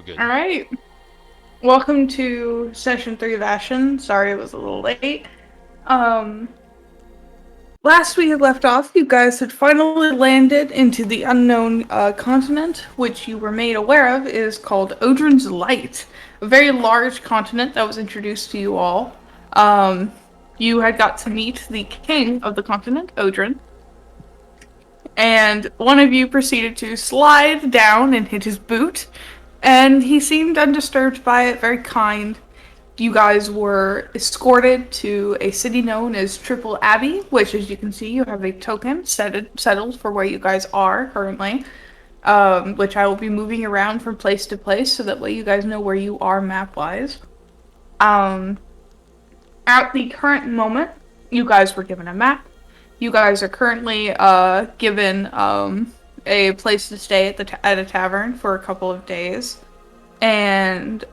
good. All right. Welcome to session 3 of Ashen. Sorry it was a little late. Um, Last we had left off, you guys had finally landed into the unknown continent, which you were made aware of is called Odrin's Light, a very large continent that was introduced to you all. You had got to meet the king of the continent, Odrin, and one of you proceeded to slide down and hit his boot, and he seemed undisturbed by it, very kind. You guys were escorted to a city known as Triple Abbey, which, as you can see, you have a token settled for where you guys are currently, which I will be moving around from place to place so that way you guys know where you are map-wise. Um, at the current moment, you guys were given a map. You guys are currently given a place to stay at a tavern for a couple of days. And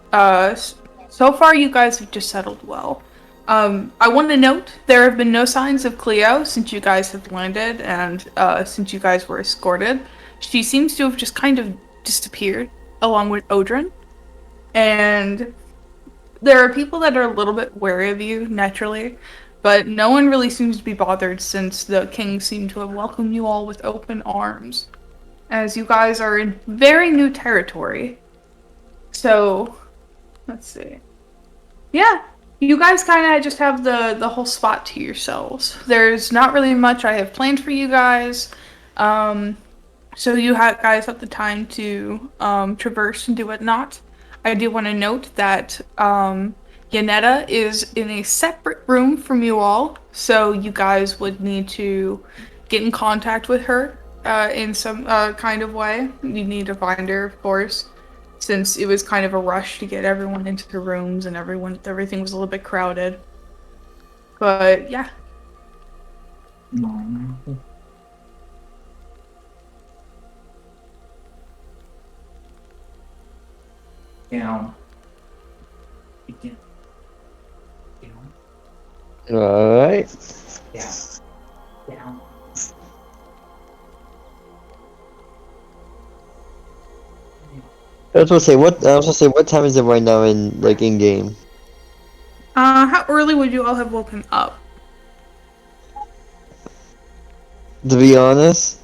so far, you guys have just settled well. I want to note there have been no signs of Cleo since you guys have landed and since you guys were escorted. She seems to have just kind of disappeared along with Odrin. And there are people that are a little bit wary of you, naturally, but no one really seems to be bothered since the king seemed to have welcomed you all with open arms, as you guys are in very new territory. So, let's see. Yeah, you guys kind of just have the whole spot to yourselves. There's not really much I have planned for you guys. Um, so you guys have the time to traverse and do whatnot. I do want to note that Yanetta is in a separate room from you all, so you guys would need to get in contact with her in some kind of way. You need to find her, of course, since it was kind of a rush to get everyone into the rooms and everything was a little bit crowded. But yeah. Down. Alright. Down. Down. I was gonna say what time is it right now in game? How early would you all have woken up? To be honest,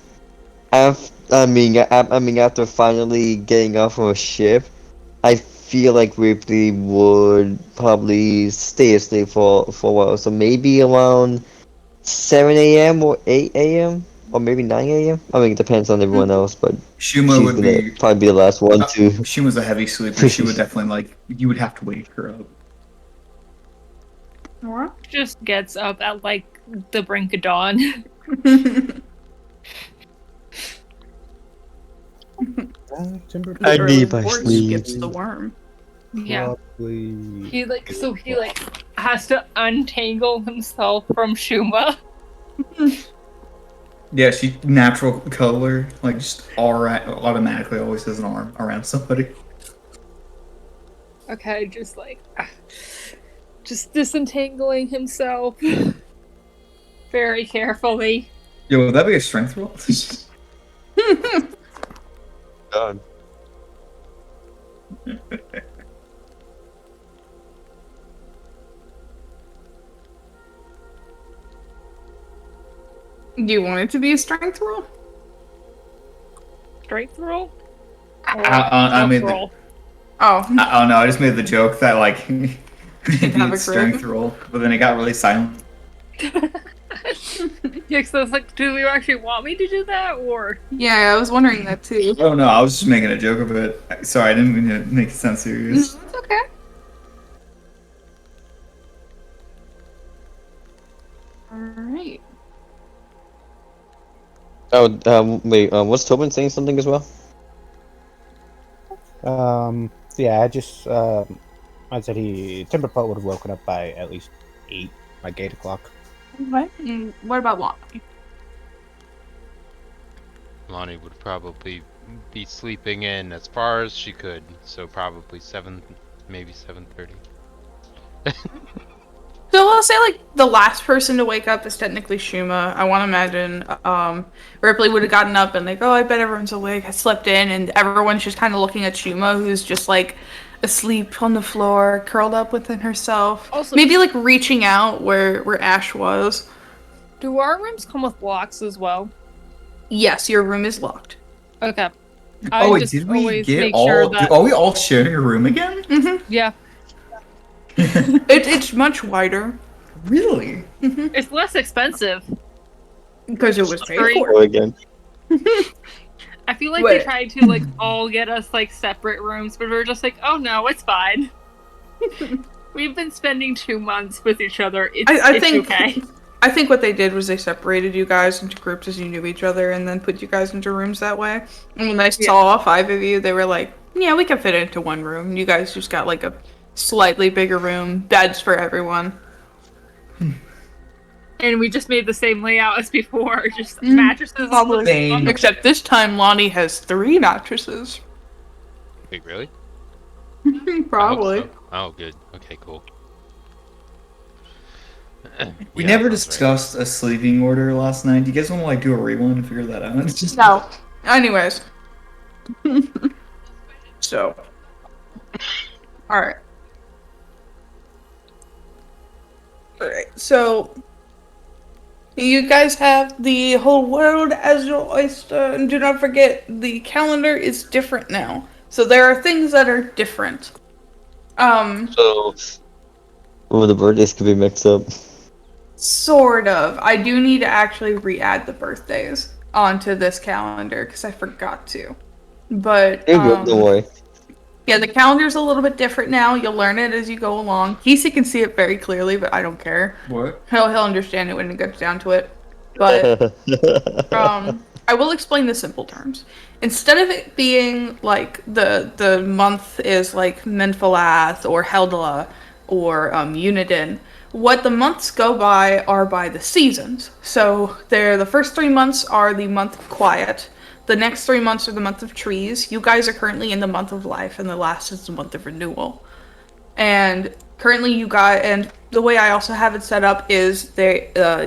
after finally getting off of a ship, I feel like Ripley would probably stay asleep for a while. So maybe around 7 a.m. or 8 a.m. or maybe 9 a.m. I mean, it depends on everyone else, but Shuma she's would gonna be. probably be the last one to. Shuma's a heavy sleeper. She would definitely You would have to wake her up. Nora? Just gets up at like the brink of dawn. I need my Horse sleep. skips the worm. Yeah. Probably. He has to untangle himself from Shuma. Yeah, she natural color, just automatically always has an arm around somebody. Okay, just disentangling himself very carefully. Yo, would that be a strength roll? God. Do you want it to be a strength roll? Strength roll? I made the, roll. Oh. I don't know. I just made the joke that maybe have a it's strength crit? roll, but then it got really silent. Yeah, so it's like, do you actually want me to do that, or? Yeah, I was wondering that too. Oh no, I was just making a joke of it. Sorry, I didn't mean to make it sound serious. No, it's okay. Alright. Oh, wait. Was Tobin saying something as well? Yeah, I said Timberpot would have woken up by at least 8, like 8 o'clock. What? And what about Lonnie? Lonnie would probably be sleeping in as far as she could, so probably 7, maybe 7:30. So I'll say like the last person to wake up is technically Shuma. I want to imagine Ripley would have gotten up and like, oh, I bet everyone's awake. I slept in, and everyone's just kind of looking at Shuma, who's just like asleep on the floor, curled up within herself. Also- Maybe like reaching out where Ash was. Do our rooms come with locks as well? Yes, your room is locked. Okay. Oh, wait, just did we always get make all? sure that Are we all sharing a room again? yeah, It's much wider Really? it's less expensive. because it was paid Sorry. for. Go again. I feel like Wait. they tried to like all get us like separate rooms, but we're just like, oh no, it's fine. We've been spending 2 months with each other. It's okay. I think what they did was they separated you guys into groups as you knew each other, and then put you guys into rooms that way. And when they saw all 5 of you, they were like, "Yeah, we can fit it into one room." You guys just got like a slightly bigger room, beds for everyone. And we just made the same layout as before, just mattresses on the Same. Except this time, Lonnie has 3 mattresses. Wait, really? I hope Probably. so. Oh, good. Okay, cool. We Yeah, never that sounds right. discussed a sleeping order last night. Do you guys want to like do a rewind and figure that out? It's just No. Anyways. So. Alright. Alright, so. You guys have the whole world as your oyster, and do not forget the calendar is different now. So there are things that are different. So, the birthdays could be mixed up. Sort of. I do need to actually re-add the birthdays onto this calendar because I forgot to. But You're good, don't worry. yeah, the calendar's a little bit different now. You'll learn it as you go along. Casey can see it very clearly, but I don't care. what? He'll understand it when it gets down to it. But I will explain the simple terms. Instead of it being like the month is like Menphalath or Heldala or Unidin, what the months go by are by the seasons. So the first 3 months are the month of quiet. The next 3 months are the month of trees. You guys are currently in the month of life, and the last is the month of renewal. And currently and the way I also have it set up is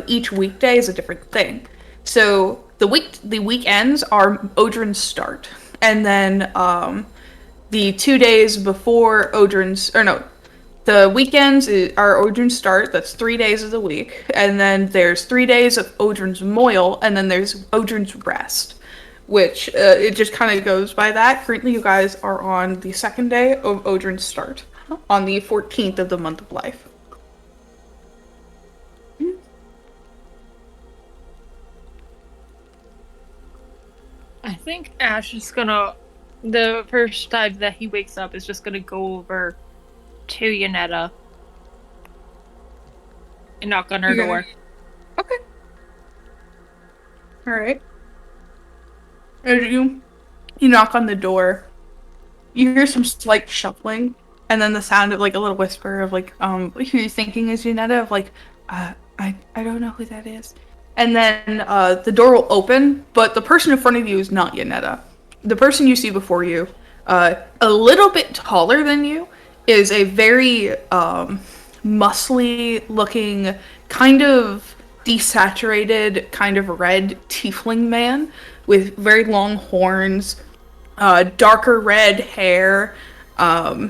each weekday is a different thing. So the weekends are Odrin's start, and then the 2 days before the weekends are Odrin's start. That's 3 days of the week, and then there's 3 days of Odrin's moil, and then there's Odrin's rest, which it just kind of goes by that. Currently, you guys are on the 2nd day of Odrin's start, on the 14th of the month of life. I think Ash is gonna, the first time that he wakes up, is just gonna go over to Yanetta and knock on her Yeah. door. Okay. All right. As you knock on the door, you hear some slight shuffling, and then the sound of like a little whisper of like, who you're thinking is Yanetta, of like, I don't know who that is. And then the door will open, but the person in front of you is not Yanetta. The person you see before you, a little bit taller than you, is a very muscly looking, kind of desaturated, kind of red tiefling man with very long horns, darker red hair.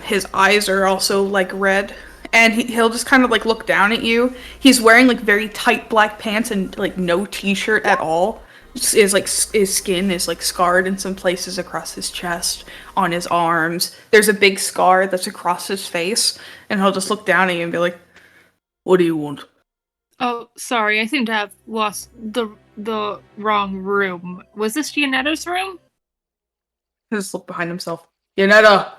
His eyes are also like red, and he'll just kind of like look down at you. He's wearing like very tight black pants and like no t-shirt at all. His skin is like scarred in some places across his chest, on his arms. There's a big scar that's across his face, and he'll just look down at you and be like, "What do you want?" Oh, sorry, I seem to have lost the wrong room. Was this Yanetta's room? He'll just look behind himself. Yanetta,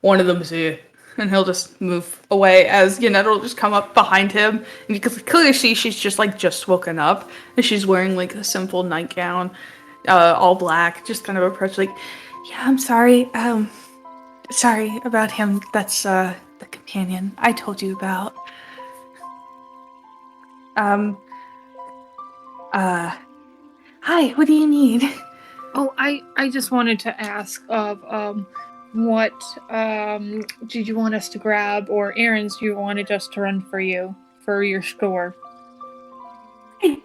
one of them's here. And he'll just move away as Yanetta will just come up behind him. And you can clearly see she's just woken up. And she's wearing like a simple nightgown, all black, just kind of approach like, yeah, I'm sorry. Sorry about him. That's the companion I told you about. Hi, what do you need? Oh, I just wanted to ask of what did you want us to grab, or errands you wanted us to run for you? for your score.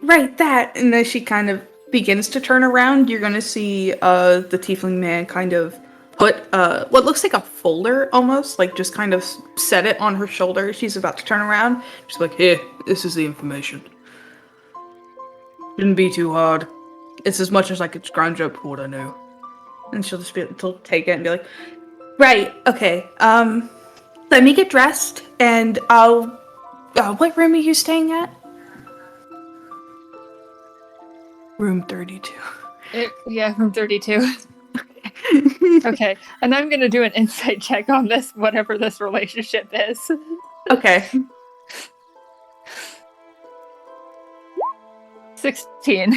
Right, that. And as she kind of begins to turn around, you're gonna see the tiefling man kind of put what looks like a folder almost, like just kind of set it on her shoulder. She's about to turn around. She's like, "Here, this is the information. Shouldn't be too hard. It's as much as I could scrounge up for what I know." And she'll take it and be like, "Right, okay. Let me get dressed and I'll what room are you staying at?" Room 32. Yeah, from 32. Okay, and I'm gonna do an insight check on this, whatever this relationship is. Okay. 16.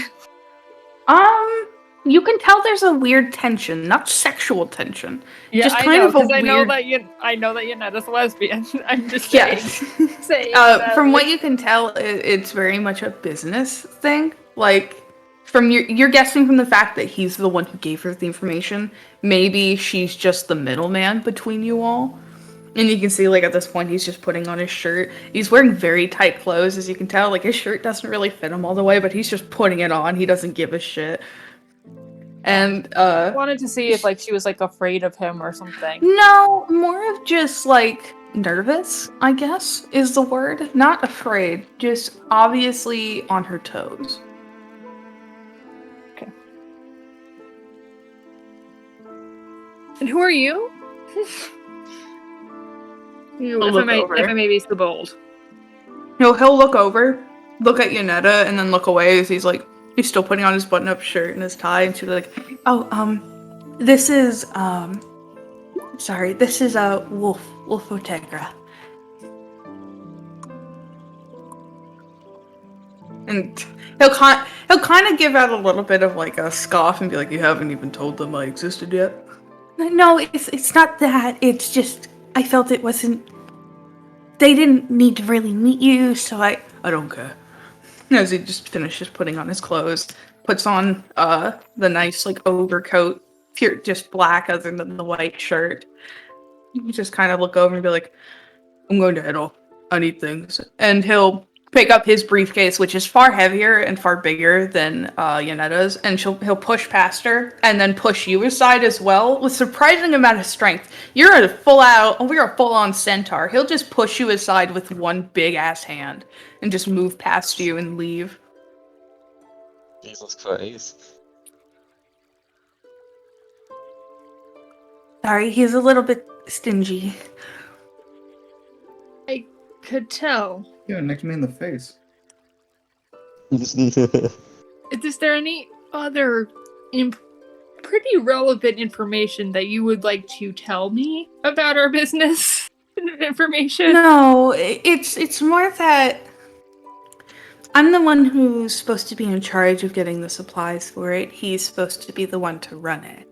You can tell there's a weird tension, not sexual tension. Yeah, Just I kind know, of a 'cause I know weird- that Yanetta's lesbian. I'm just saying. Yes. saying that, From what like- you can tell, it's very much a business thing. Like, from you're guessing from the fact that he's the one who gave her the information. Maybe she's just the middleman between you all. And you can see, like, at this point, he's just putting on his shirt. He's wearing very tight clothes, as you can tell. Like, his shirt doesn't really fit him all the way, but he's just putting it on. He doesn't give a shit. And, I wanted to see if, like, she was, like, afraid of him or something. no, more of just, like, nervous, I guess, is the word. Not afraid, just obviously on her toes. And who are you? He'll if look I over. may be so bold. He'll look over, look at Yanetta, and then look away as he's still putting on his button-up shirt and his tie, and she'll be like, "Oh, this is, sorry, this is, Wolf Otegra." And he'll kind of give out a little bit of, like, a scoff and be like, "You haven't even told them I existed yet?" No, it's not that, it's just, I felt it wasn't, they didn't need to really meet you, so I don't care. As he just finishes putting on his clothes, puts on the nice like overcoat, pure just black other than the white shirt. You just kind of look over and be like, "I'm going to head off. I need things." And he'll pick up his briefcase, which is far heavier and far bigger than Yanetta's, and he'll push past her and then push you aside as well with surprising amount of strength. We're a full-on centaur. He'll just push you aside with one big ass hand and just move past you and leave. Jesus Christ. Sorry, he's a little bit stingy. I could tell. Yeah, next me in the face. Is there any other pretty relevant information that you would like to tell me about our business information? No, it's more that I'm the one who's supposed to be in charge of getting the supplies for it. He's supposed to be the one to run it.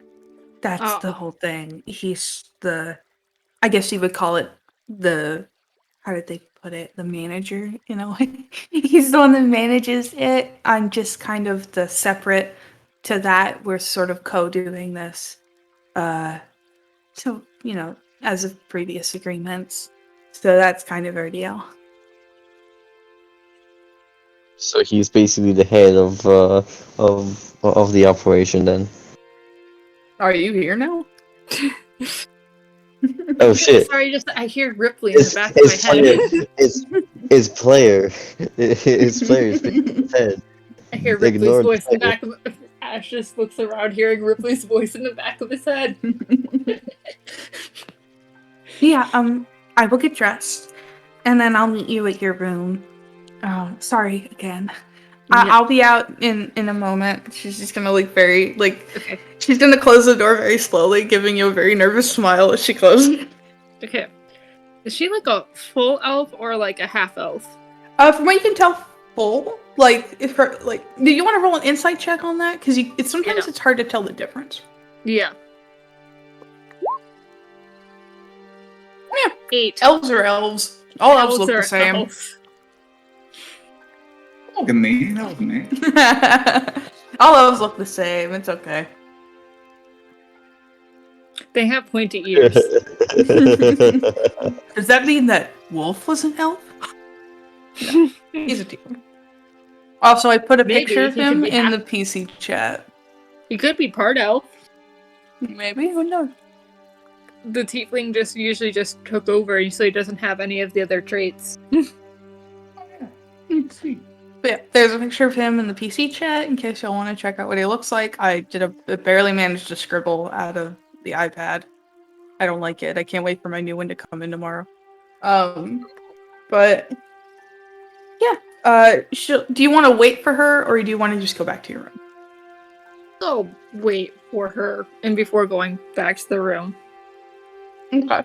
That's the whole thing. He's I guess you would call it how did they put it? The manager, you know? He's the one that manages it. I'm just kind of the separate to that. We're sort of co-doing this. So, you know, as of previous agreements. So that's kind of our deal. So he's basically the head of the operation then. Are you here now? Oh shit. Sorry, just I hear Ripley in the back of my head. It's player. It's player's head. I hear Ignore Ripley's the voice in the title. back of Ash just looks around hearing Ripley's voice in the back of his head. Yeah, I will get dressed, and then I'll meet you at your room. Sorry again. I'll be out in a moment. She's just gonna Okay. she's gonna close the door very slowly, giving you a very nervous smile as she closes. Okay. Is she like a full elf or like a half elf? From what you can tell, full. Like, if her do you want to roll an insight check on that? Because sometimes it's hard to tell the difference. Yeah. Yeah. 8. Elves are elves. All elves look the are same. elves. Look at me. That was me. All elves look the same. It's okay. They have pointy ears. Does that mean that Wolf was an elf? He's a tiefling. Also, I put a Maybe picture of he could him be in half- the PC chat. He could be part elf. Maybe, who knows? The tiefling just usually just took over, so he doesn't have any of the other traits. Let's see. But yeah, there's a picture of him in the PC chat in case y'all want to check out what he looks like. I barely managed to scribble out of the iPad. I don't like it. I can't wait for my new one to come in tomorrow. But yeah. Do you want to wait for her, or do you want to just go back to your room? So wait for her, and before going back to the room. Okay.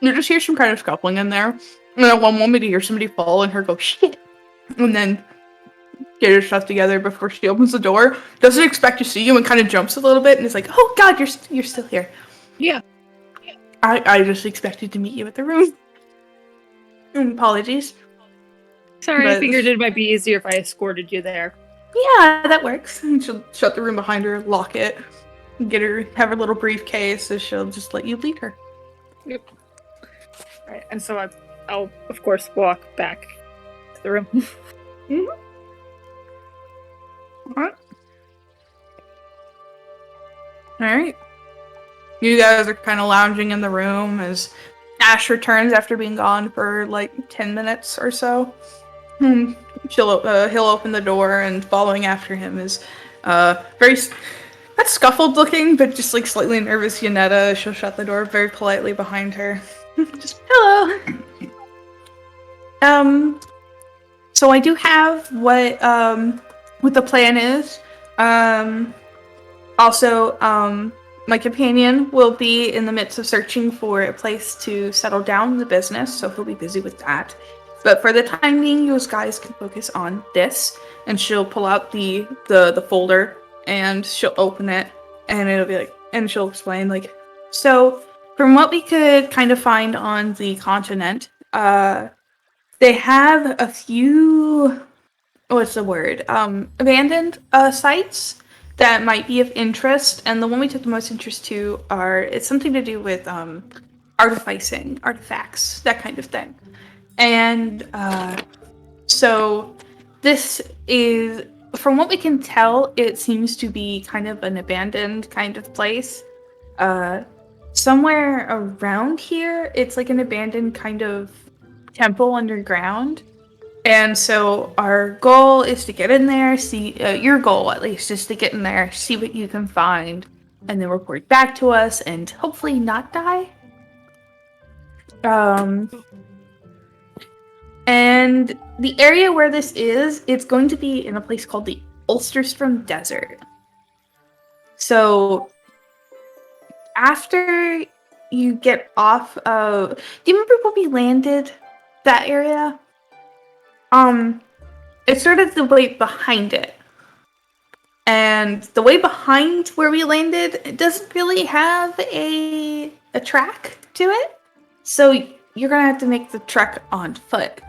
You just hear some kind of scuffling in there. And at one moment, you hear somebody fall and her go, shit. And then get her stuff together before she opens the door. Doesn't expect to see you and kind of jumps a little bit and is like, oh god, you're still here. Yeah. I just expected to meet you at the room. Apologies. Sorry, I But- figured it might be easier if I escorted you there. Yeah, that works. And she'll shut the room behind her, lock it, get her, have her little briefcase, so she'll just let you lead her. Yep. Right, and so I'll of course walk back to the room. Alright. You guys are kind of lounging in the room as Ash returns after being gone for like 10 minutes or so. He'll open the door, and following after him is very not scuffled looking, but just like slightly nervous Yanetta. She'll shut the door very politely behind her. Just hello. So I do have what the plan is. Also, my companion will be in the midst of searching for a place to settle down the business, so he'll be busy with that. But for the time being, you guys can focus on this, and she'll pull out the folder, and she'll open it, and it'll be like, and she'll explain like, so from what we could kind of find on the continent, they have a few, what's the word, abandoned sites that might be of interest, and the one we took the most interest to it's something to do with artificing, artifacts, that kind of thing. And so this is, from what we can tell, it seems to be kind of an abandoned kind of place. Somewhere around here, it's like an abandoned kind of temple underground. And so our goal is to get in there, see, your goal at least is to get in there, see what you can find, and then report back to us and hopefully not die. And the area where this is, it's going to be in a place called the Ulsterstrom Desert. So after you get off of, do you remember when we landed that area? It's sort of the way behind it. And the way behind where we landed, it doesn't really have a track to it. So you're gonna have to make the trek on foot.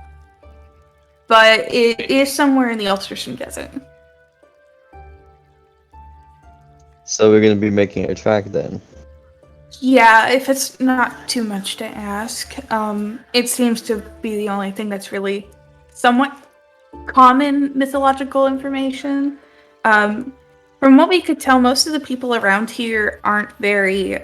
But it is somewhere in the Ulsterstrom Desert. So we're gonna be making a track then. Yeah, if it's not too much to ask. It seems to be the only thing that's really somewhat common mythological information. From what we could tell, most of the people around here aren't very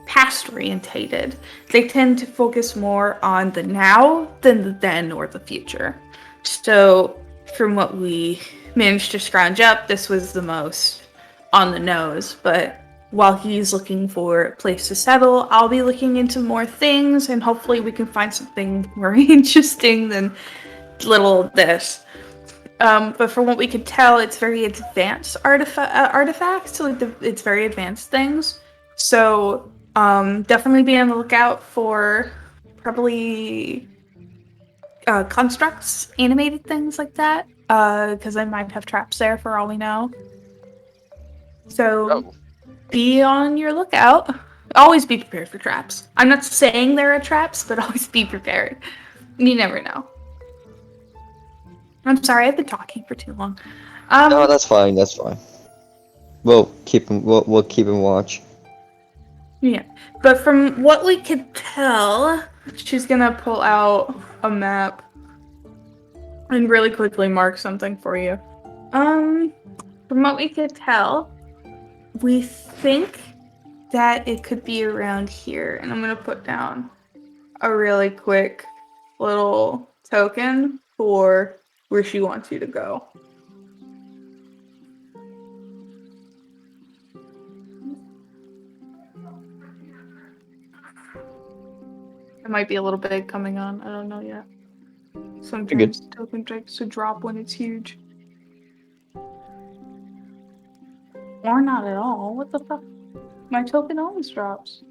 past orientated. They tend to focus more on the now than the then or the future. So from what we managed to scrounge up, this was the most on the nose. But while he's looking for a place to settle, I'll be looking into more things, and hopefully we can find something more interesting than little this. But from what we could tell, it's very advanced artifacts, so it's very advanced things. So definitely be on the lookout for probably constructs, animated things like that, because I might have traps there for all we know. So be on your lookout. Always be prepared for traps. I'm not saying there are traps, but always be prepared. You never know. I'm sorry, I've been talking for too long. No, that's fine. That's fine. We'll keep him. We'll keep him watch. Yeah, but from what we could tell, she's gonna pull out a map and really quickly mark something for you. From what we could tell, we think that it could be around here, and I'm gonna put down a really quick little token for where she wants you to go. It might be a little big coming on. I don't know yet. Sometimes token takes to drop when it's huge. Or not at all. What the fuck? My token always drops.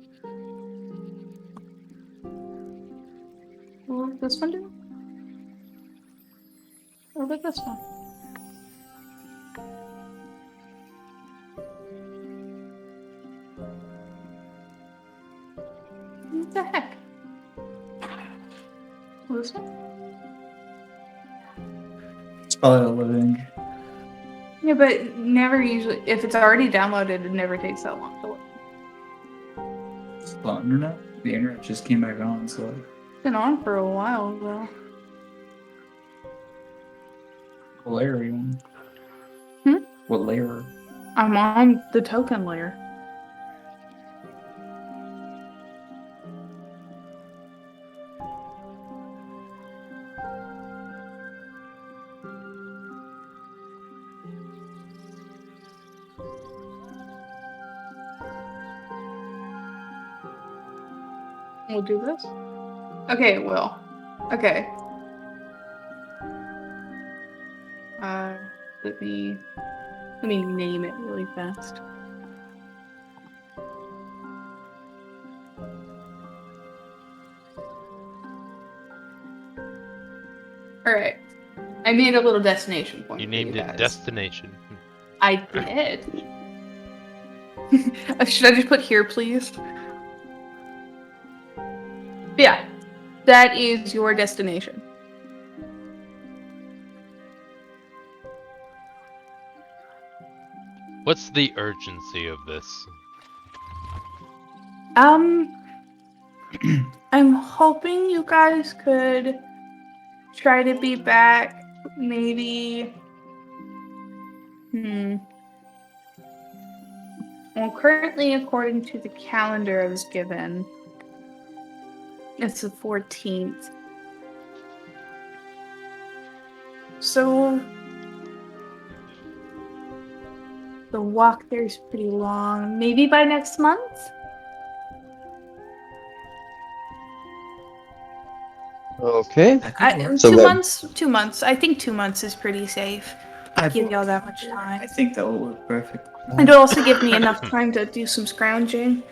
What will this one do? Or what this one? What the heck? What this one? It's probably a living. Yeah, but never usually. If it's already downloaded, it never takes that long to load. It's the internet. The internet just came back on, so It's been on for a while, though. what layer are you on? Hmm? What layer? I'm on the token layer. We'll do this. Okay, it will. Okay. Let me name it really fast. All right. I made a little destination point. You for named it guys. Destination. I did. Should I just put here, please? Yeah, that is your destination. What's the urgency of this? I'm hoping you guys could try to be back maybe. Well, currently, according to the calendar I was given, it's the 14th. So the walk there is pretty long. Maybe by next month? Okay. That could work. So 2 that- months. 2 months. I think 2 months is pretty safe. Give y'all that much time. I think that will work perfect. And it'll also give me enough time to do some scrounging.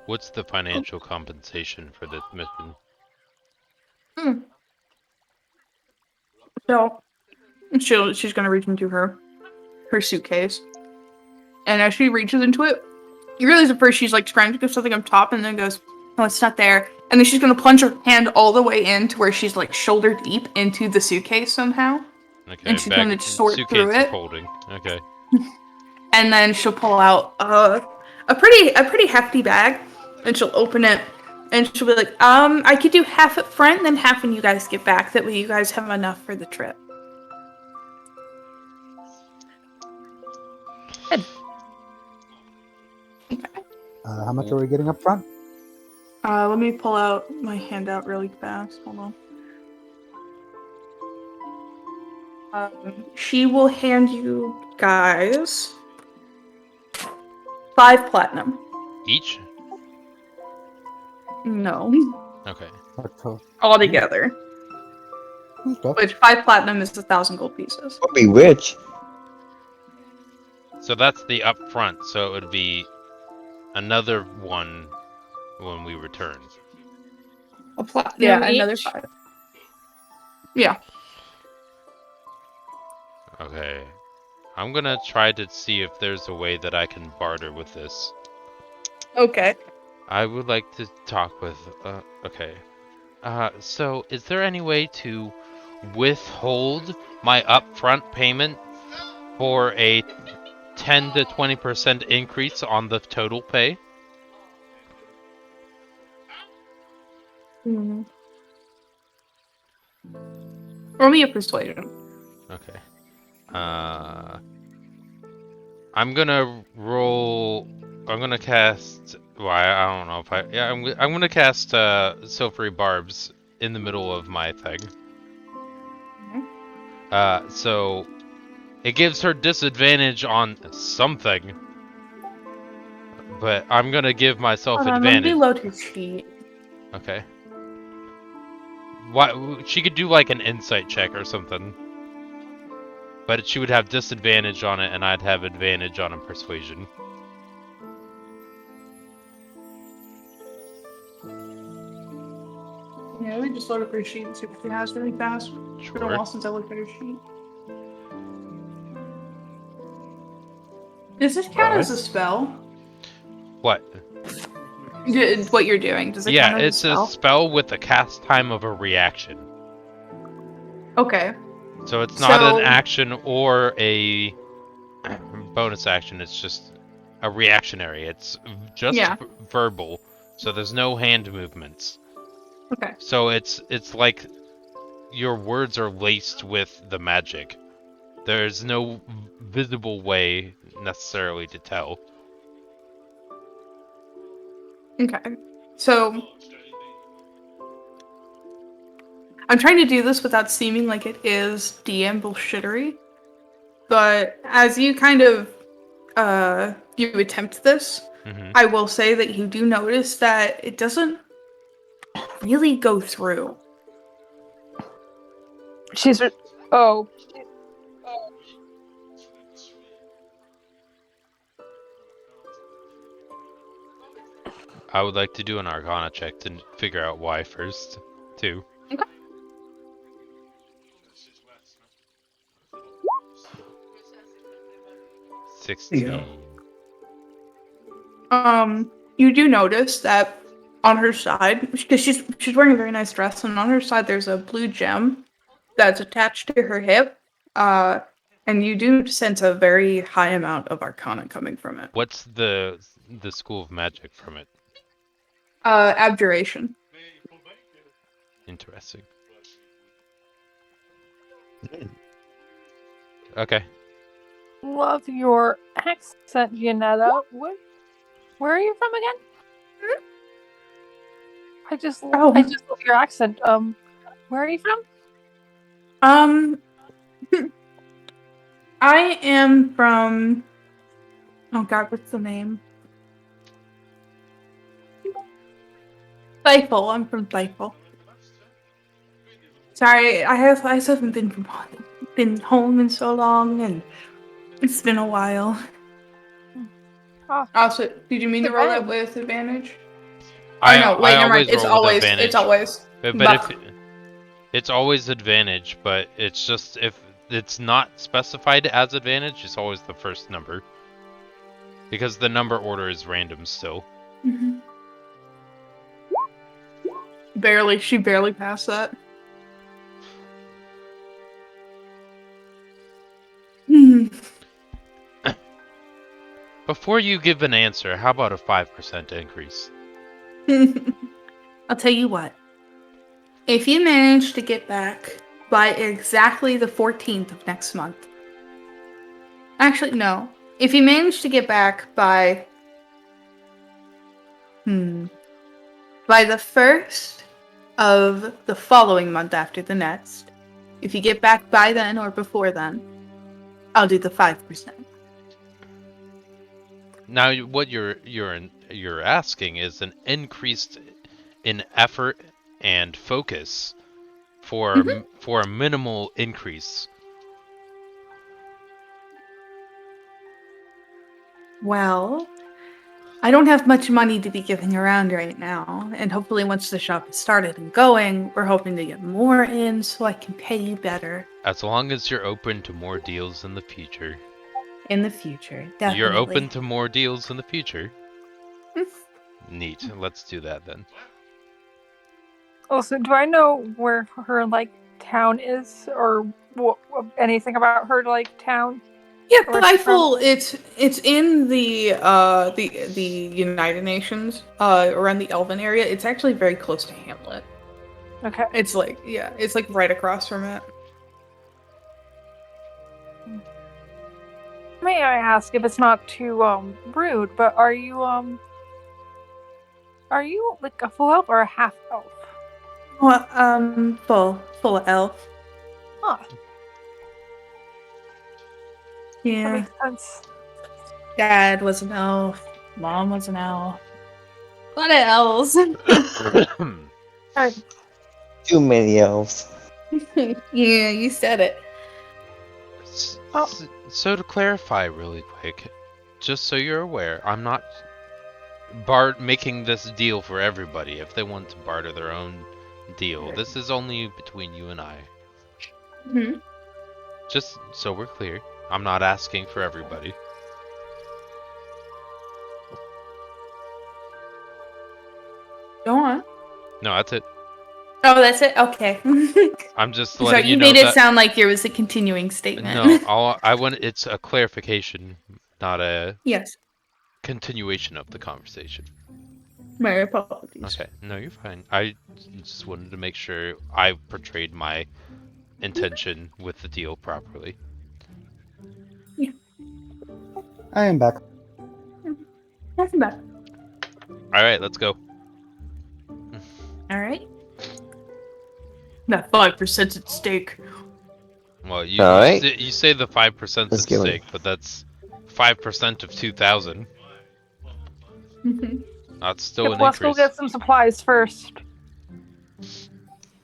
What's the financial compensation for this mission? So she's gonna reach into her suitcase. And as she reaches into it, you realize at first she's like scrounging for something up top and then goes, "Oh, it's not there." And then she's gonna plunge her hand all the way in to where she's like shoulder deep into the suitcase somehow. Okay, And she's gonna sort suitcase through is it. holding. Okay. And then she'll pull out a pretty hefty bag, and she'll open it, and she'll be like, I could do half up front, then half when you guys get back. That way, you guys have enough for the trip." Good. How much are we getting up front? Let me pull out my handout really fast. Hold on. She will hand you guys 5 platinum. Each? No, Okay. all together. Okay. Which 5 platinum is 1,000 gold pieces. We'll be rich. So that's the upfront, so it would be another one when we return. Yeah, No, another each? 5. Yeah. Okay. I'm gonna try to see if there's a way that I can barter with this. Okay. I would like to talk with, okay. So is there any way to withhold my upfront payment for a 10 to 20% increase on the total pay? Hmm. Roll me a persuasion. Okay. I'm gonna roll. I'm gonna cast. Well, I don't know if I. Yeah, I'm gonna cast Silvery Barbs in the middle of my thing. So it gives her disadvantage on something, but I'm gonna give myself Hold on, let me advantage. load his sheet. Okay. What she could do like an insight check or something, but she would have disadvantage on it, and I'd have advantage on a persuasion. Yeah, let me just load up her sheet and see what she has really fast. It's been a Sure. while since I looked at her sheet. Does this count as a spell? What? What you're doing? Does it Yeah, count as it's a spell? a spell with the cast time of a reaction. Okay. So it's not So- an action or a bonus action. It's just a reactionary. It's just Yeah. verbal. So there's no hand movements. Okay. So it's like your words are laced with the magic. There's no visible way necessarily to tell. Okay. So I'm trying to do this without seeming like it is DM bullshittery. But as you kind of you attempt this, Hmm. I will say that you do notice that it doesn't really go through. She's. Oh. I would like to do an Arcana check to figure out why first, too. Okay. Yeah. 16. You do notice that on her side, because she's wearing a very nice dress, and on her side there's a blue gem that's attached to her hip. And you do sense a very high amount of arcana coming from it. What's the school of magic from it? Abjuration. Interesting. Okay. Love your accent, Janetta. Where are you from again? I just love your accent. Where are you from? I am from. Oh God, what's the name? Thiefel. I'm from Thiefel. Sorry, I haven't been home in so long, and it's been a while. Ah. Also, did you mean to roll that Advantage. with advantage? I No, wait, never mind. always roll with advantage. It's always. But Buck. if it's always advantage, but it's just if it's not specified as advantage, it's always the first number. Because the number order is random still. Mhm. Barely. She barely passed that. Hmm. Before you give an answer, how about a 5% increase? I'll tell you what. If you manage to get back by exactly the 14th of next month. Actually, no. If you manage to get back by by the 1st of the following month after the next, if you get back by then or before then, I'll do the 5%. Now, what you're asking is an increase in effort and focus for a minimal increase. Well, I don't have much money to be giving around right now, and hopefully once the shop is started and going, we're hoping to get more in so I can pay you better As long as you're open to more deals in the future. in the future. Definitely. You're open to more deals in the future? Neat. Let's do that then. Also, do I know where her town is, or anything about her town? Yeah, Or Thiefel, it's in the United Nations, around the Elven area. It's actually very close to Hamlet. Okay. It's like, yeah, it's like right across from it. May I ask, if it's not too rude, but are you like a full elf or a half elf? Well, full elf. Huh. That Yeah. makes sense. Dad was an elf. Mom was an elf. A lot of elves. Too many elves. Yeah, you said it. Oh. So to clarify really quick, just so you're aware, I'm not making this deal for everybody if they want to barter their own deal. This is only between you and I. Hmm. Just so we're clear, I'm not asking for everybody. Go on. No, that's it. Oh, that's it? Okay. I'm just Sorry, letting you you know made it that. sound like there was a continuing statement. No, I want it's a clarification, not a Yes. continuation of the conversation. My apologies. Okay, no, you're fine. I just wanted to make sure I portrayed my intention with the deal properly. I am back. Nothing bad. All right, let's go. All right. That 5% at stake. Well, you All right. you say the 5% at Let's go. stake, but that's 5% of 2,000. Mhm. That's still Yep, an let's go increase. get some supplies first.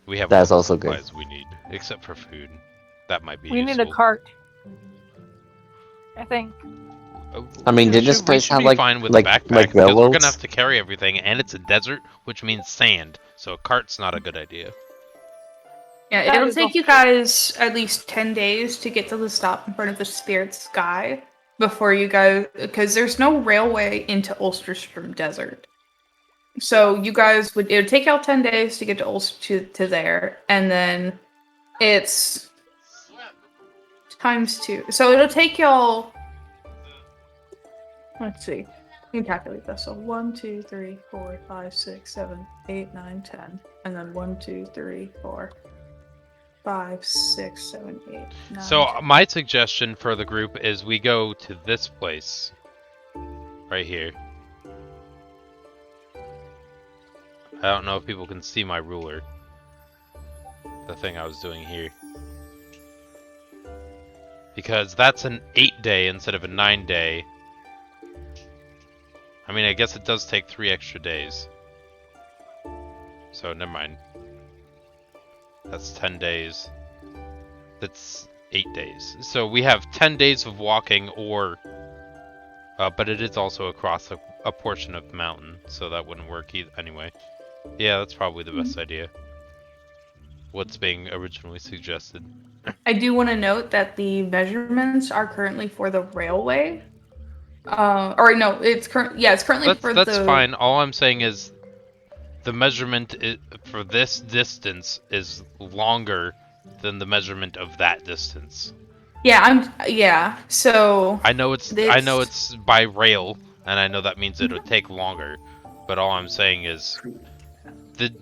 We have That's all the also good. supplies we need, except for food. That might be We useful. need a cart. I think. I mean, did We this should- place we should have be like fine with like the backpack like because we're railroads? gonna have to carry everything, and it's a desert, which means sand. So a cart's not a good idea. Yeah, That it'll is take you guys at least 10 days to get to the stop in front of the Spirit Sky before you guys, because there's no railway into Ulsterstrom Desert. So you guys it would take y'all 10 days to get to Ulster to there, and then it's times 2. So it'll take y'all, let's see, you can calculate this. So 1, 2, 3, 4, 5, 6, 7, 8, 9, 10, and then 1, 2, 3, 4, 5, 6, 7, 8, 9. So 10. my suggestion for the group is we go to this place, right here. I don't know if people can see my ruler. The thing I was doing here. Because that's an 8-day instead of a 9-day. I mean, I guess it does take 3 extra days. So, never mind. That's 10 days. That's 8 days. So we have 10 days of walking or... but it is also across a portion of the mountain, so that wouldn't work either anyway. Yeah, that's probably the best idea. What's being originally suggested. I do want to note that the measurements are currently for the railway. Or no, it's currently for That's the. fine. All I'm saying is the measurement for this distance is longer than the measurement of that distance. Yeah. So I know it's by rail, and I know that means it would take longer. But all I'm saying is the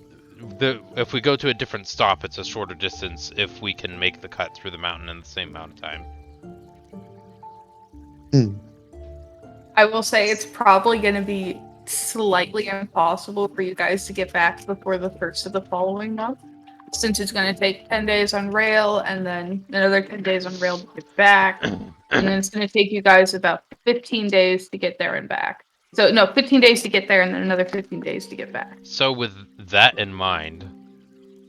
if we go to a different stop, it's a shorter distance if we can make the cut through the mountain in the same amount of time. I will say it's probably going to be slightly impossible for you guys to get back before the first of the following month, since it's going to take 10 days on rail and then another 10 days on rail to get back, and then it's going to take you guys about 15 days to get there and back. So no, 15 days to get there and then another 15 days to get back. So with that in mind,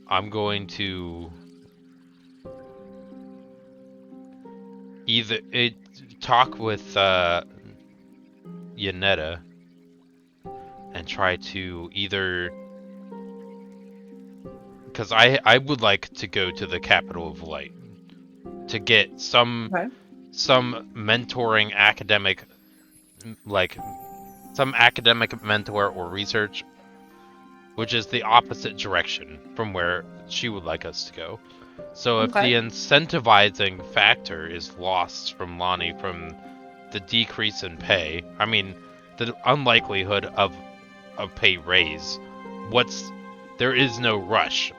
I'm going to talk with Yanetta and try to either, because I would like to go to the capital of light to get some mentoring academic, like some academic mentor or research, which is the opposite direction from where she would like us to go. So if the incentivizing factor is lost from Lonnie from the decrease in pay, I mean, the unlikelihood of a pay raise, there is no rush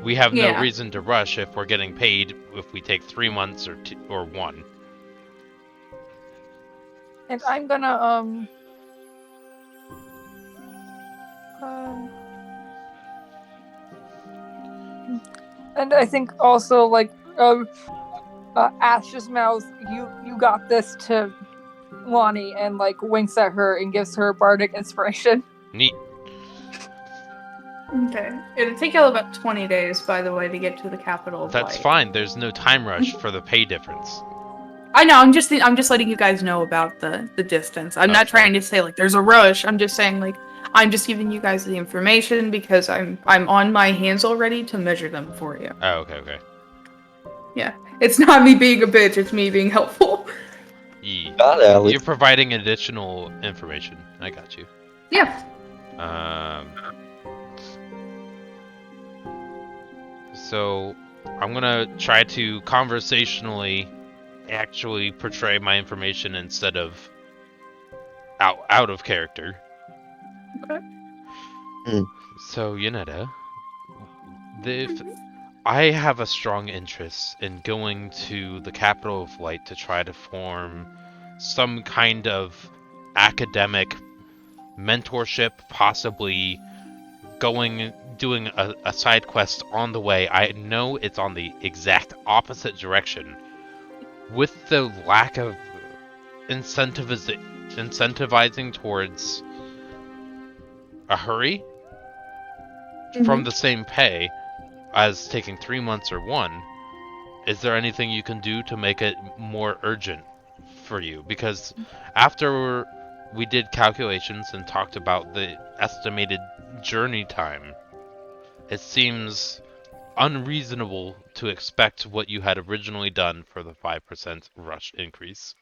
We have no Yeah. reason to rush if we're getting paid if we take 3 months or 1. And I'm gonna and I think also like Ash's mouth, you got this to Lonnie, and like winks at her and gives her bardic inspiration. Neat. Okay. It'll take you about 20 days, by the way, to get to the capital of That's Light. fine. There's no time rush for the pay difference. I know. I'm just letting you guys know about the distance. I'm not Okay. trying to say like there's a rush. I'm just saying like I'm just giving you guys the information because I'm on my hands already to measure them for you. Oh, okay. Yeah. It's not me being a bitch. It's me being helpful. Got it, at least. You're providing additional information. I got you. Yeah. So I'm gonna try to conversationally actually portray my information instead of out of character. Okay. So Yanetta, I have a strong interest in going to the capital of Light to try to form some kind of academic mentorship, possibly doing a side quest on the way. I know it's on the exact opposite direction. With the lack of incentivizing towards a hurry from the same pay as taking 3 months or 1, is there anything you can do to make it more urgent for you? Because after we did calculations and talked about the estimated journey time, it seems unreasonable to expect what you had originally done for the 5% rush increase.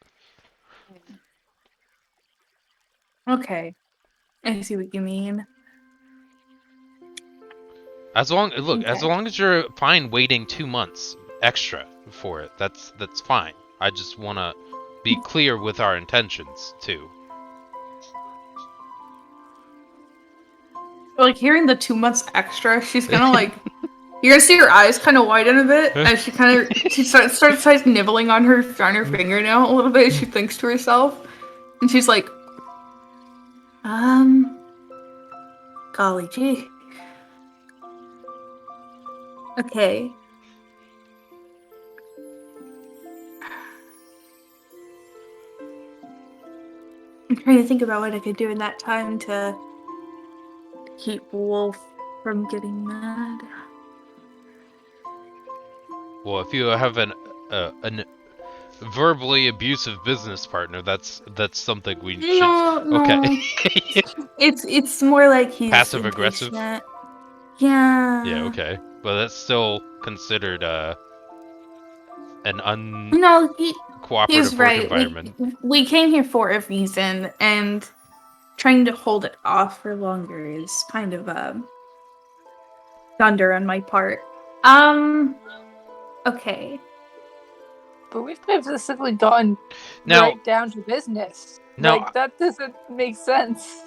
Okay. I see what you mean. As long Okay. as you're fine waiting 2 months extra for it, that's fine. I just want to be clear with our intentions too. Like hearing the 2 months extra, she's gonna like you're gonna see her eyes kind of widen a bit as she starts nibbling on her fingernail a little bit as she thinks to herself, and she's like, golly gee. Okay. I'm trying to think about what I could do in that time to keep Wolf from getting mad. Well, if you have an verbally abusive business partner, that's something we should. No. Okay. It's more like he's Passive aggressive? impatient. Yeah. Yeah. Okay. But that's still considered an No, uncooperative he's work right. environment. We came here for a reason, and trying to hold it off for longer is kind of thunder on my part. Okay. But we've specifically gotten Now- right down to business. Now- Like, that doesn't make sense.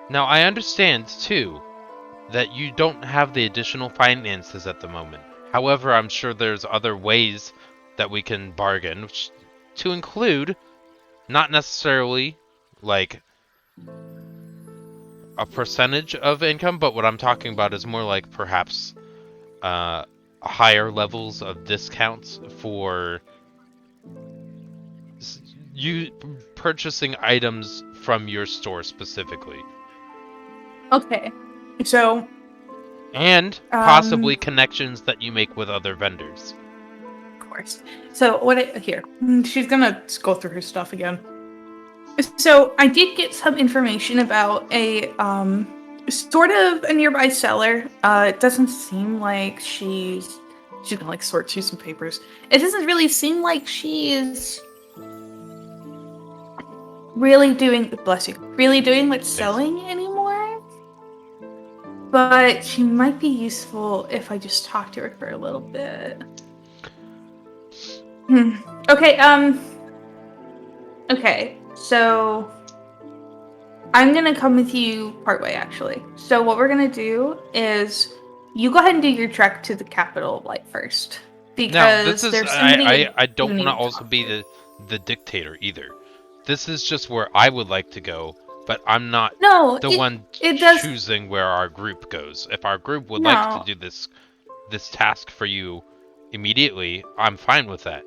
Now, I understand, too, that you don't have the additional finances at the moment. However, I'm sure there's other ways that we can bargain, to include, not necessarily, like, a percentage of income, but what I'm talking about is more like, perhaps, higher levels of discounts for you purchasing items from your store specifically. Okay. So, And possibly connections that you make with other vendors. of course. So, here. She's gonna go through her stuff again. So, I did get some information about a, sort of a nearby seller. It doesn't seem like she's gonna, like, sort through some papers. It doesn't really seem like she is really doing, what's selling anymore. But she might be useful if I just talk to her for a little bit. Okay, okay, so I'm gonna come with you partway, actually. So what we're gonna do is you go ahead and do your trek to the capital of light first. Because Now, this is there's something I don't you want need to also talk be about. the dictator either. This is just where I would like to go, but I'm not No, the one it does choosing where our group goes. If our group would like to no. do this task for you immediately, I'm fine with that.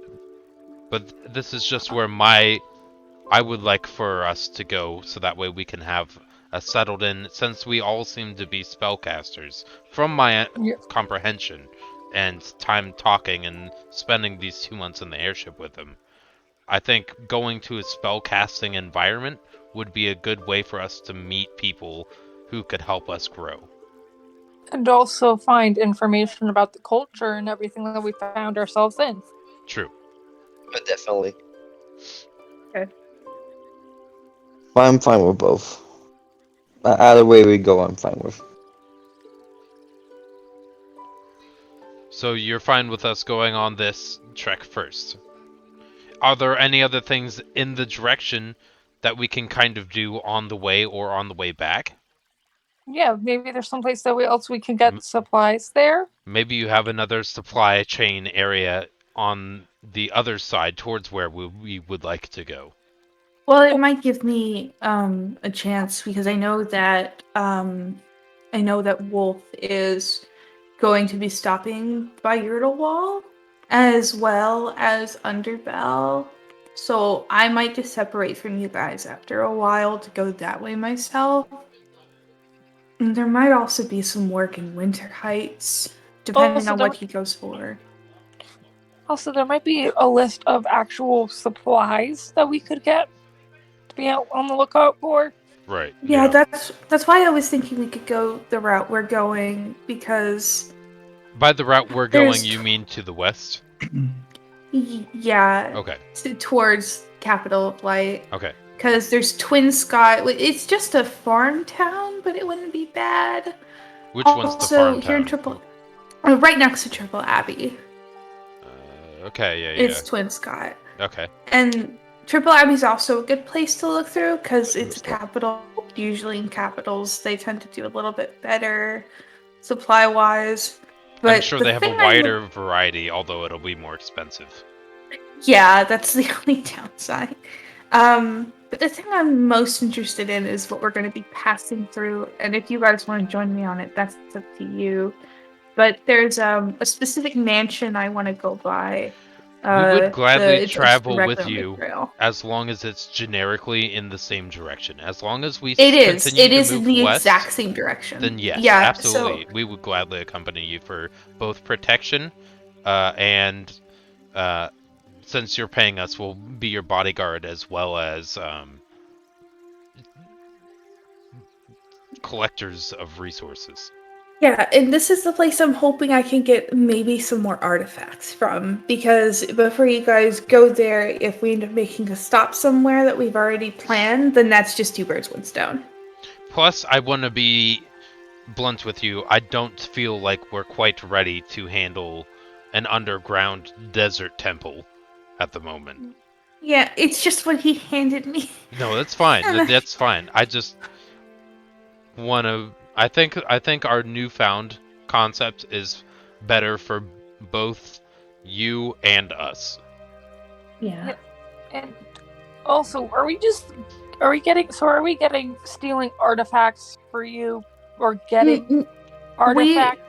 But this is just where I would like for us to go, so that way we can have a settled in, since we all seem to be spellcasters. From my Yeah. comprehension and time talking and spending these 2 months in the airship with them, I think going to a spellcasting environment would be a good way for us to meet people who could help us grow. And also find information about the culture and everything that we found ourselves in. True. But definitely. Okay. But I'm fine with both. Either way we go, I'm fine with. So you're fine with us going on this trek first. Are there any other things in the direction that we can kind of do on the way or on the way back? Yeah, maybe there's someplace that else we can get supplies there. Maybe you have another supply chain area on the other side towards where we would like to go. Well, it might give me a chance because I know that Wolf is going to be stopping by Yurtlewall as well as Underbell. So I might just separate from you guys after a while to go that way myself. And there might also be some work in Winter Heights, depending Also, on there- what he goes for. Also, there might be a list of actual supplies that we could get to be out on the lookout for. Right. Yeah, that's why I was thinking we could go the route we're going because By the route we're There's- going, you mean to the west? yeah, Okay. towards Capital of Light. Okay. Because there's Twin Sky. It's just a farm town, but it wouldn't be bad. Which one's the Also, farm here in town? Triple, right next to Triple Abbey, Okay, yeah, it's Twin Sky, Okay. and Triple Abbey's also a good place to look through because it's a capital. Usually in capitals, they tend to do a little bit better supply-wise. But I'm sure the they have a thing I wider variety, although it'll be more expensive. Yeah, that's the only downside. But the thing I'm most interested in is what we're going to be passing through, and if you guys want to join me on it, that's up to you. But there's a specific mansion I want to go by. We would gladly it's travel right with on the you trail. as long as it's generically in the same direction. As long as we It is. continue It to is in move the west, exact same direction. then yes, Yeah, absolutely. We would gladly accompany you for both protection and since you're paying us, we'll be your bodyguard as well as collectors of resources. Yeah, and this is the place I'm hoping I can get maybe some more artifacts from. Because before you guys go there, if we end up making a stop somewhere that we've already planned, then that's just two birds, one stone. Plus, I want to be blunt with you. I don't feel like we're quite ready to handle an underground desert temple at the moment. Yeah, it's just what he handed me. No, that's fine. That's fine. I just want to. I think our newfound concept is better for both you and us. Yeah. And also, are we getting stealing artifacts for you or getting artifacts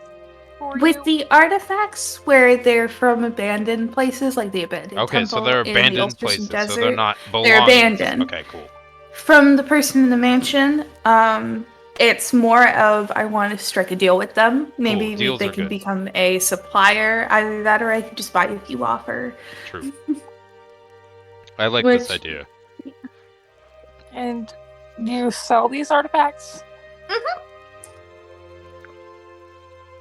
for With you? the artifacts where they're from abandoned places, like the abandoned Okay, so temple they're in the abandoned Ulsterson places, Desert, so they're not they're belongings. abandoned. Okay, cool. From the person in the mansion, it's more of I want to strike a deal with them. Maybe Cool, deals they are can good. become a supplier. Either that, or I can just buy if you offer. True. I like Which- this idea. And do you sell these artifacts?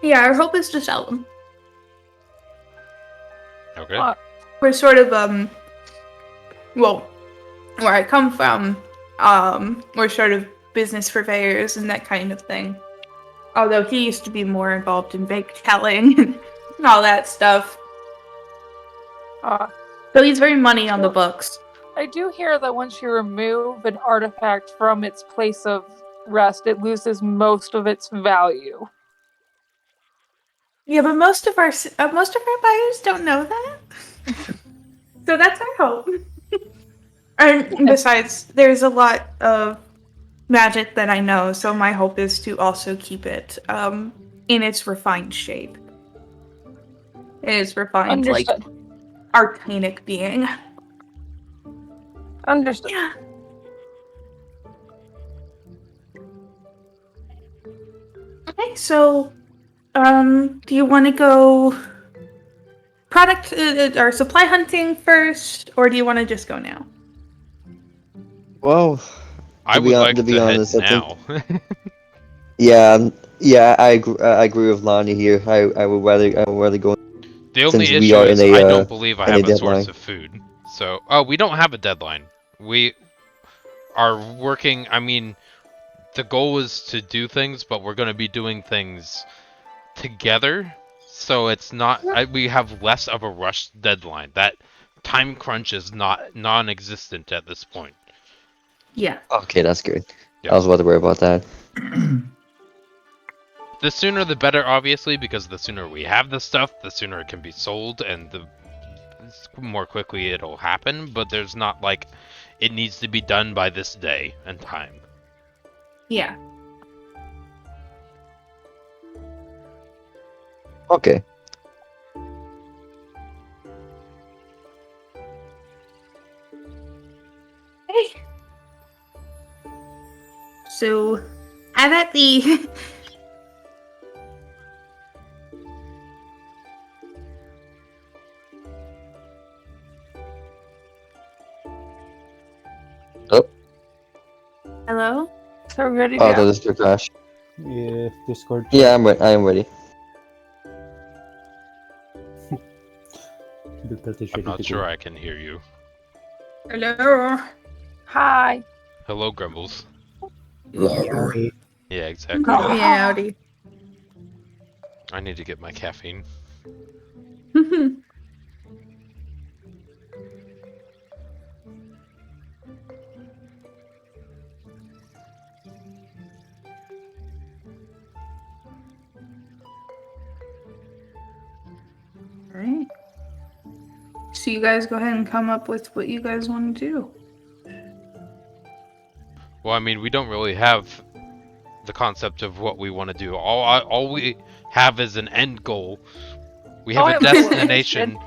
Yeah, our hope is to sell them. Okay. We're sort of well, where I come from, we're sort of business purveyors and that kind of thing. Although he used to be more involved in bank telling and all that stuff. So he's very money on the books. I do hear that once you remove an artifact from its place of rest, it loses most of its value. Yeah, but most of our buyers don't know that. So that's our hope. And besides, there's a lot of magic that I know, so my hope is to also keep it in its refined shape. In its refined, like, Understood. arcanic being. Understood. Yeah. Okay, so, do you want to go product or supply hunting first, or do you want to just go now? Well, I to be would like to be to head honest, I think now. yeah, I agree with Lonnie here. I would rather go The since only we issue are is I don't believe I in a have a source deadline. of food. So, oh, we don't have a deadline. We are working. I mean, the goal is to do things, but we're going to be doing things together. So it's not. We have less of a rush deadline. That time crunch is not non-existent at this point. Yeah. Okay, that's good. Yeah. I was about to worry about that. The sooner the better, obviously, because the sooner we have the stuff, the sooner it can be sold, and the more quickly it'll happen. But there's not like it needs to be done by this day and time. Yeah. Okay. Hey. So, have at thee. Oh, Hello? So we're ready to oh, go. that is your crash. Yeah, Discord. Yeah, I am ready. I'm not sure I can hear you. Hello? Hi. Hello, Grumbles. Howdy. Yeah, exactly. Yeah, howdy. I need to get my caffeine. Alright. So you guys go ahead and come up with what you guys want to do. Well, I mean, we don't really have the concept of what we want to do. All we have is an end goal. We have Oh, a yeah, destination,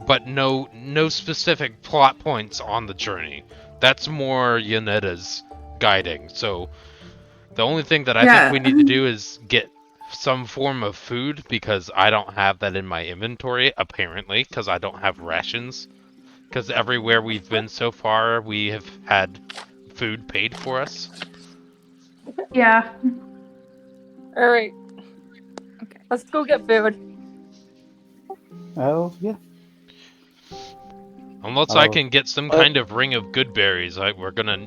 but no specific plot points on the journey. That's more Yanetta's guiding. So the only thing that I think we need to do is get some form of food, because I don't have that in my inventory, apparently, because I don't have rations. Because everywhere we've been so far, we have had food paid for us. Yeah. All right. Okay. Let's go get food. Oh, yeah. Unless I Oh. can get some kind of ring of good berries, we're gonna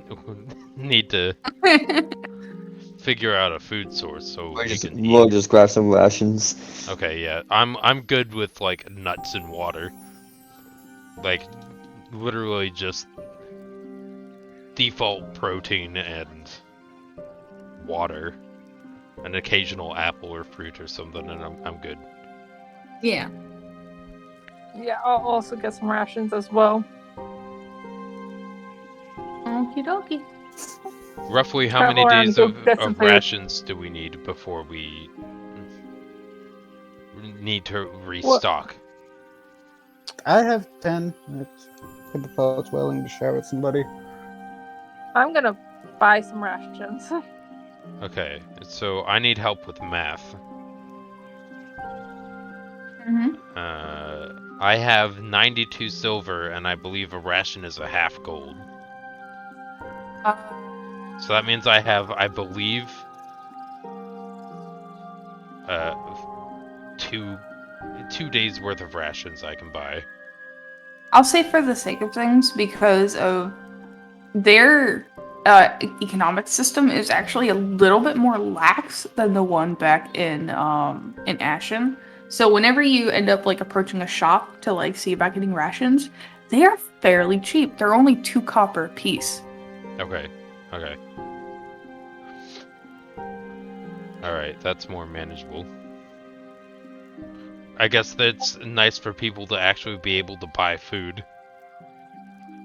need to figure out a food source so we can We'll eat. just grab some rations. Okay, yeah, I'm good with like nuts and water. Like literally just default protein and water, an occasional apple or fruit or something, and I'm good. Yeah. Yeah, I'll also get some rations as well. Okie dokie. Roughly how Travel many around days and go get some of food. rations do we need before we need to restock? I have 10. If it's willing to share with somebody. I'm gonna buy some rations. Okay, so I need help with math. Mm-hmm. I have 92 silver, and I believe a ration is a half gold. So that means I have, I believe, 2 days worth of rations I can buy. I'll say for the sake of things, because of their economic system is actually a little bit more lax than the one back in Ashen. So whenever you end up like approaching a shop to like see about getting rations, they are fairly cheap. They're only 2 copper a piece. Okay. Alright, that's more manageable. I guess that's nice for people to actually be able to buy food.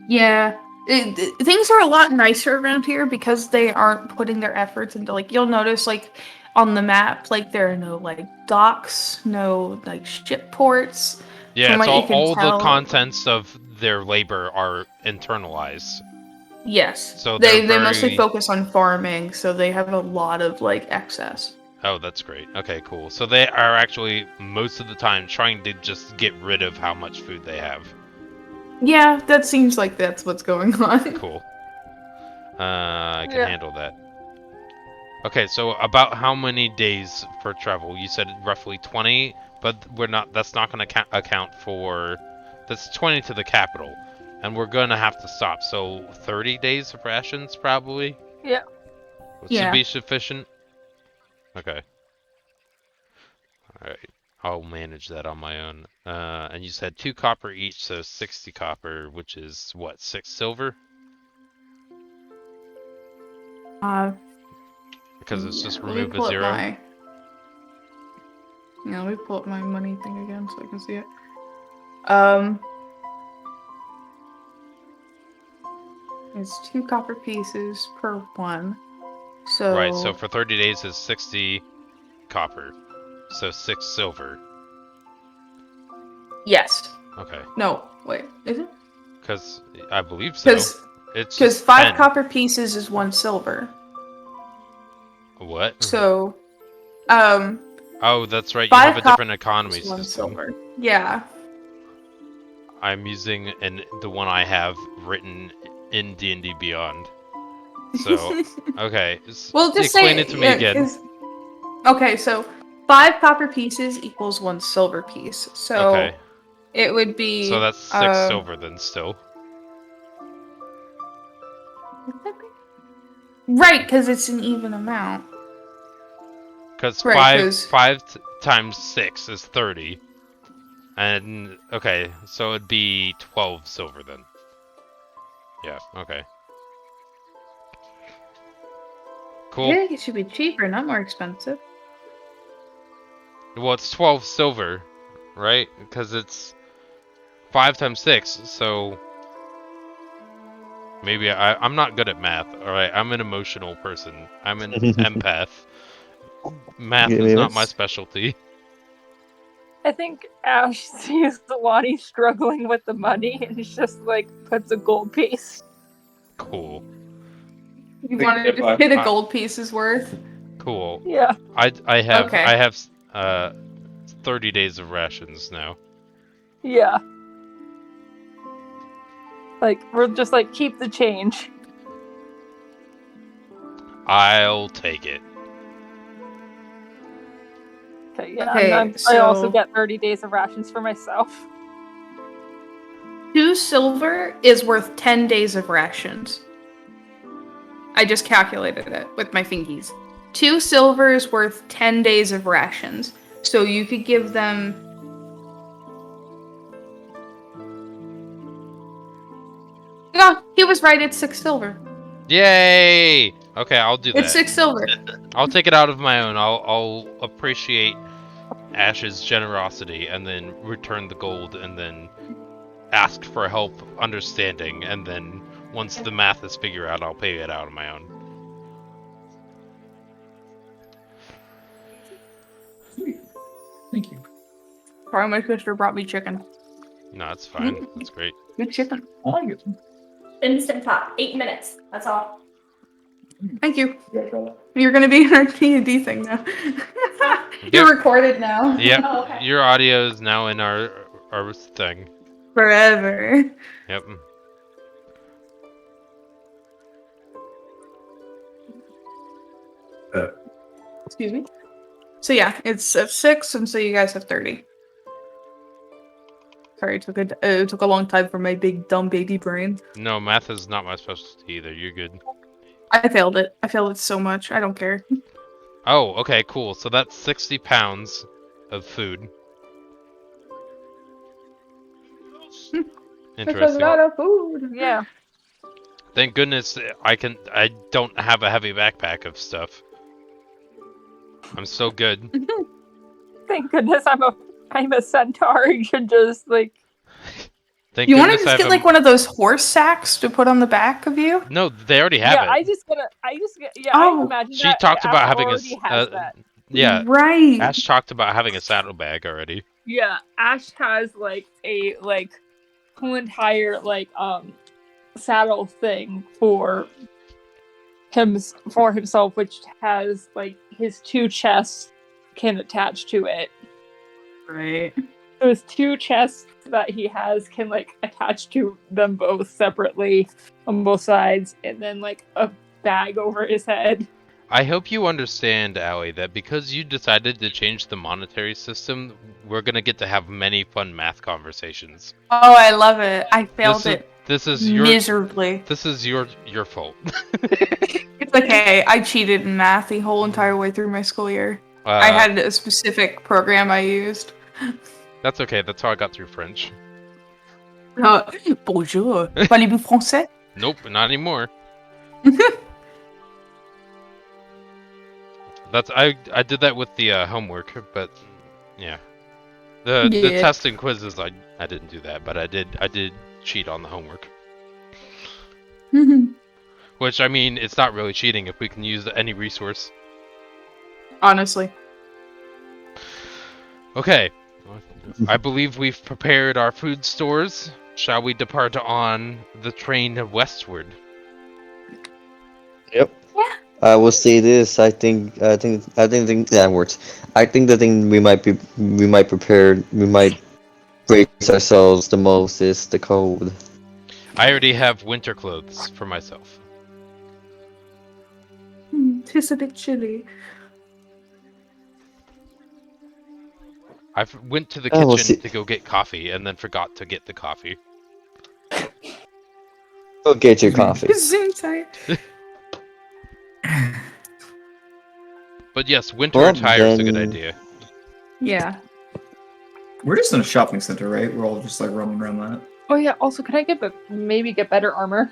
Yeah. Things are a lot nicer around here because they aren't putting their efforts into, like, you'll notice, like, on the map, like, there are no, like, docks, no, like, ship ports. Yeah, From it's what you can all the tell- contents of their labor are internalized. Yes. So they they're mostly very- focus on farming, so they have a lot of, like, excess. Oh, that's great. Okay, cool. So they are actually, most of the time, trying to just get rid of how much food they have. Yeah, that seems like that's what's going on. Cool. I can Yeah. handle that. Okay, so about how many days for travel? You said roughly 20, but that's not going to account for, that's 20 to the capital. And we're going to have to stop. So 30 days of rations, probably? Yeah. Which Yeah. should be sufficient? Okay. Alright. I'll manage that on my own. And you said 2 copper each, so 60 copper, which is, what, 6 silver? Because it's just let me remove a pull up 0? Yeah, let me pull up my money thing again so I can see it. It's 2 copper pieces per one. So Right, so for 30 days is 60 copper. So 6 silver. yes. Okay. No, wait, is it? Because I believe so. Because It's because just 5 10. copper pieces is 1 silver. What? So, Oh, that's right. You 5 have a different copper economy is 1 system. silver. Yeah. I'm using the one I have written in D&D Beyond. So, okay. Well, just explain say it to me again. 'cause- Okay, so 5 copper pieces equals 1 silver piece. So Okay. it would be. So that's 6 silver then still. Right, because it's an even amount. Because Right, 5 times 6 is 30. And, okay, so it'd be 12 silver then. Yeah, okay. Cool. I think it should be cheaper, not more expensive. Well, it's 12 silver, right? Because it's 5 times 6, so... Maybe I'm not good at math, alright? I'm an emotional person. I'm an empath. Math Yeah, is not my yes. specialty. I think Ash sees Lonnie struggling with the money and it's just like puts a gold piece. Cool. You Think wanted if I- to hit a gold piece's worth? Cool. Yeah. I have Okay. 30 days of rations now. Yeah. Like, we're just like, keep the change. I'll take it. Okay, yeah. Okay, and I also so- get 30 days of rations for myself. 2 silver is worth 10 days of rations. I just calculated it with my fingies. 2 silver is worth 10 days of rations. So you could give them. No, he was right. It's 6 silver. Yay! Okay, I'll do that. It's 6 silver. I'll take it out of my own. I'll appreciate Ash's generosity and then return the gold and then ask for help understanding and then once the math is figured out, I'll pay it out of my own. Thank you. Sorry, my sister brought me chicken. No, it's fine. That's great. Good chicken. I like it. Instant pot, 8 minutes. That's all. Thank you. Yeah, try that. You're gonna be in our D&D thing now. You're recorded now. Yep. Oh, okay. Your audio is now in our thing. Forever. Yep. Excuse me. So yeah, it's 6, and so you guys have 30. Sorry, it took a long time for my big dumb baby brain. No, math is not my specialty either. You're good. I failed it. I failed it so much. I don't care. Oh, okay, cool. So that's 60 pounds of food. That's a Interesting. lot of food. Yeah. Thank goodness I don't have a heavy backpack of stuff. I'm so good. Thank goodness I'm a I'm a centaur. You should just like. Thank You want to goodness I just have get a- like one of those horse sacks to put on the back of you? No, they already have Yeah, it. I just yeah. Oh. I imagine She that talked about Ash having already has that. Yeah, Right. Ash talked about having a saddlebag already. Yeah, Ash has like a whole entire saddle thing for himself, which has like his 2 chests can attach to it. Right. So his 2 chests that he has can like attach to them both separately on both sides, and then like a bag over his head. I hope you understand, Allie, that because you decided to change the monetary system, we're gonna get to have many fun math conversations. Oh, I love it. I failed it This is your miserably. This is your fault. It's okay. I cheated in math the whole entire way through my school year. I had a specific program I used. That's okay. That's how I got through French. Bonjour. Parlez-vous français? Nope, not anymore. I did that with the homework, but yeah, the Yeah. test and quizzes I didn't do that, but I did cheat on the homework. Which I mean, it's not really cheating if we can use any resource. Honestly. Okay, I believe we've prepared our food stores. Shall we depart on the train westward? Yep. Yeah. I will say this. I think that works. I think the thing we might brace ourselves the most is the cold. I already have winter clothes for myself. Tis a bit chilly. I went to the Oh, we'll kitchen see. to go get coffee and then forgot to get the coffee. Go get your coffee. Gesundheit. But yes, winter Well, attire is a good then- idea. Yeah. We're just in a shopping center, right? We're all just like roaming around that. Oh yeah. Also, could I maybe get better armor?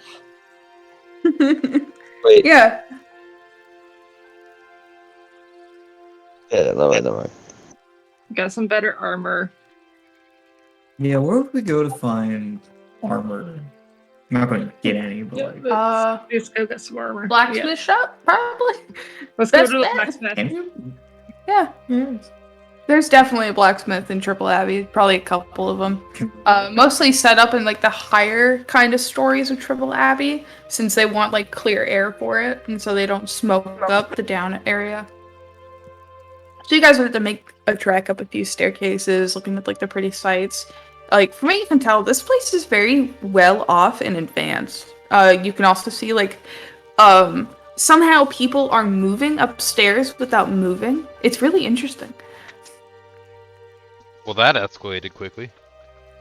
Wait. Yeah. Yeah, no, no. Get some better armor. Yeah, where would we go to find armor? I'm not going to get any, but like, Let's go get some armor. Blacksmith Yeah. shop, probably. Let's go That's to the bad. blacksmith. can you? Yeah. There's definitely a blacksmith in Triple Abbey. Probably a couple of them. Mostly set up in like the higher kind of stories of Triple Abbey, since they want like clear air for it, and so they don't smoke up the down area. So you guys would have to make a trek up a few staircases, looking at like the pretty sights. Like from what you can tell, this place is very well off and advanced. You can also see like somehow people are moving upstairs without moving. It's really interesting. Well, that escalated quickly.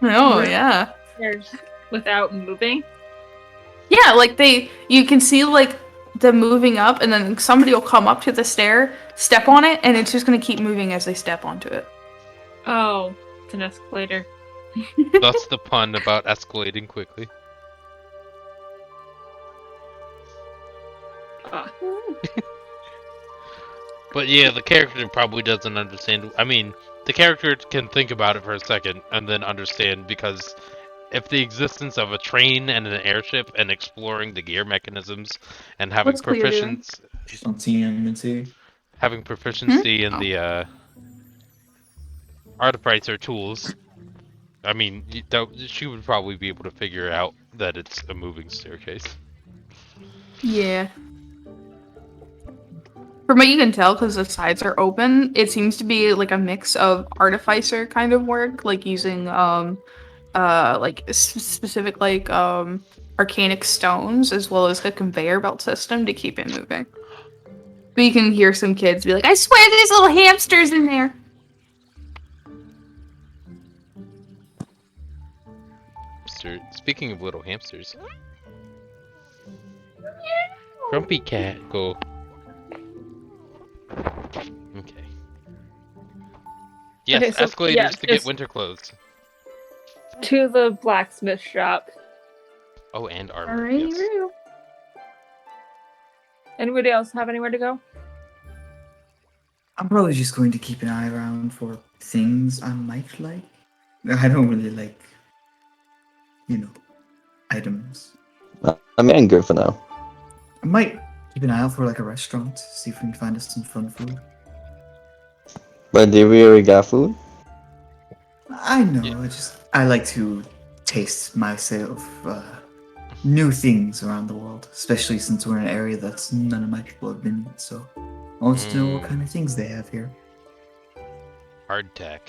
Oh yeah. There's without moving. Yeah, like you can see like the moving up, and then somebody will come up to the stair, step on it, and it's just gonna keep moving as they step onto it. Oh, it's an escalator. Thus the pun about escalating quickly. But yeah, the character probably doesn't understand. I mean, the character can think about it for a second and then understand, because if the existence of a train and an airship and exploring the gear mechanisms and having What's Cleo doing? Just on CMNC. having proficiency in the artificer or tools, I mean, she would probably be able to figure out that it's a moving staircase. Yeah. From what you can tell, because the sides are open, it seems to be like a mix of artificer kind of work, like using specific arcanic stones, as well as a conveyor belt system to keep it moving. But you can hear some kids be like, "I swear there's little hamsters in there." Speaking of little hamsters, Grumpy Cat, go. Okay. Yes, Okay, so, escalators yeah, to get just- winter clothes. To the blacksmith shop. Oh, and armor. Yes. Anybody else have anywhere to go? I'm probably just going to keep an eye around for things I might like. I don't really like, items. I'm good for now. I might keep an eye out for like a restaurant, see if we can find us some fun food. But did we already got food? I know, Yeah. I like to taste myself new things around the world, especially since we're in an area that's none of my people have been in, so I want to know what kind of things they have here. Hardtack.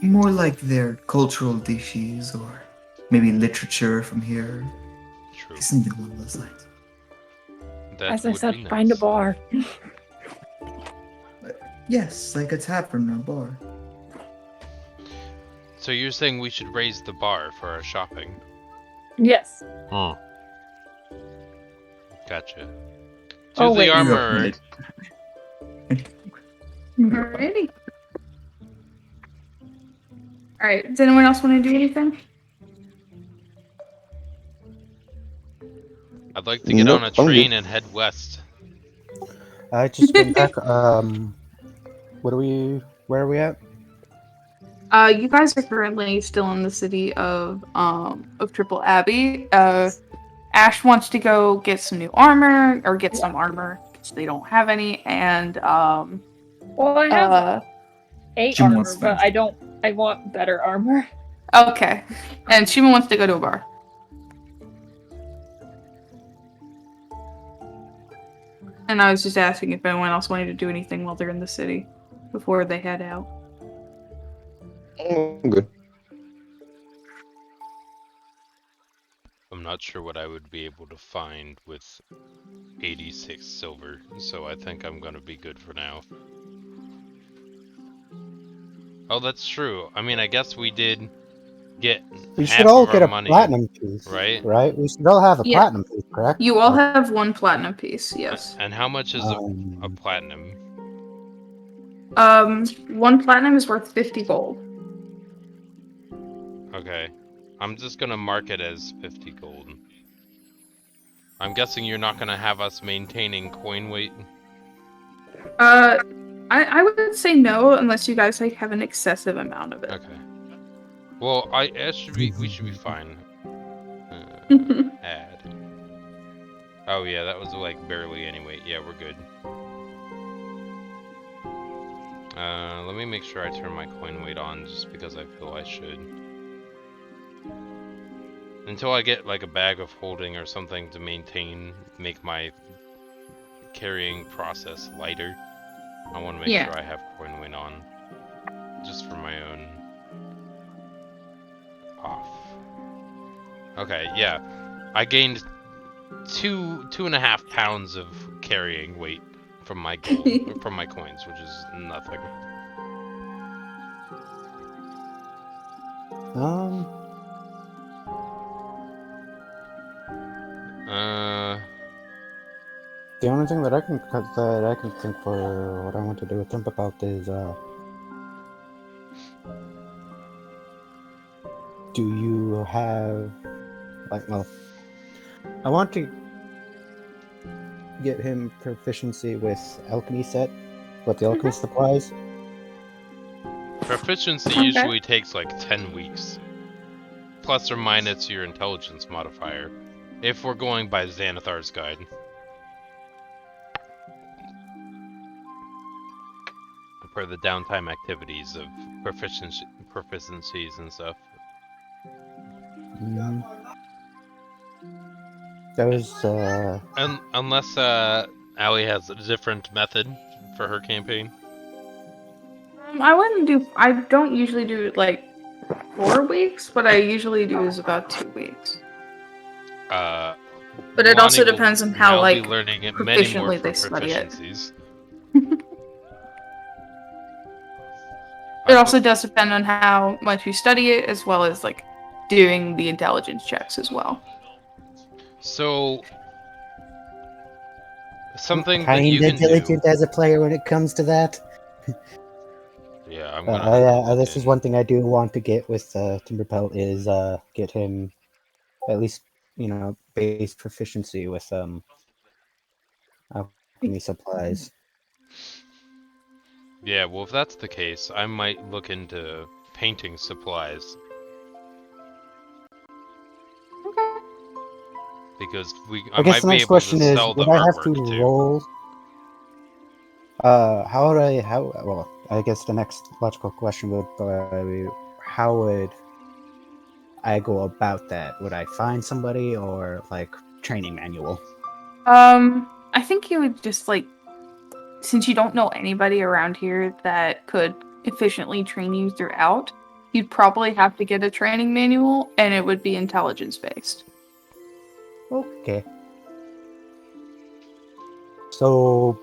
More like their cultural dishes or maybe literature from here. True. Something along those lines. That As I would said, be find a nice. bar. Yes, like a tavern or bar. So you're saying we should raise the bar for our shopping? Yes. Hmm. Gotcha. To Oh, the wait. armorer. Alrighty. Alright, does anyone else want to do anything? I'd like to get Nope, on a I'm good. train and head west. I just went back. Where are we at? You guys are currently still in the city of Triple Abbey. Ash wants to go get some new armor, or get some armor, because they don't have any, and Well, I have 8 Jim armor, wants but to- I want better armor. okay. And Shima wants to go to a bar. And I was just asking if anyone else wanted to do anything while they're in the city before they head out. I'm good. I'm not sure what I would be able to find with 86 silver, so I think I'm gonna be good for now. Oh, that's true. I mean, I guess we did get We half should all of get our a money, platinum piece, right? Right? We should all have a Yeah. platinum piece, correct? You all have one platinum piece, yes. And how much is a Um, platinum? One platinum is worth 50 gold. Okay. I'm just gonna mark it as 50 gold. I'm guessing you're not gonna have us maintaining coin weight? I would say no unless you guys like have an excessive amount of it. Okay. Well, we should be fine. Add. Oh yeah, that was like barely anyway. Yeah, we're good. Let me make sure I turn my coin weight on just because I feel I should. Until I get like a bag of holding or something to make my carrying process lighter. I want to make sure I have coin weight on. Just for my own off. Okay, yeah. I gained 2.5 pounds of carrying weight from my gold, from my coins, which is nothing. The only thing that I can think for what I want to do with Timberpelt is do you have I want to get him proficiency with alchemy set, with the alchemy supplies. Proficiency usually takes like 10 weeks. Plus or minus your intelligence modifier. If we're going by Xanathar's guide. For the downtime activities of proficiencies and stuff. That was Unless Allie has a different method for her campaign. I don't usually do like 4 weeks. What I usually do is about 2 weeks. But it also depends on how like learning it proficiently they study it. It also does depend on how much you study it, as well as like doing the intelligence checks as well. So something that you kinda can diligent as a player when it comes to that. Yeah, I'm gonna. This is one thing I do want to get with Timberpelt is get him at least base proficiency with Alchemy supplies. Yeah, well, if that's the case, I might look into painting supplies. Okay. Because I I guess might the be next able to question is, sell the would I have to artwork too. roll? Well, I guess the next logical question would be, how would I go about that? Would I find somebody or like training manual? I think you would just like, since you don't know anybody around here that could efficiently train you throughout, you'd probably have to get a training manual, and it would be intelligence based. Okay. So,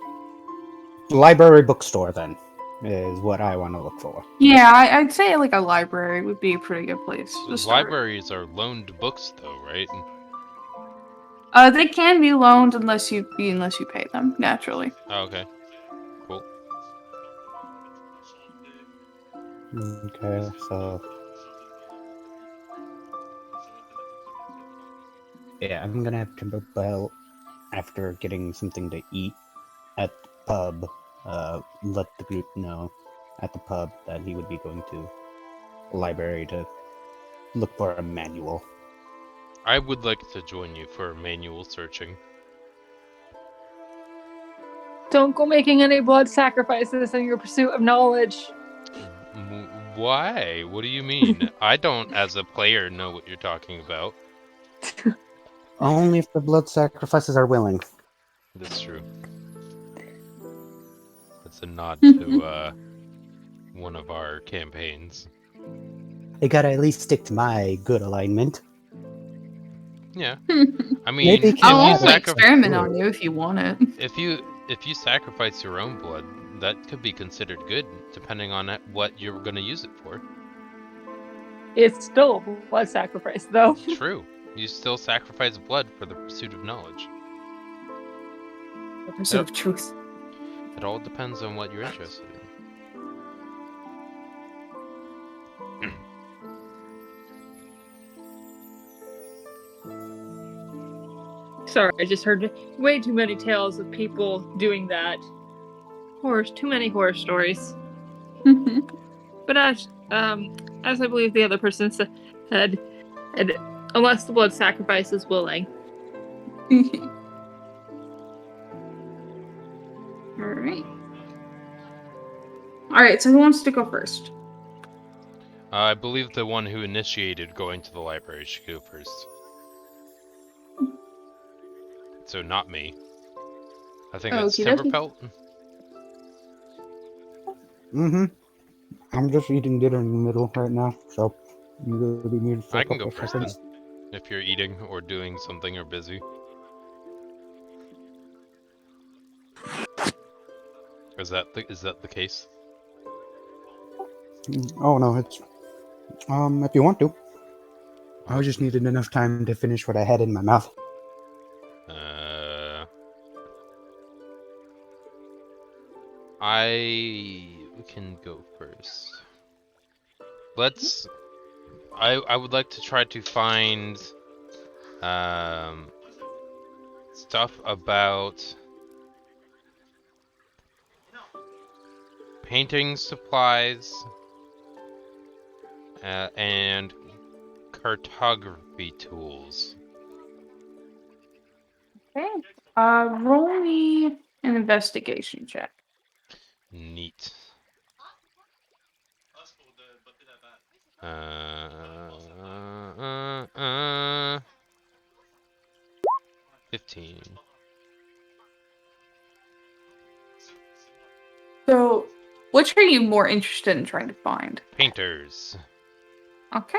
library bookstore then is what I want to look for. Yeah, I'd say like a library would be a pretty good place to start. Libraries are loaned books, though, right? They can be loaned unless you pay them naturally. Oh, okay. Cool. Okay, so yeah, I'm gonna have Timberbell after getting something to eat at the pub. Let the group know at the pub that he would be going to the library to look for a manual. I would like to join you for manual searching. Don't go making any blood sacrifices in your pursuit of knowledge. Why? What do you mean? I don't, as a player, know what you're talking about. Only if the blood sacrifices are willing. That's true. That's a nod to one of our campaigns. They gotta at least stick to my good alignment. Yeah. I mean, Maybe if can I'll you have also a- experiment on you if you want it. if you sacrifice your own blood, that could be considered good, depending on what you're going to use it for. It's still a blood sacrifice, though. True. You still sacrifice blood for the pursuit of knowledge. The pursuit of truth. It all depends on what you're interested in. Sorry, I just heard way too many tales of people doing that. Too many horror stories. But as I believe the other person said, and unless the blood sacrifice is willing. Alright. Alright, so who wants to go first? I believe the one who initiated going to the library should go first. So not me. I think it's Okie dokie. Timberpelt. Mm-hmm. I'm just eating dinner in the middle right now, so you're gonna be muted for I a can couple go of first seconds. then, if you're eating or doing something or busy. Is that the case? Oh no, it's if you want to. I just needed enough time to finish what I had in my mouth. I can go first. I would like to try to find stuff about painting supplies and cartography tools. Okay. Roll me an investigation check. Neat. 15. So, which are you more interested in trying to find? Painters. Okay.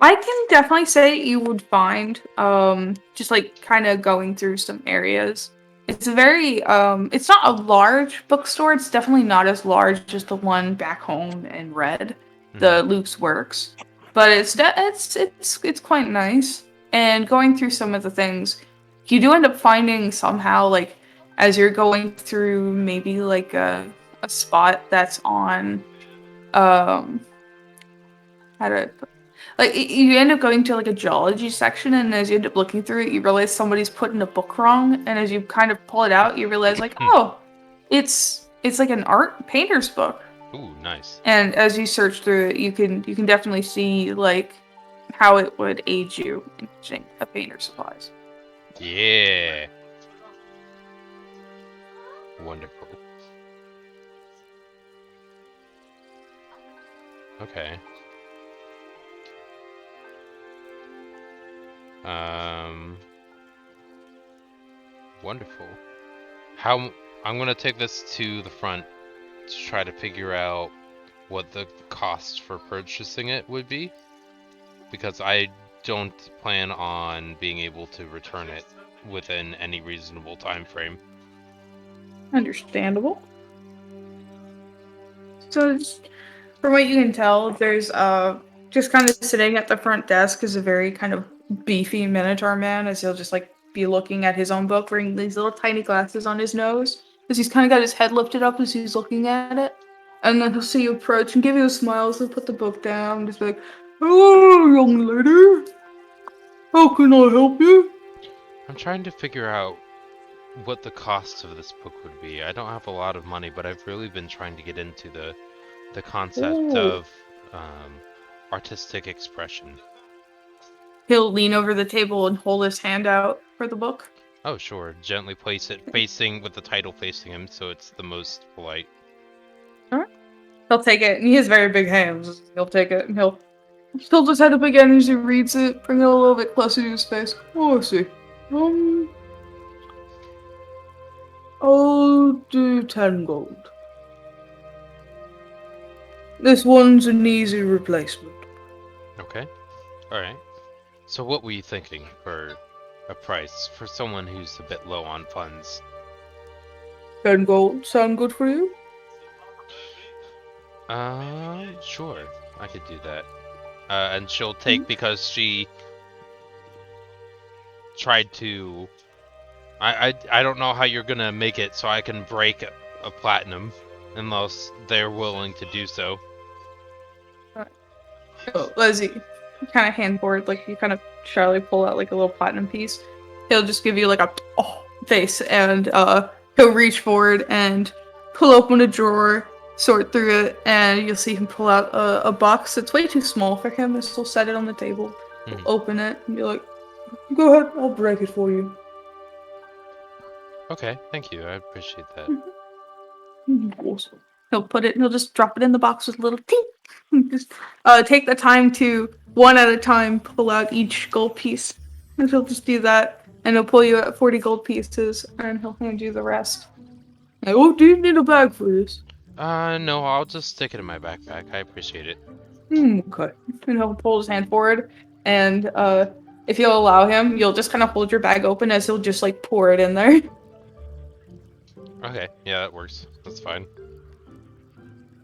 I can definitely say you would find, just like kind of going through some areas. It's a very, it's not a large bookstore. It's definitely not as large as the one back home in Red, the Luke's Works. But it's quite nice. And going through some of the things, you do end up finding somehow, like, as you're going through maybe like a spot that's on, how do I put like you end up going to like a geology section, and as you end up looking through it, you realize somebody's put in a book wrong, and as you kind of pull it out, you realize like, oh, it's like an art painter's book. Ooh, nice. And as you search through it, you can definitely see like how it would aid you in using a painter's supplies. Yeah. Wonderful. Okay. Wonderful. I'm gonna take this to the front to try to figure out what the cost for purchasing it would be, because I don't plan on being able to return it within any reasonable time frame. Understandable. So, from what you can tell, there's just kind of sitting at the front desk is a very kind of beefy Minotaur man, as he'll just like be looking at his own book, wearing these little tiny glasses on his nose, as he's kind of got his head lifted up as he's looking at it, and then he'll see you approach and give you a smile. So he'll put the book down, and just be like, "Hello, young lady. How can I help you?" I'm trying to figure out what the cost of this book would be. I don't have a lot of money, but I've really been trying to get into the concept Ooh. of artistic expression. He'll lean over the table and hold his hand out for the book. Oh, sure. Gently place it facing with the title facing him, so it's the most polite. He'll take it, and he has very big hands. He'll take it, and he'll tilt his head up again as he reads it, bring it a little bit closer to his face. Oh, I see. I'll do 10 gold. This one's an easy replacement. Okay. Alright. So what were you thinking for a price for someone who's a bit low on funds? 10 gold sound good for you? Sure. I could do that. And she'll take, because she tried to... I don't know how you're gonna make it so I can break a platinum, unless they're willing to do so. So, as he kind of hand forward, like you kind of shyly pull out like a little platinum piece, he'll just give you like a face, and he'll reach forward and pull open a drawer, sort through it, and you'll see him pull out a box that's way too small for him, and still set it on the table. He'll open it and be like, "Go ahead, I'll break it for you." Okay, thank you. I appreciate that. Awesome. He'll put it, and he'll just drop it in the box with a little ting. Just take the time to, one at a time, pull out each gold piece. And he'll just do that, and he'll pull you out 40 gold pieces, and he'll hand you the rest. Like, oh, do you need a bag for this? No, I'll just stick it in my backpack. I appreciate it. Okay. And he'll pull his hand forward, and if you'll allow him, you'll just kind of hold your bag open as he'll just like pour it in there. Okay, yeah, that works. That's fine.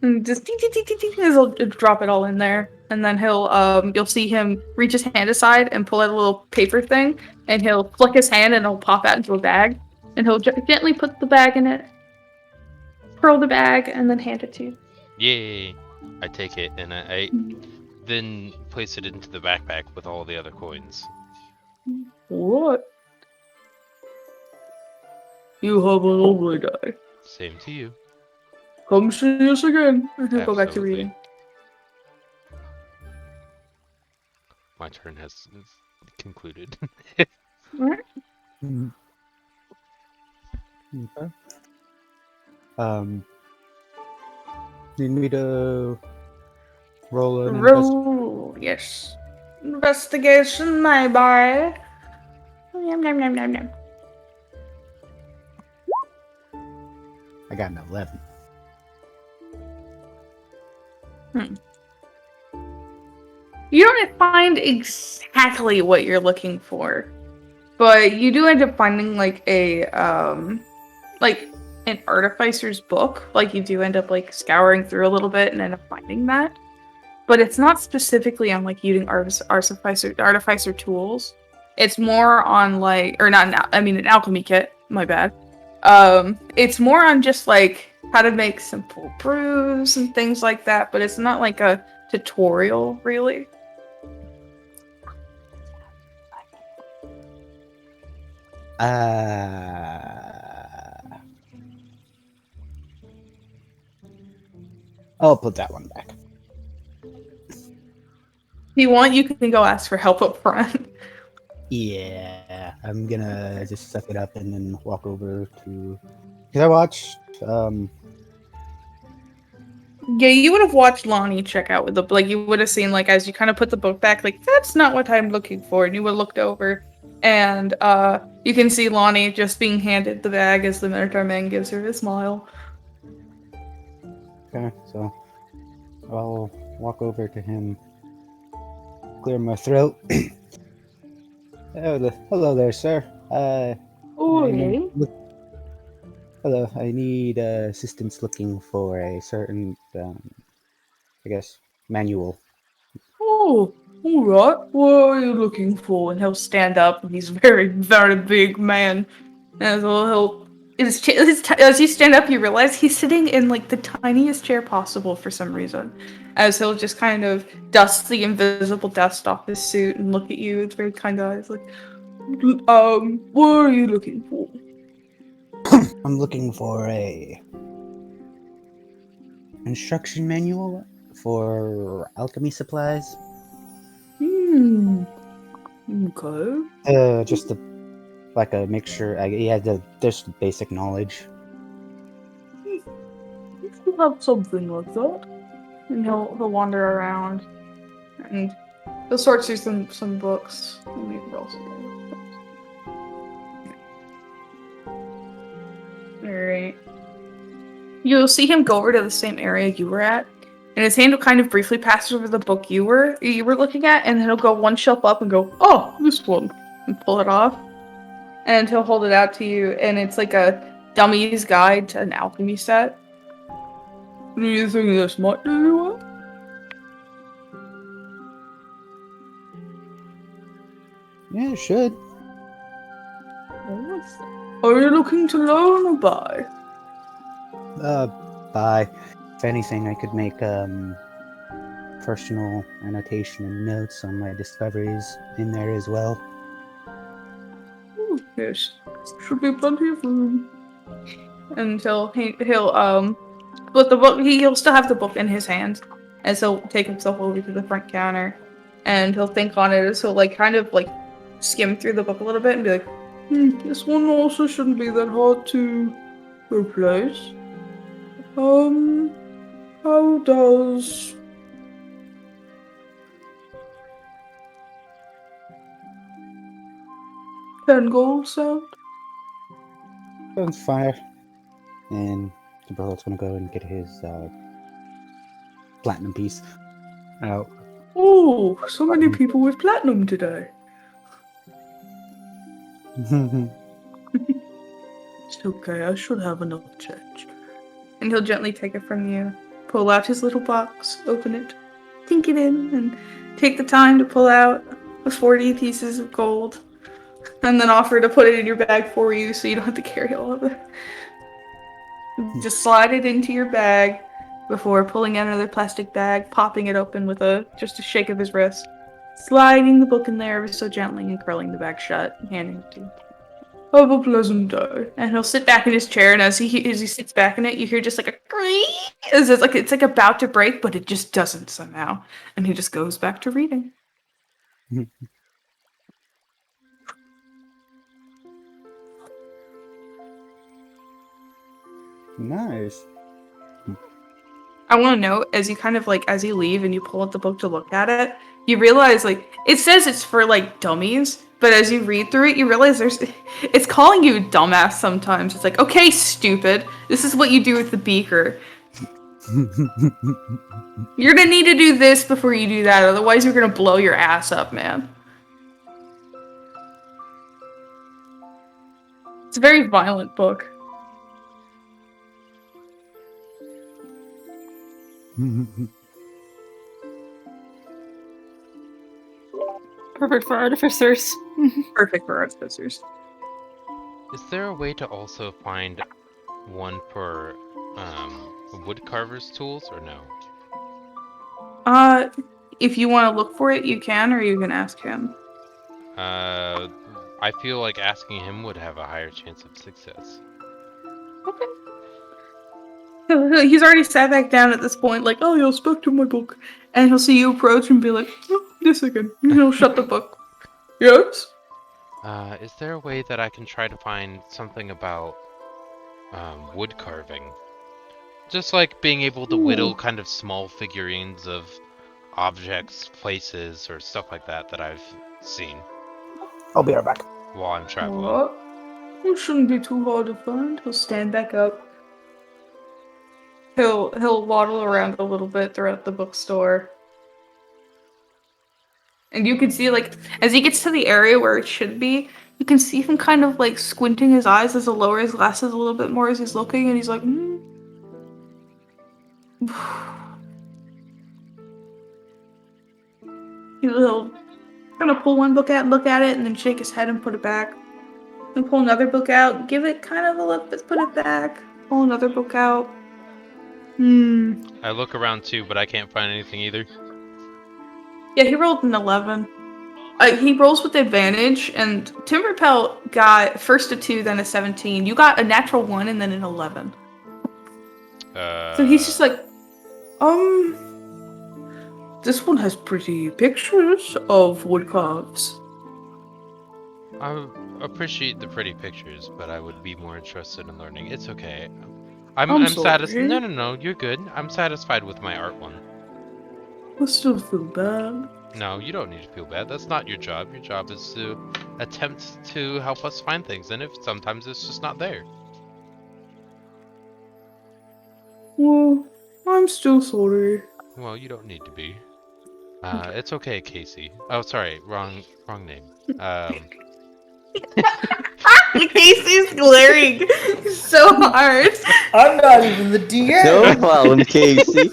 And just ding, ding, ding, ding, ding, as he'll drop it all in there, and then he'll you'll see him reach his hand aside and pull out a little paper thing, and he'll flick his hand and it'll pop out into a bag, and he'll gently put the bag in it, curl the bag, and then hand it to you. Yay! I take it and I then place it into the backpack with all the other coins. What? You have a lovely day. Same to you. Come see us again. And he'll go back to Absolutely. reading. My turn has concluded. Alright. Okay. Need me to roll an Roll, yes. Investigation, my boy. Yum, yum, yum, yum, yum. I got an 11. You don't find exactly what you're looking for, but you do end up finding like a like an artificer's book. Like you do end up like scouring through a little bit and end up finding that, but it's not specifically on like using artificer tools. It's more on like, or not an alchemy kit. My bad. It's more on just like how to make simple brews and things like that, but it's not like a tutorial really. I'll put that one back. If you want, you can go ask for help up front. Yeah, I'm gonna just suck it up and then walk over to. Cause I watched. Yeah, you would have watched Lonnie check out with the like. You would have seen like as you kind of put the book back, like that's not what I'm looking for, and you would have looked over, and you can see Lonnie just being handed the bag as the Minotaur man gives her a smile. Okay, so I'll walk over to him, clear my throat. Hello there, sir. Oh, I hey. need- Hello, I need assistance looking for a certain, I guess, manual. Oh, all right. What are you looking for? And he'll stand up, and he's a very, very big man. And so as you stand up, you realize he's sitting in like the tiniest chair possible for some reason. As he'll just kind of dust the invisible dust off his suit and look at you with very kind eyes, like, what are you looking for? I'm looking for a instruction manual for alchemy supplies. Okay. Just like a mixture. Yeah, just basic knowledge. You should have something like that. And he'll wander around and he'll sort through some books. Let me roll some. Alright. You'll see him go over to the same area you were at, and his hand will kind of briefly pass over the book you were looking at, and then he'll go one shelf up and go, "Oh, this one," and pull it off. And he'll hold it out to you, and it's like a dummy's guide to an alchemy set. Do you think this might do you well? Yeah, it should. Are you looking to learn or buy? Bye. If anything, I could make personal annotation and notes on my discoveries in there as well. Oh, yes, should be plenty of room. Until he'll but the book he'll still have the book in his hand, and so he'll take himself over to the front counter, and he'll think on it. So like kind of like skim through the book a little bit and be like, this one also shouldn't be that hard to replace. How does 10 gold sound? Sounds fire. And Timberhold's gonna go and get his platinum piece out. Oh, so many people with platinum today. It's okay, I should have enough change. And he'll gently take it from you, pull out his little box, open it, tink it in, and take the time to pull out the 40 pieces of gold, and then offer to put it in your bag for you so you don't have to carry all of it. Just slide it into your bag before pulling out another plastic bag, popping it open with just a shake of his wrist, sliding the book in there ever so gently and curling the bag shut, and handing it to you. Have a pleasant day. And he'll sit back in his chair, and as he sits back in it, you hear just like a creak, as it's like about to break, but it just doesn't somehow. And he just goes back to reading. Nice. I want to note, as you kind of like, as you leave and you pull out the book to look at it, you realize, like, it says it's for, like, dummies, but as you read through it, you realize it's calling you a dumbass sometimes. It's like, okay, stupid, this is what you do with the beaker. You're gonna need to do this before you do that, otherwise you're gonna blow your ass up, man. It's a very violent book. Perfect for artificers. Perfect for artificers. Is there a way to also find one for woodcarver's tools, or no? If you want to look for it, you can, or you can ask him. I feel like asking him would have a higher chance of success. Okay. He's already sat back down at this point, like, oh, you'll spoke to my book. And he'll see you approach and be like, oh, this again. And he'll shut the book. Yes? Is there a way that I can try to find something about wood carving? Just like being able to whittle kind of small figurines of objects, places, or stuff like that I've seen I'll be right back. while I'm traveling. What? It shouldn't be too hard to find. He'll stand back up. He'll waddle around a little bit throughout the bookstore. And you can see, like, as he gets to the area where it should be, you can see him kind of, like, squinting his eyes as he'll lower his glasses a little bit more as he's looking, and he's like, He'll kind of pull one book out, look at it, and then shake his head and put it back. And pull another book out, give it kind of a look, but put it back. Pull another book out. I look around too, but I can't find anything either. Yeah, he rolled an 11. He rolls with advantage, and Timberpelt got first a 2, then a 17. You got a natural 1 and then an 11. So he's just like, this one has pretty pictures of woodcarves. I appreciate the pretty pictures, but I would be more interested in learning. It's okay. I'm satisfied. sorry. No, you're good. I'm satisfied with my art one. I still feel bad. No, you don't need to feel bad. That's not your job. Your job is to attempt to help us find things, and if sometimes it's just not there. Well, I'm still sorry. Well, you don't need to be. It's okay, Casey. Oh, sorry, wrong name. Casey's glaring so hard. I'm not even the DM. No problem, Casey.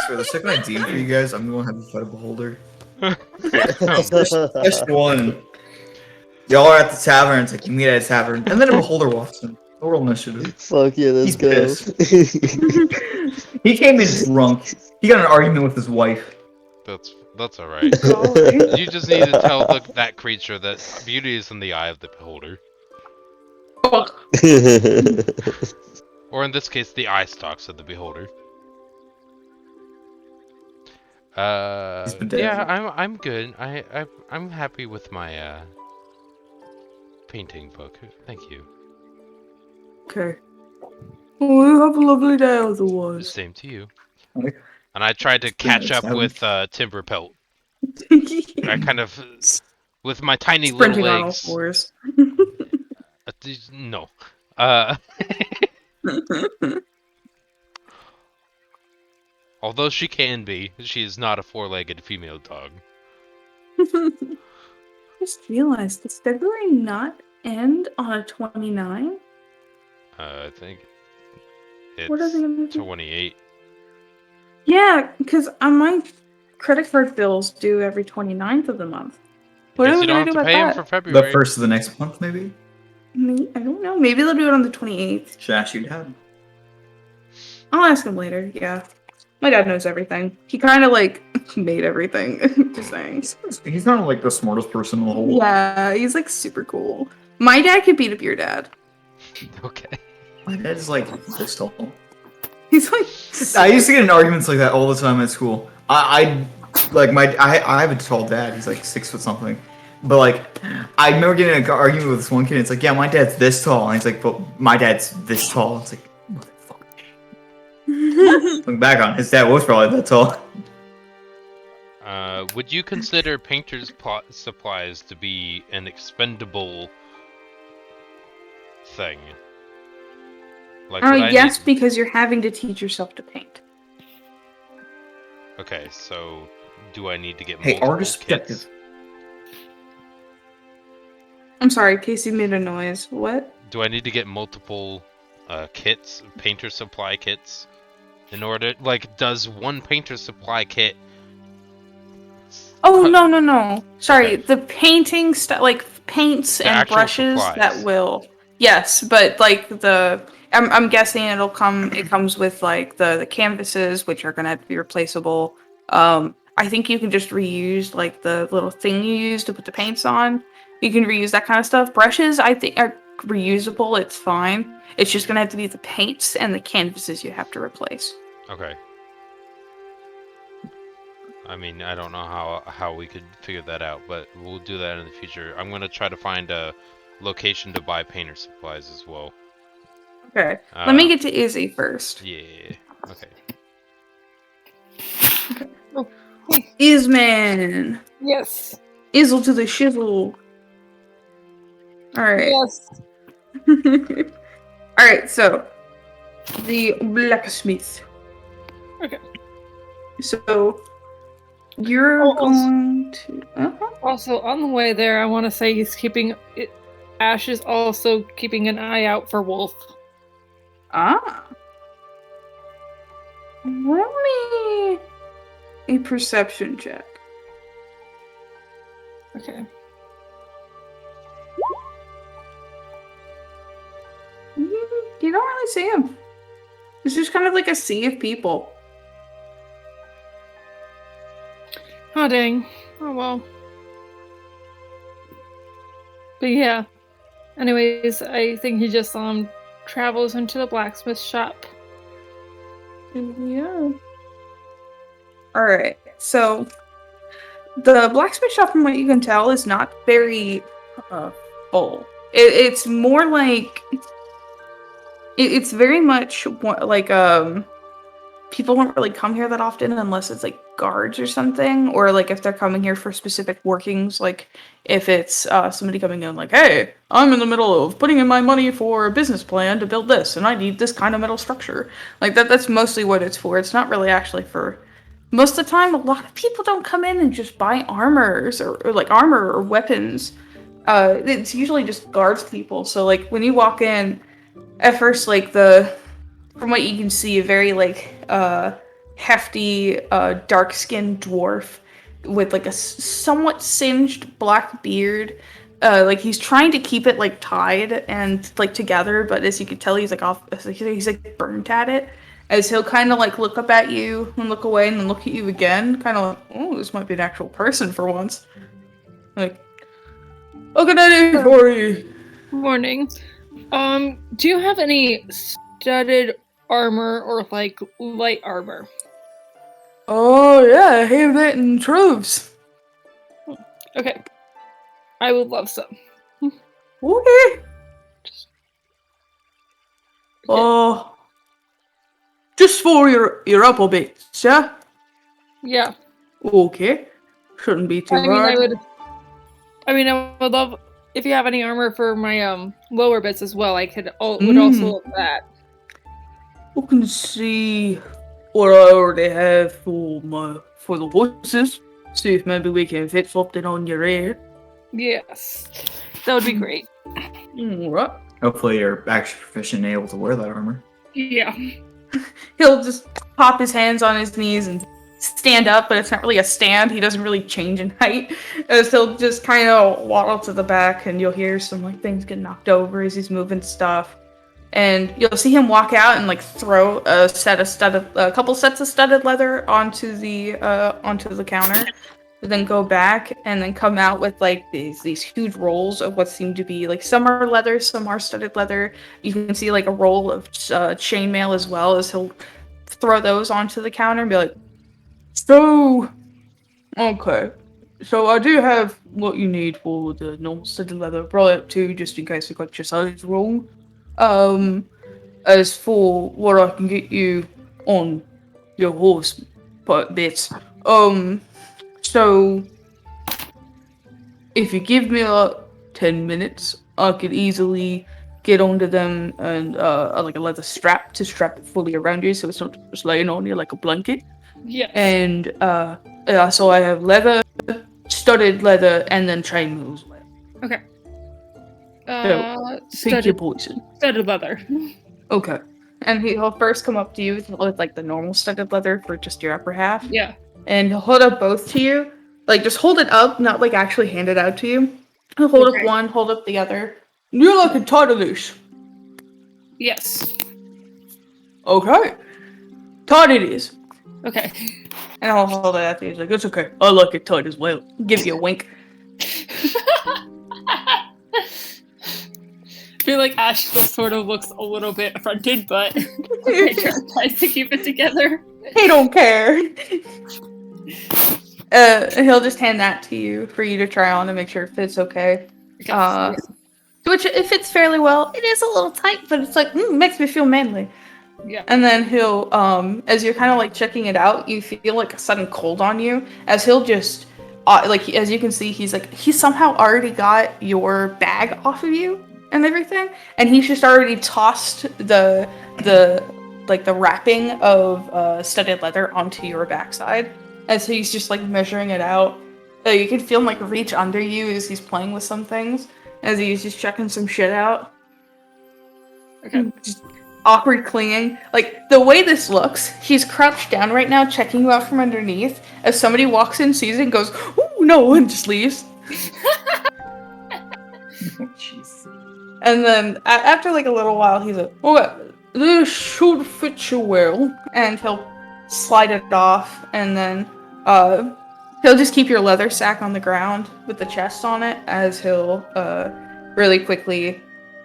For the second I DM for you guys, I'm gonna have to fight a beholder. Oh, Just one. Y'all are at the tavern. It's like you meet at a tavern, and then a beholder walks in. Roll initiative. Fuck yeah, let's He's go. He came in drunk. He got in an argument with his wife. that's all right. Golly. You just need to tell that creature that beauty is in the eye of the beholder, or in this case, the eye stalks of the beholder. He's been dead. Yeah, I'm good. I'm happy with my painting book. Thank you. Okay. Well, you have a lovely day otherwise. Same to you. Okay. And I tried to catch up Seven. with Timberpelt. I kind of, with my tiny little Sprinting on all legs. fours. No. Although she can be, she is not a four-legged female dog. Just realized, does February not end on a 29? I think What are they it's gonna do? 28. Yeah, because my credit card bills due every 29th of the month. What Guess are you we don't gonna have do to about pay him that? for February. The first of the next month, maybe? I don't know. Maybe they'll do it on the 28th. Should ask you dad. I'll ask him later, yeah. My dad knows everything. He kind of, like, made everything. Just saying. He's not like the smartest person in the whole world. Yeah, he's, like, super cool. My dad could beat up your dad. Okay. My dad is like this tall. He's, like... I used to get in arguments like that all the time at school. I have a tall dad. He's like 6 foot something. But like, I remember getting in an argument with this one kid. It's like, yeah, my dad's this tall, and he's like, but my dad's this tall. It's like, motherfucker. Looking back on it, his dad was probably that tall. Would you consider painter's supplies to be an expendable thing? Like, would I yes, need- because you're having to teach yourself to paint. Okay, so do I need to get Hey, multiple artist kits? perspective. I'm sorry, Casey made a noise. What? Do I need to get multiple kits, painter supply kits, in order? Like, does one painter supply kit? Oh, no. Sorry, Okay. the painting stuff, like paints The and actual brushes supplies. that will. Yes, but like I'm guessing it comes with like the canvases, which are gonna have to be replaceable. I think you can just reuse like the little thing you use to put the paints on. You can reuse that kind of stuff. Brushes, I think, are reusable. It's fine. It's just gonna have to be the paints and the canvases you have to replace. Okay. I mean, I don't know how we could figure that out, but we'll do that in the future. I'm gonna try to find a location to buy painter supplies as well. Okay. Let me get to Izzy first. Yeah. Okay. Izman! Yes. Izzle to the shizzle. Alright. Yes. Alright, so the blacksmith. Okay. So you're Oh, going to Also, on the way there, I want to say he's keeping Ash is also keeping an eye out for Wolf. Roll me a perception check. Okay. You don't really see him. It's just kind of like a sea of people. Oh dang. Oh well. But yeah. Anyways, I think he just travels into the blacksmith shop. Yeah. Alright, so the blacksmith shop, from what you can tell, is not very full. It's more like it's very much like people don't really come here that often unless it's like guards or something, or like if they're coming here for specific workings, like if it's somebody coming in like, hey, I'm in the middle of putting in my money for a business plan to build this and I need this kind of metal structure. Like that's mostly what it's for. It's not really actually for, most of the time a lot of people don't come in and just buy armors or like armor or weapons. It's usually just guards people. So like when you walk in at first, like from what you can see, a very like hefty dark-skinned dwarf with like a somewhat singed black beard. Like he's trying to keep it like tied and like together, but as you can tell, he's like off. He's like burnt at it. As he'll kind of like look up at you and look away and then look at you again, kind of like, oh, this might be an actual person for once. Like, what can I do for you? Morning. Do you have any studded armor or like light armor? Oh yeah, I have that in troves. Okay. I would love some. Okay. Oh, just for your upper bits, yeah? Yeah. Okay. Shouldn't be too I hard. I would love if you have any armor for my lower bits as well. I would also love that. You can see what I already have for the horses. See if maybe we can fit something on your head. Yes. That would be great. Alright. Hopefully you're actually proficient and able to wear that armor. Yeah. He'll just pop his hands on his knees and stand up, but it's not really a stand. He doesn't really change in height. As he'll just kind of waddle to the back, and you'll hear some like things get knocked over as he's moving stuff. And you'll see him walk out and like throw a couple sets of studded leather onto the counter. Then go back and then come out with like these huge rolls of what seem to be like, some are leather, some are studded leather. You can see like a roll of chainmail as well, as he'll throw those onto the counter and be like, so, okay. So I do have what you need for the normal studded leather. Brought up too, just in case I got your size wrong. As for what I can get you on your horse bits, so if you give me 10 minutes, I could easily get onto them and like a leather strap to strap it fully around you, so it's not just laying on you like a blanket. Yes. And so I have leather, studded leather, and then chainmail as well. Okay. Pick your poison. Studded leather. Okay. And he'll first come up to you with like the normal studded leather for just your upper half. Yeah. And he'll hold up both to you. Like, just hold it up, not like actually hand it out to you. He'll hold up one, hold up the other. You're like a tight of this. Yes. Okay. Tight it is. Okay. And I'll hold it at you. He's like, it's okay. I like it tight as well. Give you a wink. I feel like Ash still sort of looks a little bit affronted, but okay, tries to keep it together. He don't care. He'll just hand that to you for you to try on to make sure it fits okay. Which it fits fairly well. It is a little tight, but it's like makes me feel manly. Yeah. And then he'll, as you're kind of like checking it out, you feel like a sudden cold on you. As he'll just, as you can see, he's somehow already got your bag off of you and everything, and he's just already tossed the wrapping of studded leather onto your backside. As he's just like measuring it out, you can feel him like reach under you as he's playing with some things, as he's just checking some shit out. Okay. Just awkward clinging. Like, the way this looks, he's crouched down right now, checking you out from underneath. As somebody walks in, sees it, and goes, "Ooh, no," and just leaves. Jeez. And then, after like a little while, he's like, "Okay, this should fit you well." And he'll slide it off, and then, he'll just keep your leather sack on the ground with the chest on it, as he'll, really quickly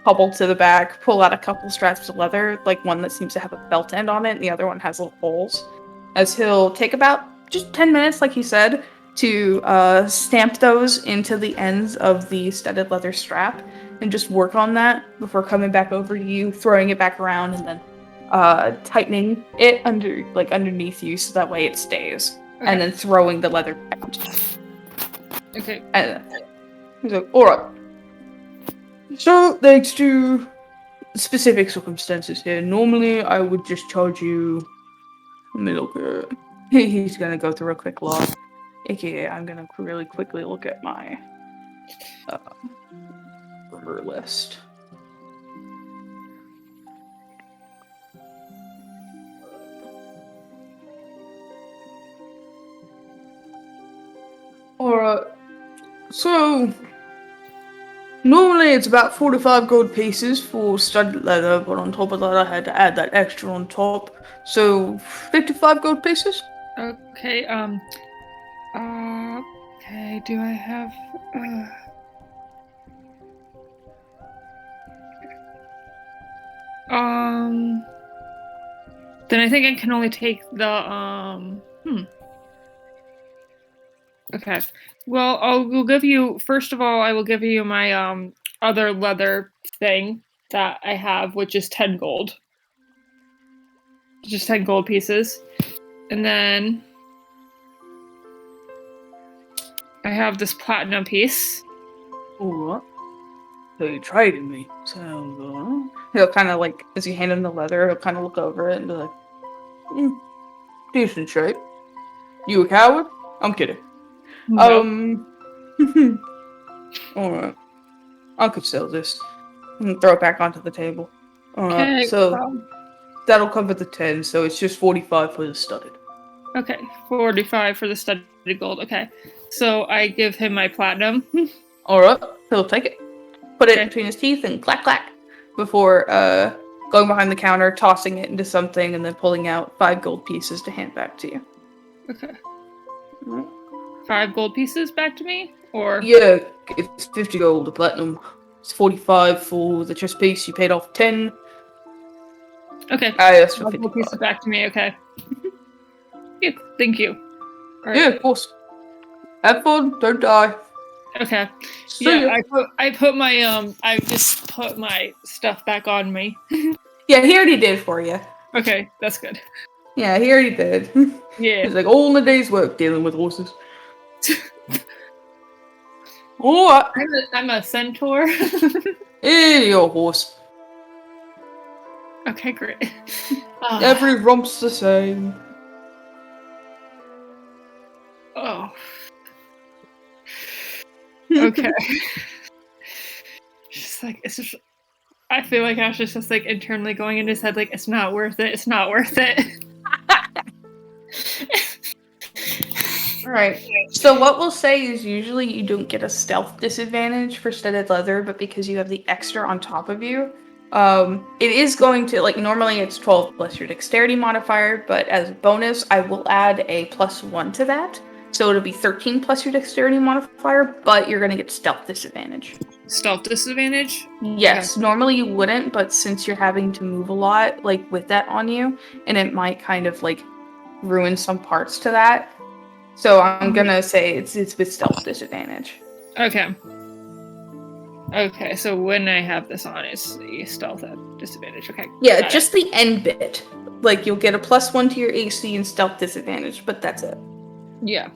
hobble to the back, pull out a couple straps of leather, like one that seems to have a belt end on it, and the other one has little holes. As he'll take about just 10 minutes, like he said, to stamp those into the ends of the studded leather strap, and just work on that before coming back over to you, throwing it back around, and then tightening it underneath you so that way it stays, and then throwing the leather back onto you. Okay. And he's like, "Alright. So, thanks to specific circumstances here, normally I would just charge you. Let me look at. He's gonna go through a quick log. AKA, I'm gonna really quickly look at my order list. Alright. So, normally it's about 45 gold pieces for studded leather, but on top of that I had to add that extra on top. So, 55 gold pieces? Okay, okay, do I have, then I think I can only take the, Okay. Well, we'll give you, first of all, I will give you my, other leather thing that I have, which is 10 gold. Just 10 gold pieces. And then I have this platinum piece. Alright. So you trading me. So, he'll kind of like, as you hand him the leather, he'll kind of look over it and be like, decent shape. You a coward? I'm kidding. No. Alright. I could sell this. And throw it back onto the table. Alright, Okay, so that'll cover the 10, so it's just 45 for the studded. Okay, 45 for the studded gold. Okay. So I give him my platinum. Alright, he'll take it. Put it Okay. between his teeth and clack clack before going behind the counter, tossing it into something, and then pulling out 5 gold pieces to hand back to you. Okay. Alright. 5 gold pieces back to me? Or Yeah, it's 50 gold, a platinum. It's 45 for the chest piece. You paid off 10. okay. I asked for 5 gold pieces 55. back to me, okay. Yeah, thank you. All right. Yeah, of course. Have fun, don't die. Okay. See Yeah, ya. I put my I just put my stuff back on me. Yeah, he already did for you. Okay, that's good. Yeah, he already did. Yeah. It's like all in a day's work dealing with horses. Alright, I'm a centaur. here your horse. Okay, great. Every rump's the same. Oh. Okay. Just like it's just. I feel like Ash is just like internally going in his head, like it's not worth it. It's not worth it. Alright, so what we'll say is usually you don't get a stealth disadvantage for studded leather, but because you have the extra on top of you, It is going to, like, normally it's 12 plus your dexterity modifier, but as a bonus, I will add a +1 to that. So it'll be 13 plus your dexterity modifier, but you're gonna get stealth disadvantage. Stealth disadvantage? Yes, normally you wouldn't, but since you're having to move a lot, like, with that on you, and it might kind of, like, ruin some parts to that. So I'm gonna say it's with stealth disadvantage. Okay. Okay, so when I have this on, it's the stealth at disadvantage. Okay. Yeah, got just the end bit. Like, you'll get a +1 to your AC and stealth disadvantage, but that's it. it. Yeah.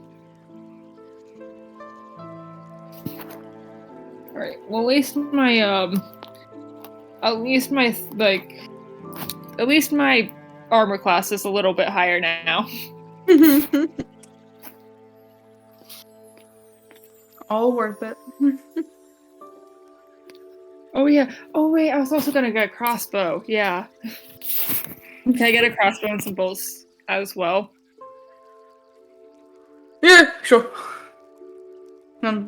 Alright. Well, at least my armor class is a little bit higher now. All worth it. Oh yeah. Oh wait, I was also gonna get a crossbow. Yeah. Can I get a crossbow and some bolts as well? Yeah, sure. He'll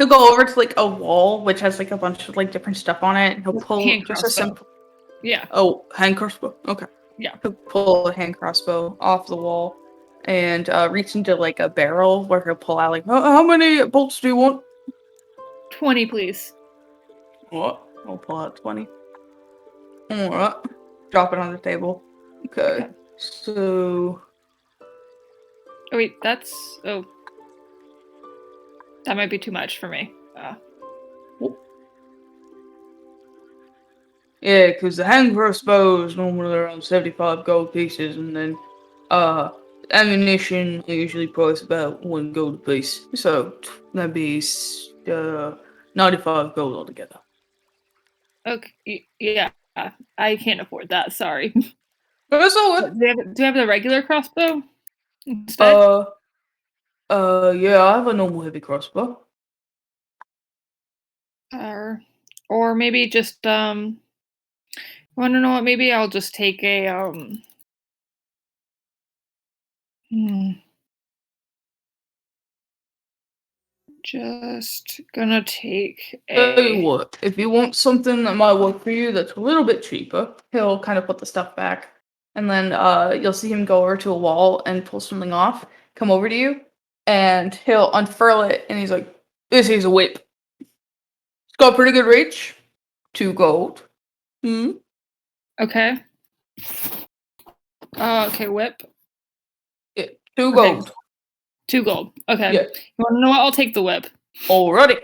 go over to, like, a wall which has, like, a bunch of, like, different stuff on it, and he'll pull Hand just a crossbow. simple. Yeah. Oh, hand crossbow. Okay. Yeah. He'll pull a hand crossbow off the wall and reach into, like, a barrel where he'll pull out, like, how many bolts do you want? 20, please. What? I'll pull out 20. Alright. Drop it on the table. Okay. Okay. So. Oh wait, that's that might be too much for me. Yeah, because the hand crossbow is normally around 75 gold pieces, and then ammunition I usually price about 1 gold a piece. So that'd be 95 gold altogether. Okay, yeah, I can't afford that. Sorry. That's all Do it. you have the regular crossbow instead? Yeah, I have a normal heavy crossbow. Or maybe just I don't know what. Maybe I'll just take a Just gonna take Tell you a. what, if you want something that might work for you that's a little bit cheaper, he'll kind of put the stuff back. And then you'll see him go over to a wall and pull something off, come over to you, and he'll unfurl it, and he's like, this is a whip. It's got pretty good reach. 2 gold. Hmm? Okay. Okay, whip. Yeah, 2 Okay. gold. 2 gold. Okay. Yeah. You wanna know what? I'll take the whip. Alrighty.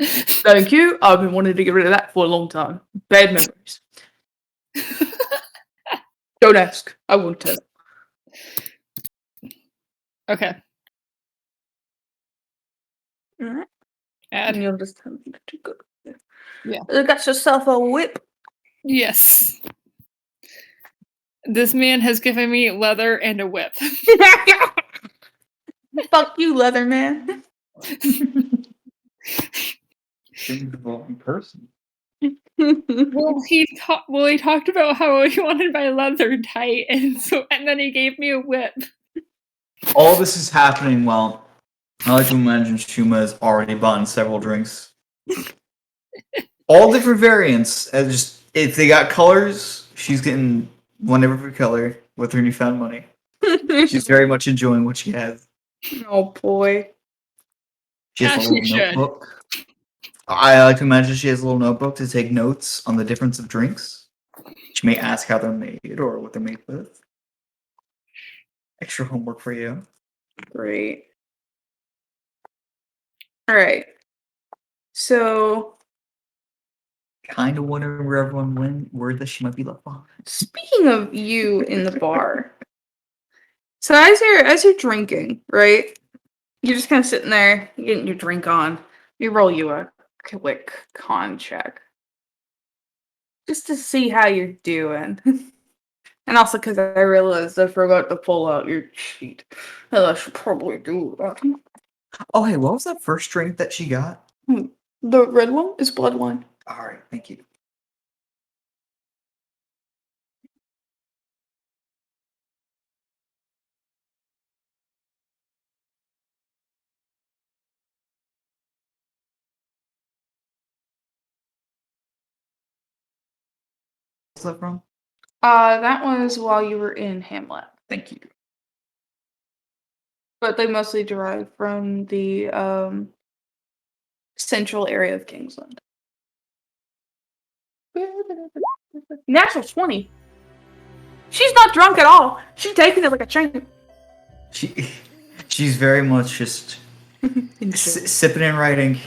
Thank you. I've been wanting to get rid of that for a long time. Bad memories. Don't ask. I won't tell. Okay. Alright. Add. And you'll just have to go. Yeah. You got yourself a whip. Yes. This man has given me leather and a whip. Fuck you, Leatherman. She's the wrong person. Well, he talked about how he wanted my leather tight, and then he gave me a whip. All this is happening while I like to imagine Shuma has already bought several drinks. All different variants. And just if they got colors, she's getting one every color with her newfound money. She's very much enjoying what she has. Oh boy. She has As a little she should. notebook. I like to imagine she has a little notebook to take notes on the difference of drinks. She may ask how they're made or what they're made with. Extra homework for you. Great. Alright. So Kind of wondering where everyone went, where that she might be left behind. speaking of you in the bar. So as you're drinking, right? You're just kind of sitting there, you're getting your drink on. You roll you a quick con check. Just to see how you're doing. And also because I realized I forgot to pull out your cheat. And I should probably do that. Oh, hey, what was that first drink that she got? The red one is blood wine. All right, thank you. was that from? That was while you were in Hamlet, Thank you. but they mostly derive from the central area of Kingsland. Natural 20. She's not drunk at all. She's taking it like a champ. She's very much just sipping and writing.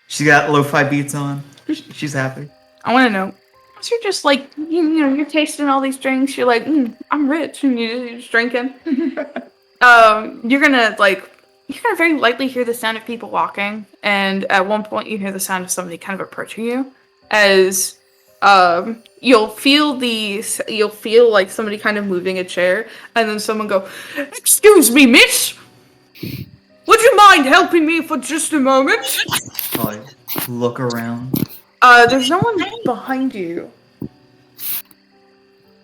She got lo-fi beats on. She's happy. I want to know. So you're just like, you know, you're tasting all these drinks. You're like, I'm rich, and you're just drinking. You're gonna very lightly hear the sound of people walking, and at one point you hear the sound of somebody kind of approaching you, as you'll feel like somebody kind of moving a chair, and then someone go, "Excuse me, miss. Would you mind helping me for just a moment?" Probably look around. There's no one behind you.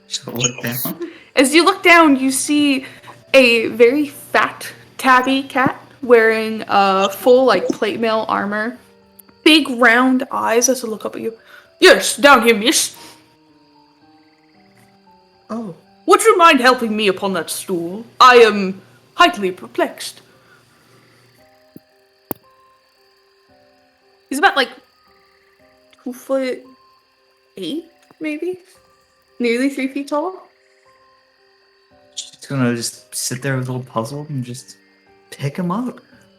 Just look down. As you look down, you see a very fat tabby cat wearing full plate mail armor, big round eyes as it look up at you. "Yes, down here, miss. Oh, Would you mind helping me upon that stool? I am highly perplexed." He's about 2'8", maybe? Nearly 3 feet tall. she's gonna just sit there with a little puzzled and just pick him up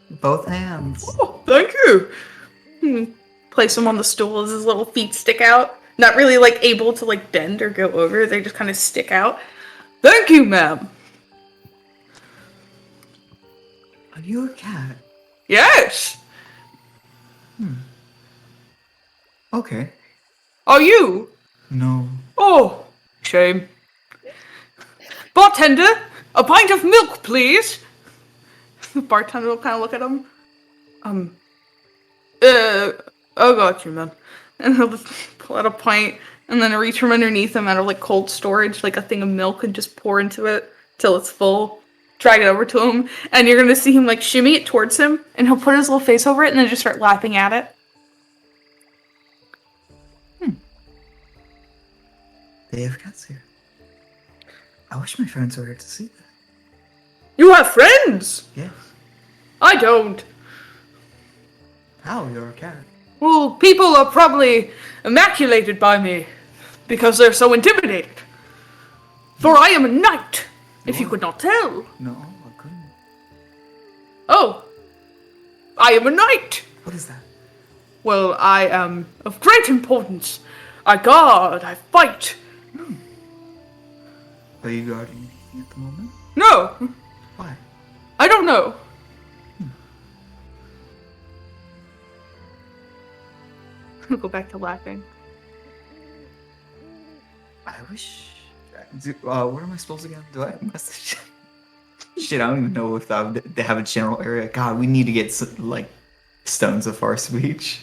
with both hands. "Oh, thank you." Place him on the stool as his little feet stick out. Not really able to bend or go over. They just kind of stick out. "Thank you, ma'am." Are you a cat? "Yes." Okay. "Are you?" No. "Oh, shame. Bartender, a pint of milk, please." The bartender will kind of look at him. I got you, man. And he'll just pull out a pint and then reach from underneath him out of cold storage, a thing of milk, and just pour into it till it's full. Drag it over to him, and you're gonna see him shimmy it towards him, and he'll put his little face over it and then just start laughing at it. They have cats here. I wish my friends were here to see this. "You have friends?" Yes. "I don't." How? You're a cat. "Well, people are probably immaculated by me because they're so intimidated. For I am a knight, if you could not tell." No, I couldn't. "Oh, I am a knight. What is that? Well, I am of great importance. I guard, I fight." Are you guarding anything at the moment? "No, Why? I don't know." I'll go back to laughing. I wish. What are my spells again? Do I have message? Shit, I don't even know if they have a general area. God, we need to get stones of far speech.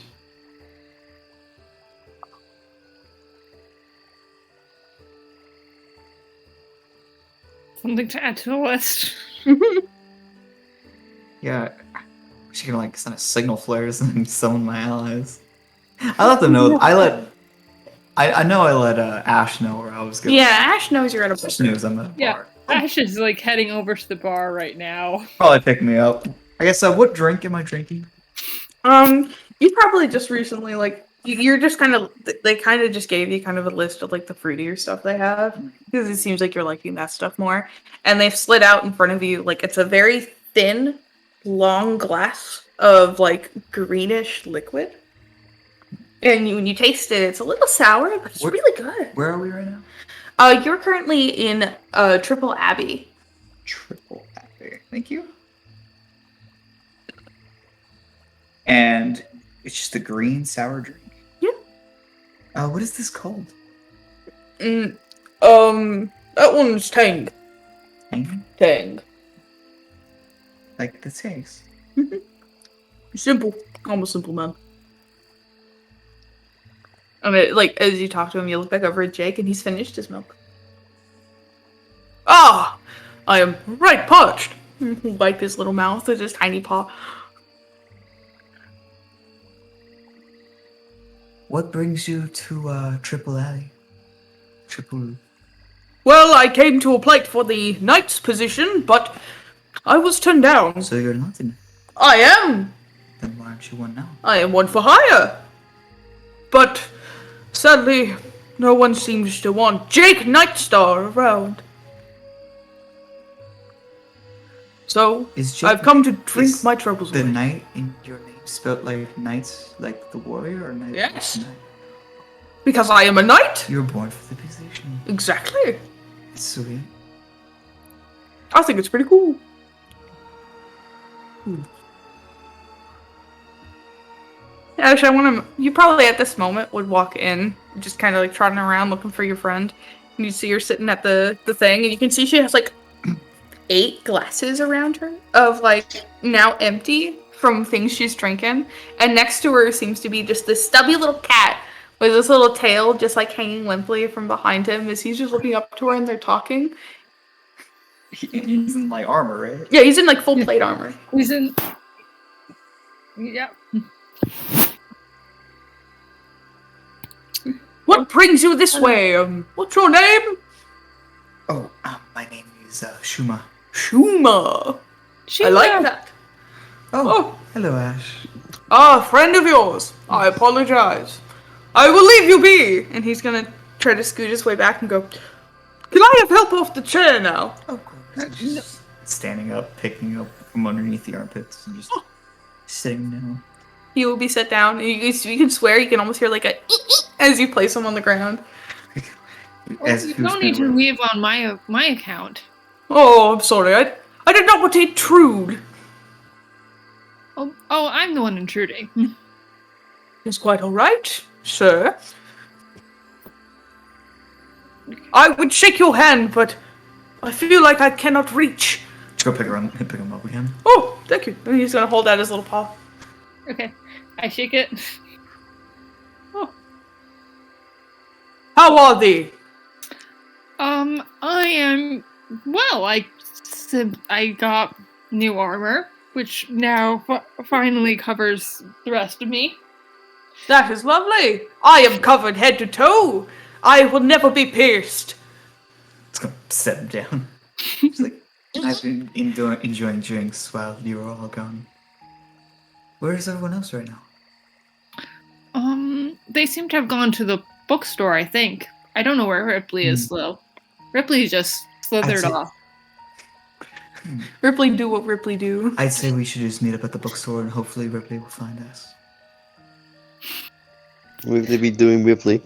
Something to add to the list. Yeah, she can send a signal flares and summon my allies. I let them know. I know I let Ash know where I was going. Yeah, Ash knows you're at a Ash knows I'm at a Yeah. bar. Ash is heading over to the bar right now. Probably pick me up. I guess. What drink am I drinking? You probably just recently you're just they kind of just gave you kind of a list of the fruitier stuff they have, because it seems like you're liking that stuff more. And they've slid out in front of you it's a very thin, long glass of greenish liquid. And when you taste it, it's a little sour, but it's really good. Where are we right now? You're currently in Triple Abbey. Triple Abbey. Thank you. And it's just a green sour drink. Yeah. What is this called? That one's Tang. Tang. Like the taste. Simple. I'm a simple man. I mean, as you talk to him, you look back over at Jake, and he's finished his milk. "Ah! I am right parched." He'll wipe his little mouth with his tiny paw. What brings you to Triple Alley? Triple. Well, I came to apply for the knight's position, but I was turned down. So you're not in. I am. Then why aren't you one now? I am one for hire. But sadly, no one seems to want Jake Nightstar around. So Is Jake I've come to drink is my troubles the away. knight in your name spelled like knights, like the warrior, or knight? Yes. Knight? Because I am a knight. You were born for the position. Exactly. It's sweet. I think it's pretty cool. Actually, I want to. You probably at this moment would walk in, just kind of like trotting around looking for your friend, and you see her sitting at the thing, and you can see she has like 8 glasses around her of like now empty from things she's drinking, and next to her seems to be just this stubby little cat with this little tail just like hanging limply from behind him as he's just looking up to her and they're talking. He's in like armor, right? Yeah, he's in like full plate armor. He's in. Yeah. What brings you this way? What's your name? Oh, my name is Shuma. Shuma. I like that. Oh, hello, Ash. Ah, friend of yours. I apologize. I will leave you be. And he's gonna try to scoot his way back and go, can I have help off the chair now? Of course. Just standing up, picking up from underneath the armpits, and just sitting down. He will be set down. And you can swear you can almost hear like a as you place him on the ground. As You if he was don't need gonna to leave on my account. Oh, I'm sorry. I did not want to intrude. Oh, I'm the one intruding. It's quite all right, sir. I would shake your hand, but I feel like I cannot reach. Just go pick him up again. Oh, thank you. And he's gonna hold out his little paw. Okay, I shake it. How are thee? I am well. I got new armor, which now finally covers the rest of me. That is lovely. I am covered head to toe. I will never be pierced. Let's go set him down. It's like, I've been enjoying drinks while you were all gone. Where is everyone else right now? They seem to have gone to the bookstore, I think. I don't know where Ripley is, though. Ripley just slithered say- off. Ripley do what Ripley do. I'd say we should just meet up at the bookstore and hopefully Ripley will find us. Ripley be doing Ripley.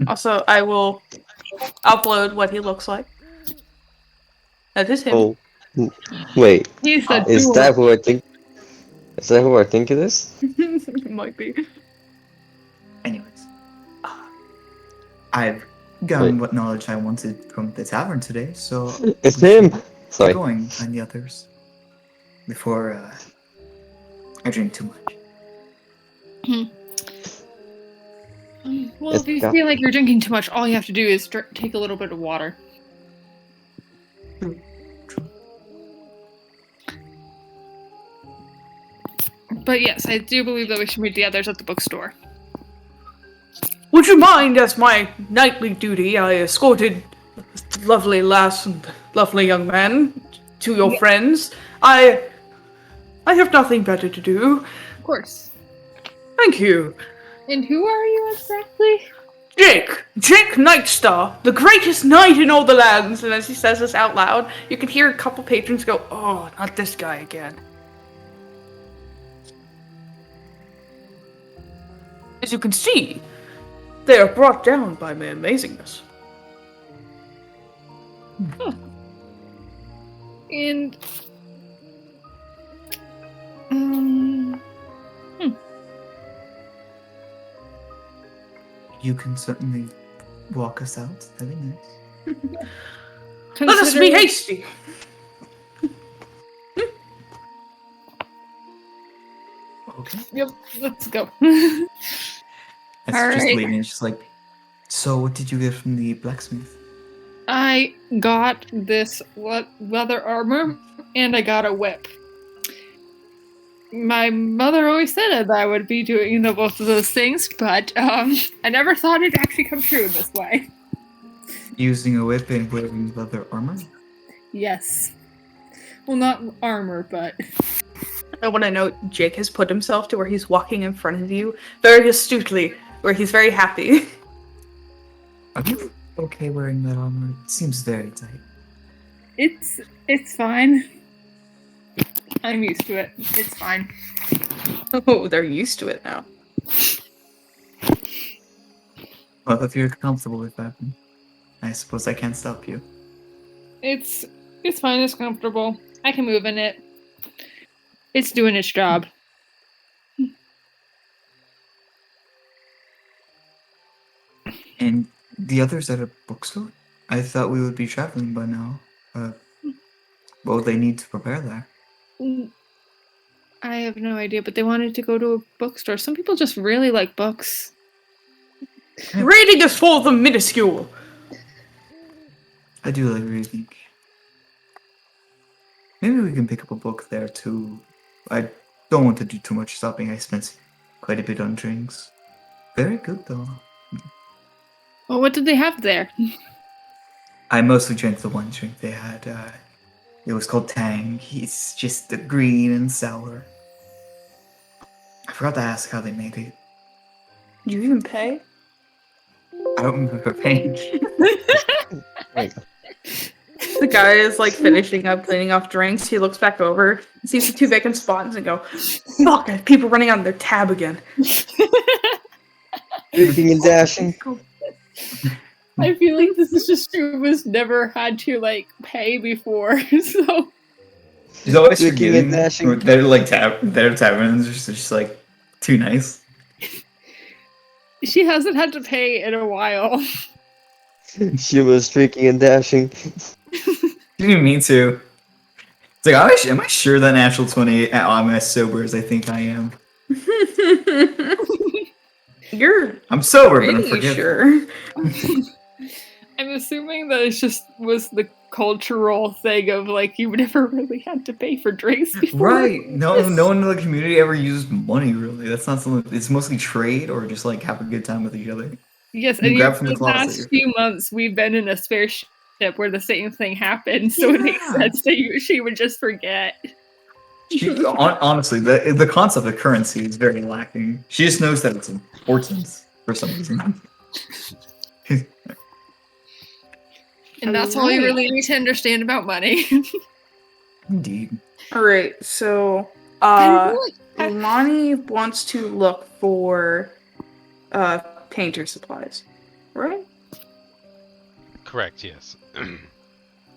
Also, I will upload what he looks like. That is him. Oh, wait. He's a Is duel. that who I think? Is that who I think it is? It might be. Anyways, I've gotten Wait. what knowledge I wanted from the tavern today, so It's him. get Sorry. going find the others before I drink too much. Well, if you It's- feel like you're drinking too much, all you have to do is take a little bit of water. But yes, I do believe that we should meet the others at the bookstore. Would you mind, as my nightly duty, I escorted this lovely lass and lovely young man to your friends? I have nothing better to do. Of course. Thank you. And who are you exactly? Jake Nightstar, the greatest knight in all the lands. And as he says this out loud, you can hear a couple patrons go, oh, not this guy again. As you can see, they are brought down by my amazingness. And You can certainly walk us out. That'd be nice. Let us be hasty. Okay. Yep, let's go. That's All just right. leaving. It's just like, so what did you get from the blacksmith? I got this leather armor, and I got a whip. My mother always said that I would be doing both of those things, but I never thought it'd actually come true in this way. Using a whip and wearing leather armor? Yes. Well, not armor, but I want to note Jake has put himself to where he's walking in front of you very astutely, where he's very happy. Are you okay wearing that armor? It seems very tight. it's fine. I'm used to it. It's fine. Oh, they're used to it now. Well, if you're comfortable with that, then I suppose I can't stop you. It's fine. It's comfortable. I can move in it. It's doing its job. And the others at a bookstore? I thought we would be traveling by now. What would they need to prepare there? I have no idea, but they wanted to go to a bookstore. Some people just really like books. Reading is for the minuscule. I do like reading. Maybe we can pick up a book there too. I don't want to do too much shopping. I spent quite a bit on drinks. Very good though. Well, what did they have there? I mostly drank the one drink they had. It was called Tang. It's just green and sour. I forgot to ask how they made it. Do you even pay? I don't remember paying. The guy is like finishing up cleaning off drinks. He looks back over, sees the 2 vacant spots, and go, "Fuck! I have people running on their tab again." Drinking and dashing. I feel like this is just true. Was never had to like pay before, so She's always Drinking forgetting. and dashing. They're like their taverns are just like too nice. she hasn't had to pay in a while. She was drinking and dashing. She didn't mean to. It's like, am I sure that natural 20 I'm as sober as I think I am? You're I'm sober, but I'm pretty forgetful. sure. I'm assuming that it just was the cultural thing of like you never really had to pay for drinks before. Right. No one in the community ever used money, really. That's not something. It's mostly trade or just like have a good time with each other. Yes, You and grab for from the the closet, past you're few months we've been in a spare ship where the same thing happened, so it makes Yeah. sense that she would just forget. Honestly, the concept of currency is very lacking. She just knows that it's important for some reason. And that's all you Alright. really need to understand about money. Indeed. All right, so I don't know, Lonnie wants to look for painter supplies, right? Correct, yes.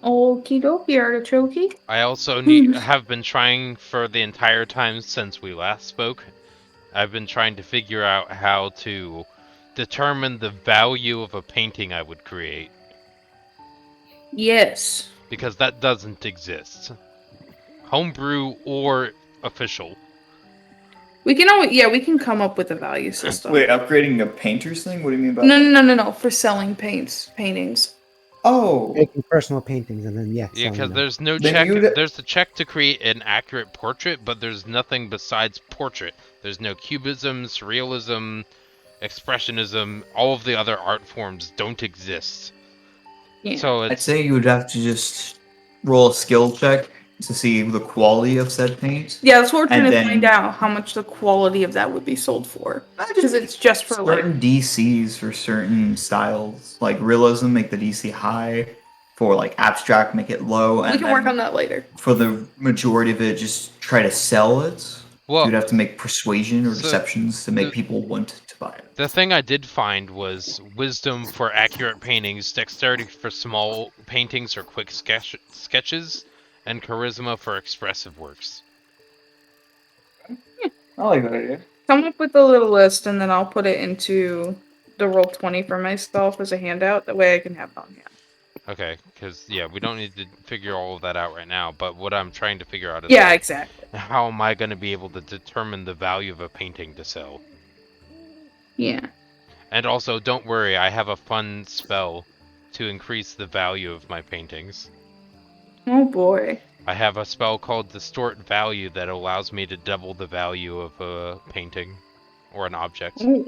Okie dokie, artichoke. I also have been trying for the entire time since we last spoke. I've been trying to figure out how to determine the value of a painting I would create, Yes. because that doesn't exist. Homebrew or official. We can we can come up with a value system. Wait, upgrading a painter's thing? What do you mean about No, for selling paintings. Oh, Making personal paintings and then Yeah, selling because them. there's no Then check. you'd- There's the check to create an accurate portrait, but there's nothing besides portrait. There's no cubism, surrealism, expressionism. All of the other art forms don't exist. Yeah. So I'd it's say you would have to just roll a skill check to see the quality of said paint. Yeah, that's what we're trying And to then- find out how much the quality of that would be sold for. Because it's just for like Certain DCs for certain styles, like realism, make the DC high. For like abstract, make it low. we And can work then on that later. for the majority of it, just try to sell it. well. You'd have to make persuasion or So, deceptions to make the- people want to buy it. The thing I did find was wisdom for accurate paintings, dexterity for small paintings or quick sketches, and charisma for expressive works. I like that idea. Come up with a little list and then I'll put it into the roll 20 for myself as a handout. That way I can have it on hand. Okay, because yeah, we don't need to figure all of that out right now. But what I'm trying to figure out is Yeah, exactly. how am I going to be able to determine the value of a painting to sell? Yeah. And also, don't worry, I have a fun spell to increase the value of my paintings. Oh boy. I have a spell called Distort Value that allows me to double the value of a painting or an object. Ooh.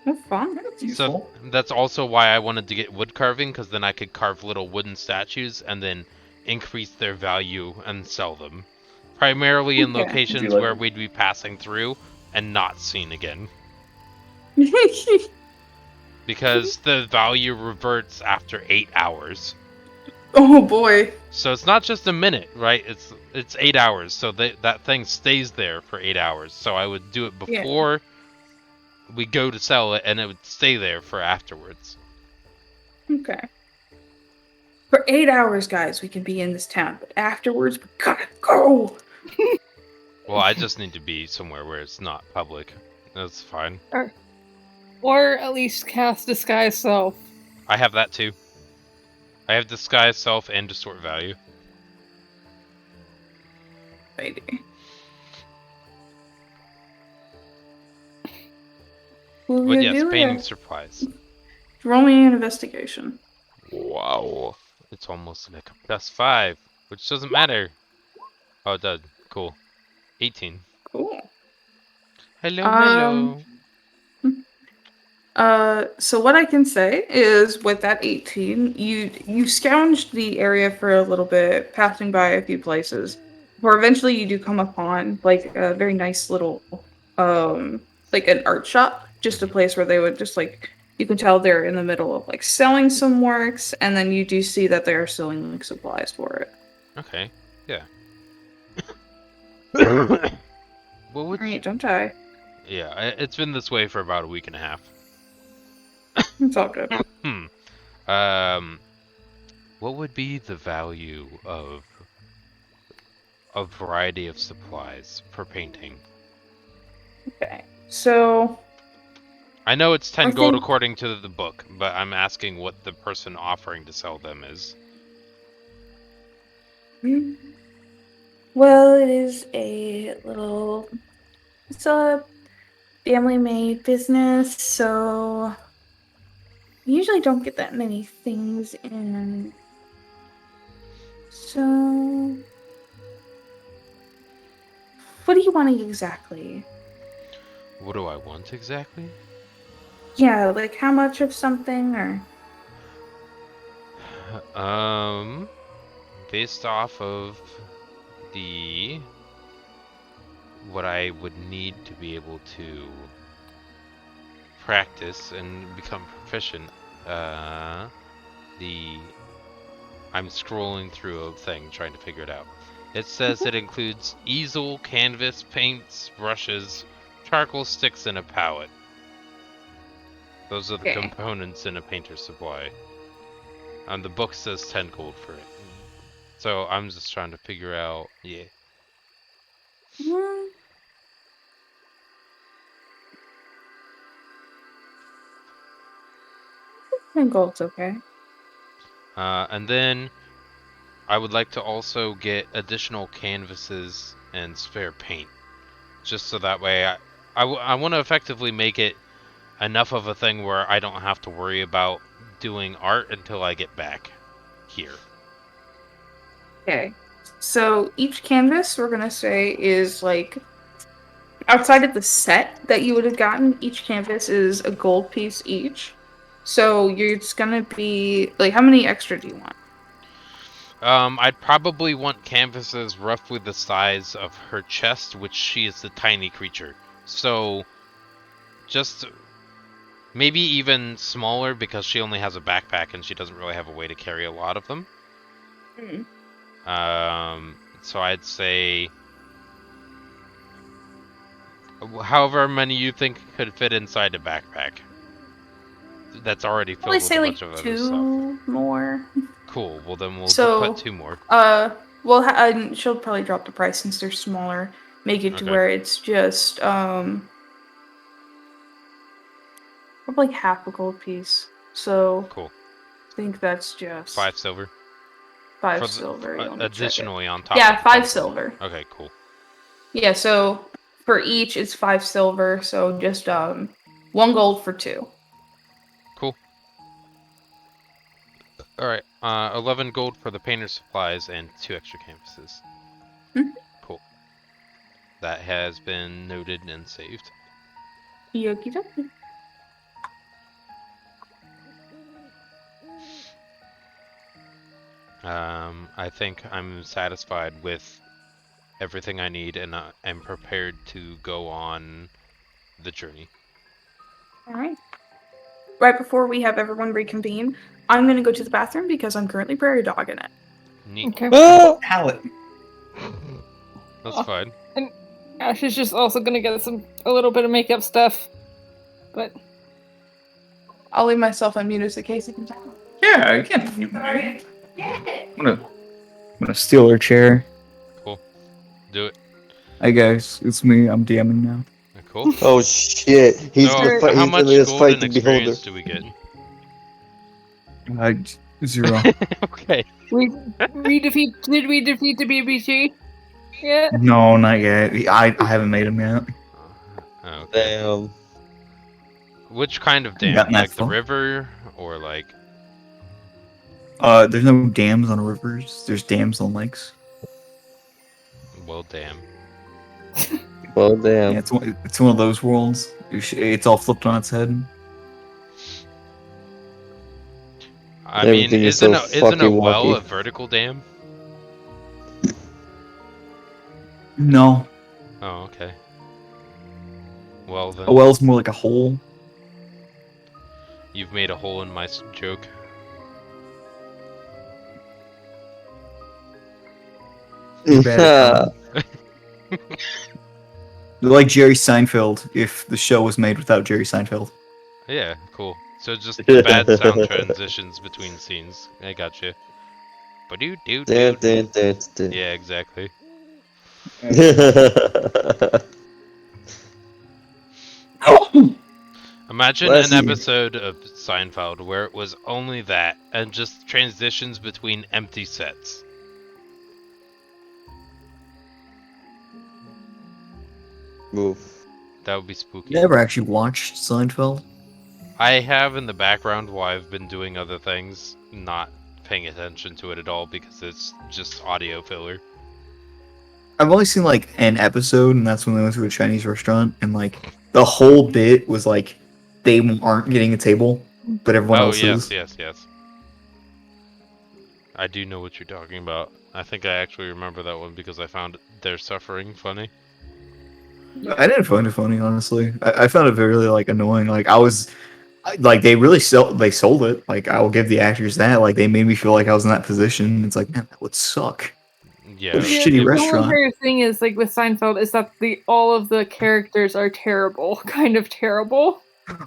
That's fun. That's useful. So that's also why I wanted to get wood carving, because then I could carve little wooden statues and then increase their value and sell them. Primarily in Okay. locations like- where we'd be passing through and not seen again. Because the value reverts after 8 hours. Oh boy. So it's not just a minute, right? It's 8 hours. So that thing stays there for 8 hours. So I would do it Yeah. before we go to sell it, and it would stay there for afterwards. Okay. For 8 hours, guys, we can be in this town, but afterwards, we gotta go. Well, I just need to be somewhere where it's not public. That's fine. Or at least cast Disguise Self. I have that too. I have disguise self and distort value. Lady. What But yes, painting supplies. Roll me an investigation. Wow. It's almost like a +5, which doesn't matter. Oh, it does. Cool. 18. Cool. Hello, Um, hello. So what I can say is with that 18, you scourged the area for a little bit, passing by a few places, where eventually you do come upon like a very nice little like an art shop, just a place where they would just like you can tell they're in the middle of like selling some works, and then you do see that they're selling like supplies for it. Okay. Yeah. What would Alright, don't die. Yeah, it's been this way for about a week and a half. It's all good. What would be the value of a variety of supplies for painting? Okay. So I know it's 10 I gold think- according to the book, but I'm asking what the person offering to sell them is. Well, it's a family-made business, so we usually don't get that many things in. So, what do you want exactly? What do I want exactly? Yeah, like how much of something, or Based off of what I would need to be able to practice and become proficient. I'm scrolling through a thing trying to figure it out. It says it includes easel, canvas, paints, brushes, charcoal sticks, and a palette. Those are the Okay. components in a painter's supply. The book says 10 gold for it. So I'm just trying to figure out, yeah. Hmm. And gold's okay. And then I would like to also get additional canvases and spare paint. Just so that way I want to effectively make it enough of a thing where I don't have to worry about doing art until I get back here. Okay. So each canvas we're gonna say is like outside of the set that you would have gotten, each canvas is a gold piece each. So it's gonna be like how many extra do you want? I'd probably want canvases roughly the size of her chest, which she is a tiny creature. So just maybe even smaller because she only has a backpack and she doesn't really have a way to carry a lot of them. So I'd say however many you think could fit inside a backpack. That's already filled Probably with say a like bunch of other stuff. 2 more. Cool. Well, then we'll So- put 2 more. Well, she'll probably drop the price since they're smaller. Make it to Okay. where it's just probably half a gold piece. So Cool. I think that's just 5 silver. 5 For the- silver. Let me check it. additionally on top. Yeah, of 5 the- silver. Okay, cool. Yeah, so for each it's 5 silver, so just 1 gold for 2. Cool. All right. 11 gold for the painter's supplies and 2 extra canvases. Mhm. Cool. That has been noted and saved. Yoki doki. I think I'm satisfied with everything I need, and am prepared to go on the journey. All right. Right before we have everyone reconvene, I'm gonna go to the bathroom because I'm currently prairie dogging it. Neat. Okay. Palette. That's Oh. fine. And Ash is just also gonna get a little bit of makeup stuff. But I'll leave myself unmuted in case you can tell. Yeah, you can't. I'm gonna steal her chair. Cool. Do it. Hey guys, it's me. I'm DMing now. Cool. Oh shit! He's So, gonna fight. how He's much gonna just fight golden the beholder. experience do we get? 0. Okay. did we defeat the BBG? Yeah. No, not yet. I haven't made him yet. Okay. Damn. Which kind of dam? Gotten that Like the far. river, or like? There's no dams on rivers. There's dams on lakes. Well, damn. Well, damn. Yeah, it's one of those worlds. It's all flipped on its head. I mean, Everything is isn't so isn't a fucking well wonky. a vertical dam? No, Oh, okay. Well then, a well's more like a hole. you've made a hole in my joke. Too bad. Like Jerry Seinfeld, if the show was made without Jerry Seinfeld. Yeah, cool. So just the bad sound transitions between scenes. I got you. But do. Dun, dun, dun, dun. Yeah, exactly. Imagine Bless an you. episode of Seinfeld where it was only that and just transitions between empty sets. Oof. That would be spooky. Never actually watched Seinfeld. I have in the background while I've been doing other things, not paying attention to it at all because it's just audio filler. I've only seen like an episode, and that's when they went to a Chinese restaurant, and like the whole bit was like they aren't getting a table, but everyone Oh, else is. yes. I do know what you're talking about. I think I actually remember that one because I found their suffering funny. I didn't find it funny, honestly. I found it very like annoying. Like like they really sold it. Like I will give the actors that. Like they made me feel like I was in that position. It's like, man, that would suck. Yeah. What a shitty it- restaurant. The whole entire thing is like with Seinfeld is that all of the characters are terrible, kind of terrible.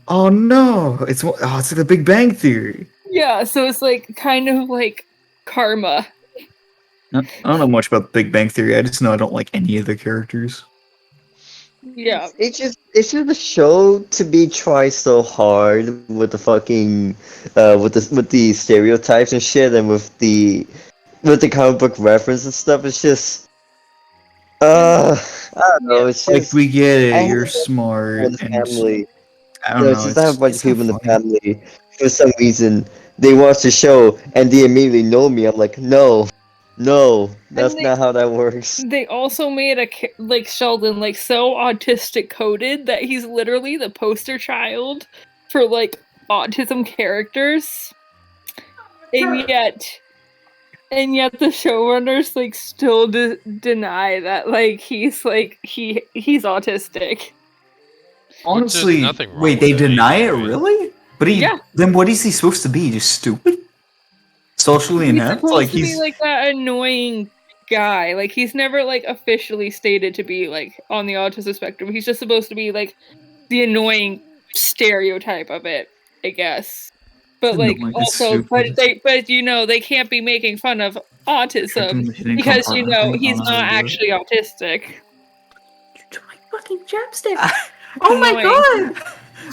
Oh no! It's like the Big Bang Theory. Yeah, so it's like kind of like karma. I don't know much about the Big Bang Theory. I just know I don't like any of the characters. Yeah. It's just the show to be try so hard with the fucking with the stereotypes and shit, and with the comic book reference and stuff. It's just I don't know. It's Like just we get it. I You're have smart. in the And family. I don't No, know. it's just I have a bunch of it's not people in the funny. family. For some reason, they watch the show and they immediately know me. I'm like, no, that's they- not how that works. They also made like Sheldon like so autistic coded that he's literally the poster child for like autism characters. And yet the showrunners like still deny that like he's autistic. Honestly, nothing wrong wait, with they it deny it, anyway. really? But Yeah. then what is he supposed to be? Just stupid? Socially He's inept? supposed Like to be he's like that annoying guy. Like he's never like officially stated to be like on the autism spectrum. He's just supposed to be like the annoying stereotype of it, I guess. But like Annoying, it's also, stupid. but you know they can't be making fun of autism hidden because you compartment know thing. he's I don't know not how to do it. actually autistic, My fucking chapstick. Oh my annoying. god!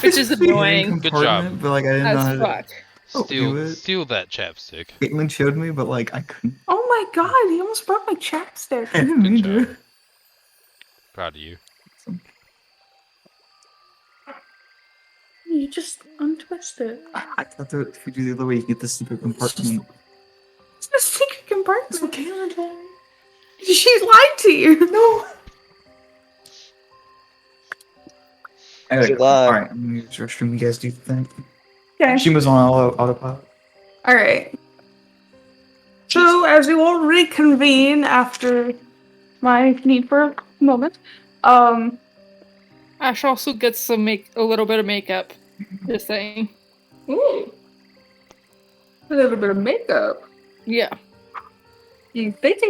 which is Hidden annoying Good compartment, job. But like I didn't know how as to. fuck. Oh, do it. Steal that chapstick. Caitlin showed me, but like I couldn't. Oh my god! He almost broke my chapstick. I didn't mean job. to. Proud of you. You just untwist it. I thought that if you do the other way, you get the secret compartment. It's a secret compartment. Caitlin told me. She lied to you. No. Anyway, July. all right, I'm gonna use the restroom. You guys do the thing. Okay. She was on autopilot. All right. So, as you all reconvene after my need for a moment, Ash also gets a little bit of makeup. Just saying. ooh, a little bit of makeup. Yeah. You pretty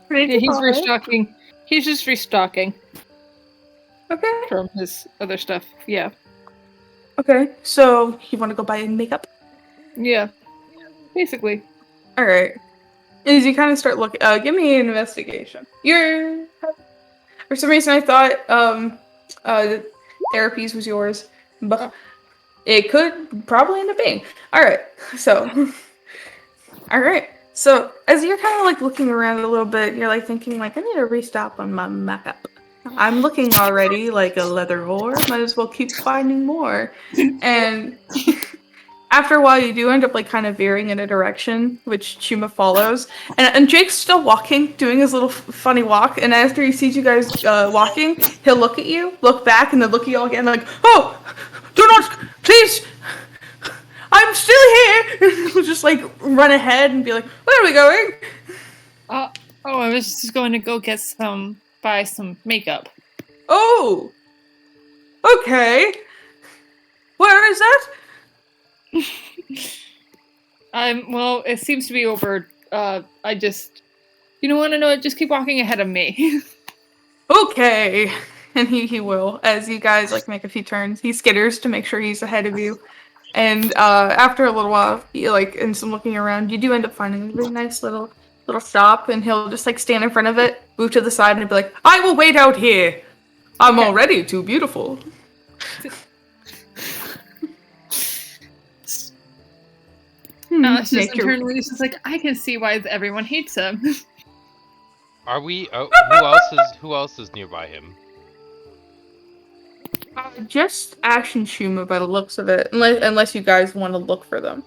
Yeah, he's hot. restocking. He's just restocking Okay. from his other stuff. Yeah. Okay. So you want to go buy makeup? Yeah. Basically. All right. As you kind of start looking, give me an investigation. You're for some reason I thought therapies was yours, but it could probably end up being. All right. So, all right. So as you're kind of like looking around a little bit, you're like thinking like I need to restock on my makeup. I'm looking already like a leather whore. Might as well keep finding more. And after a while, you do end up like kind of veering in a direction, which Chuma follows. And Jake's still walking, doing his little funny walk. And after he sees you guys walking, he'll look at you, look back, and then look at you all again, like, "Oh, do not, please! I'm still here!" He'll just like run ahead and be like, "Where are we going?" I was just going to go buy some makeup. Oh, okay. Where is that? Well, it seems to be over. You don't want to know it, just keep walking ahead of me. Okay. And he will, as you guys like make a few turns. He skitters to make sure he's ahead of you. And after a little while, and some looking around, you do end up finding a really nice little stop, and he'll just like stand in front of it, move to the side, and be like, "I will wait out here. I'm already too beautiful." It's just Nature. internally, it's just like I can see why everyone hates him. Are we? Oh, who else is nearby him? Just Ash and Shuma by the looks of it, unless you guys want to look for them.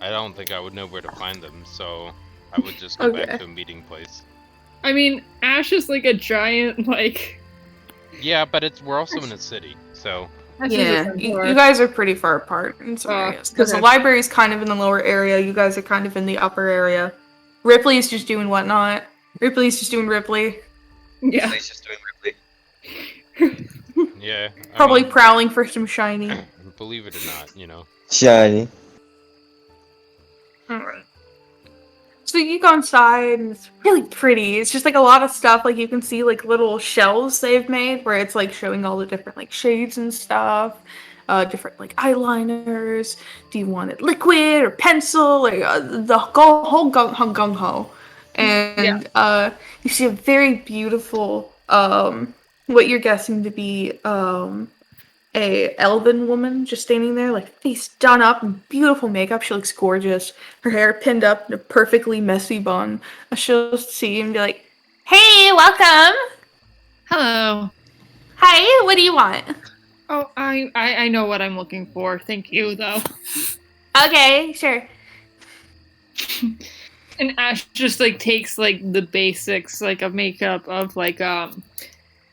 I don't think I would know where to find them, so I would just go back Okay. to a meeting place. I mean, Ash is like a giant, like. Yeah, but we're also in a city, so. Ash is Yeah, a you guys are pretty far apart in some areas because the okay. library's kind of in the lower area. You guys are kind of in the upper area. Ripley's just doing whatnot. Ripley's just doing Ripley. Yeah. He's just doing Ripley. Yeah. Probably I prowling for some shiny. mean, believe it or not, you know. Shiny. Alright. So you go inside and it's really pretty. It's just like a lot of stuff. Like you can see like little shelves they've made where it's like showing all the different like shades and stuff. Different like eyeliners. Do you want it liquid or pencil? Like the whole gung ho. And you see a very beautiful what you're guessing to be a elven woman just standing there, like face done up and beautiful makeup. She looks gorgeous. Her hair pinned up in a perfectly messy bun. She'll see you and be like, "Hey, welcome. Hello. Hi, what do you want?" Oh, I know what I'm looking for. Thank you, though. Okay, sure. And Ash just like takes like the basics like of makeup of like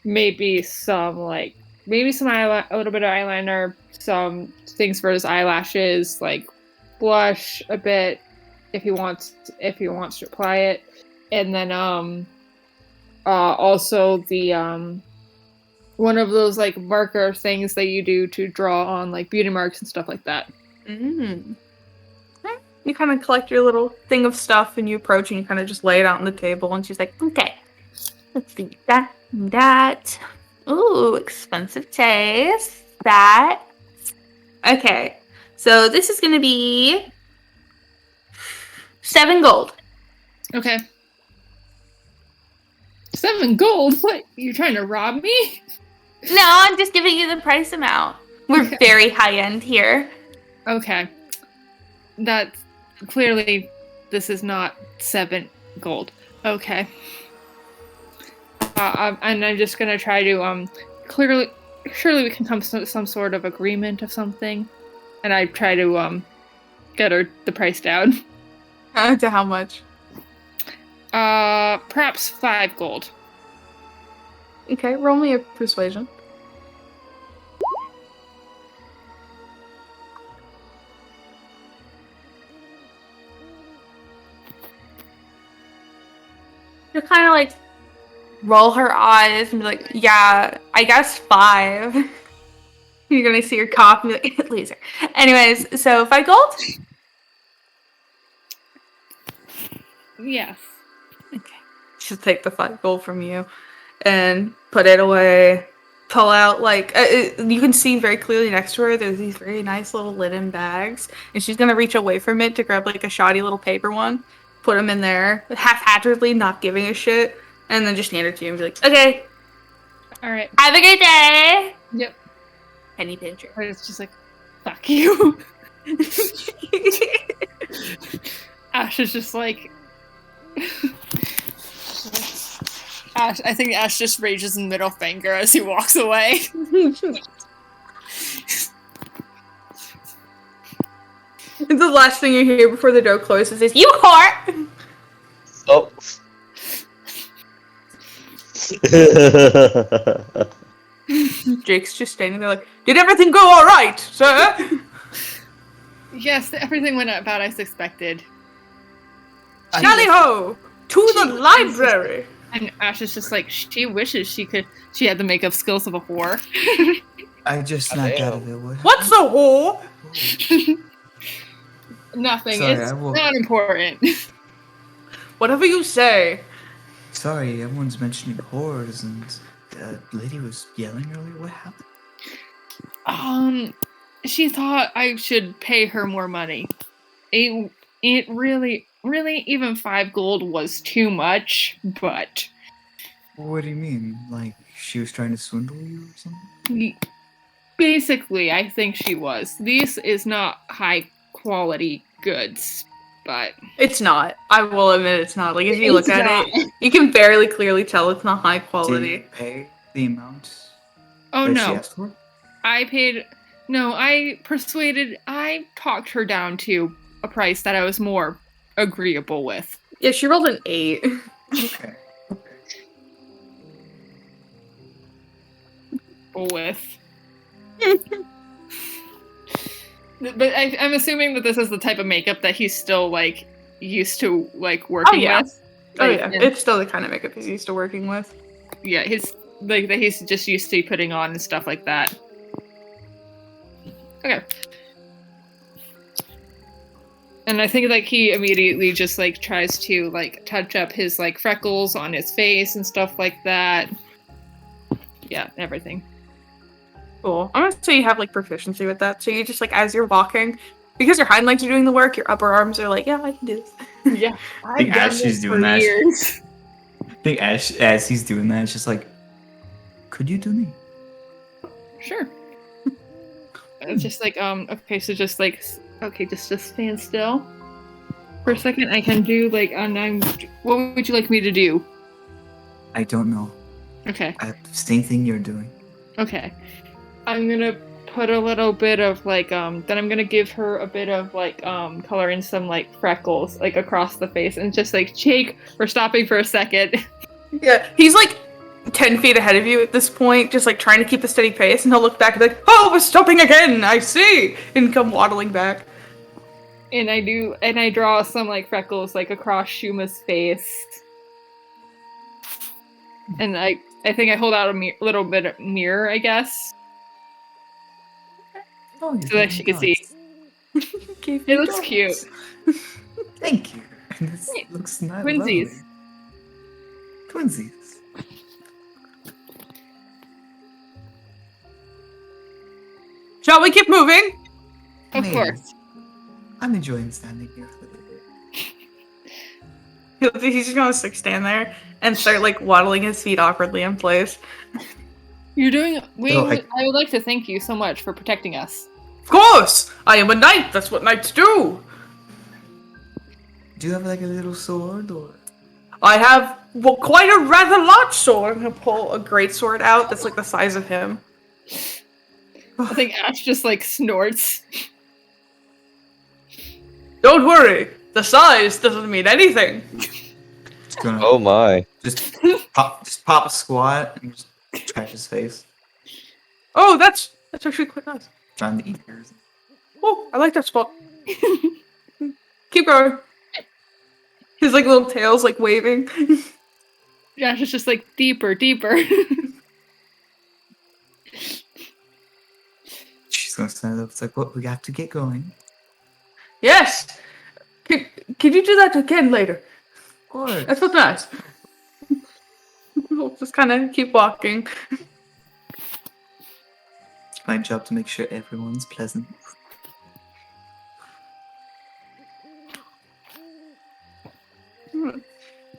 maybe some a little bit of eyeliner, some things for his eyelashes, like blush a bit if he wants to apply it, and then also the one of those like marker things that you do to draw on like beauty marks and stuff like that. Mm. You kind of collect your little thing of stuff and you approach and you kind of just lay it out on the table and she's like, "Okay, let's see that. Ooh, expensive taste. That. Okay, so this is gonna be 7 gold. Okay. 7 gold? What? You're trying to rob me? No, I'm just giving you the price amount. We're very high end here. Okay. That's clearly this is not 7 gold. Okay. And I'm just gonna try to surely we can come to some sort of agreement of something. And I try to get the price down. To how much? Perhaps 5 gold. Okay, roll me a persuasion. She'll kind of like roll her eyes and be like, yeah, I guess 5. You're gonna see her cough and be like, loser. Anyways, so 5 gold? Yes. Okay. She'll take the 5 gold from you and put it away. Pull out, like, you can see very clearly next to her, there's these very nice little linen bags. And she's gonna reach away from it to grab, like, a shoddy little paper one. Put them in there, haphazardly, not giving a shit. And then just hand it to you and be like, okay, Alright. have a good day! Yep. Penny pincher. But it's just like, fuck you. Ash is just like. Ash, I think Ash just raises his middle finger as he walks away. The last thing you hear before the door closes is, you whore! Oh. Jake's just standing there like, did everything go alright, sir? Yes, everything went about as expected. Tally ho! To the library! And Ash is just like, she wishes she had the makeup skills of a whore. I just snapped out of it. What? What's a whore? Nothing. Sorry, it's I will- not important. Whatever you say. Sorry, everyone's mentioning whores, and the lady was yelling earlier. What happened? She thought I should pay her more money. It really, even 5 gold was too much, but What do you mean? Like she was trying to swindle you or something? basically, I think she was. This is not high quality goods, but It's not. I will admit it's not. Like, if you look It's at not. it, you can barely clearly tell it's not high Did quality. you pay the amount oh that she no, asked for? I talked her down to a price that I was more agreeable with. Yeah, she rolled an 8. Okay. But I'm assuming that this is the type of makeup that he's still like used to like working yeah. with. Oh Like, yeah, and- it's still the kind of makeup he's used to working with. yeah, his like that he's just used to putting on and stuff like that. Okay. And I think like he immediately just like tries to like touch up his like freckles on his face and stuff like that. Yeah, everything. Cool. I'm gonna say you have like proficiency with that. So you just like as you're walking, because your hind legs are doing the work, your upper arms are like, yeah, I can do this. Yeah, I think Ashley's doing that. years. I think Ash, as he's doing that, it's just like, could you do me? Sure. It's just like okay, so just like okay, just stand still for a second. I can do like what would you like me to do? I don't know. Okay. Same thing you're doing. Okay. I'm gonna put a little bit of like then I'm gonna give her a bit of like color in some like freckles like across the face and just like Jake, we're stopping for a second. Yeah, he's like 10 feet ahead of you at this point, just like trying to keep a steady pace, and he'll look back and be like, oh, we're stopping again, I see, and come waddling back. And I draw some like freckles like across Shuma's face. And I think I hold out a little bit of mirror, I guess, Oh, so that she can see. Gave It me looks dogs. cute. Thank you. This looks nice. Twinsies. Twinsies. Shall we keep moving? Of Man, course. I'm enjoying standing here. He's just gonna like stand there and start like waddling his feet awkwardly in place. You're doing. Oh, I would like to thank you so much for protecting us. Of course! I am a knight, that's what knights do! Do you have like a little sword or? I have quite a rather large sword. I'm gonna pull a great sword out that's like the size of him. I think Ash just like snorts. Don't worry, the size doesn't mean anything. Just gonna Oh my. just pop a squat and just trash his face. Oh, that's actually quite nice. Trying to eat ears. Oh, I like that spot. Keep going. His like little tail's like waving. Josh is just like, deeper, deeper. She's gonna stand up. It's like, what? We have to get going. Yes. Could you do that again later? Of course. That's what's nice. We'll just kind of keep walking. It's my job to make sure everyone's pleasant.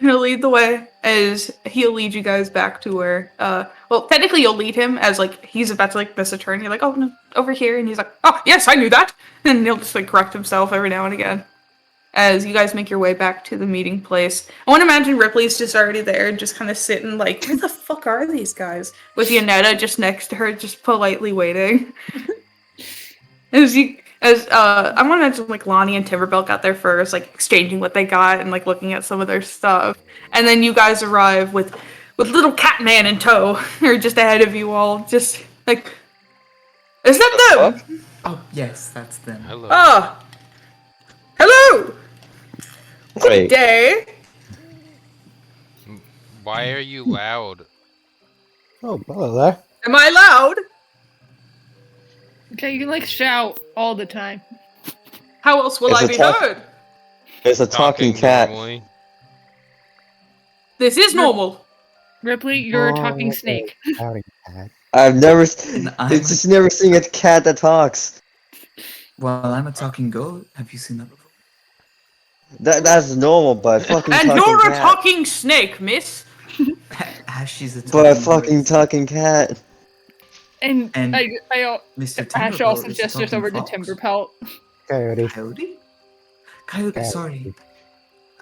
He'll lead the way as he'll lead you guys back to where, well, technically you'll lead him as, like, he's about to, like, miss a turn. You're like, oh, no, over here. And he's like, oh, yes, I knew that. And he'll just, like, correct himself every now and again as you guys make your way back to the meeting place. I want to imagine Ripley's just already there, just kind of sitting, like, where the fuck are these guys? With Yanetta just next to her, just politely waiting. I want to imagine like Lonnie and Timberbelt got there first, like exchanging what they got and like looking at some of their stuff, and then you guys arrive with little Catman in tow, or just ahead of you all, just like, is that them? Oh, yes, that's them. Hello. Ah, hello. Wait, Day. Why are you loud? Oh, hello there. Am I loud? Okay, you can like shout all the time. How else will It's I a be talk- heard? there's a talking cat. Normally. This is normal. Ripley, you're a Oh, talking snake. Howdy, cat. I've never, And I'm it's just never seen a cat that talks. Well, I'm a talking goat. Have you seen that before? That's normal, but a fucking And talking you're a cat. talking snake, Ashley's a But a talking fucking voice. talking cat. And And I Mr. Ash Timberbolt also is a gestures talking over to fox. Timberpelt. Coyote. Coyote? Coyote, Cat. sorry.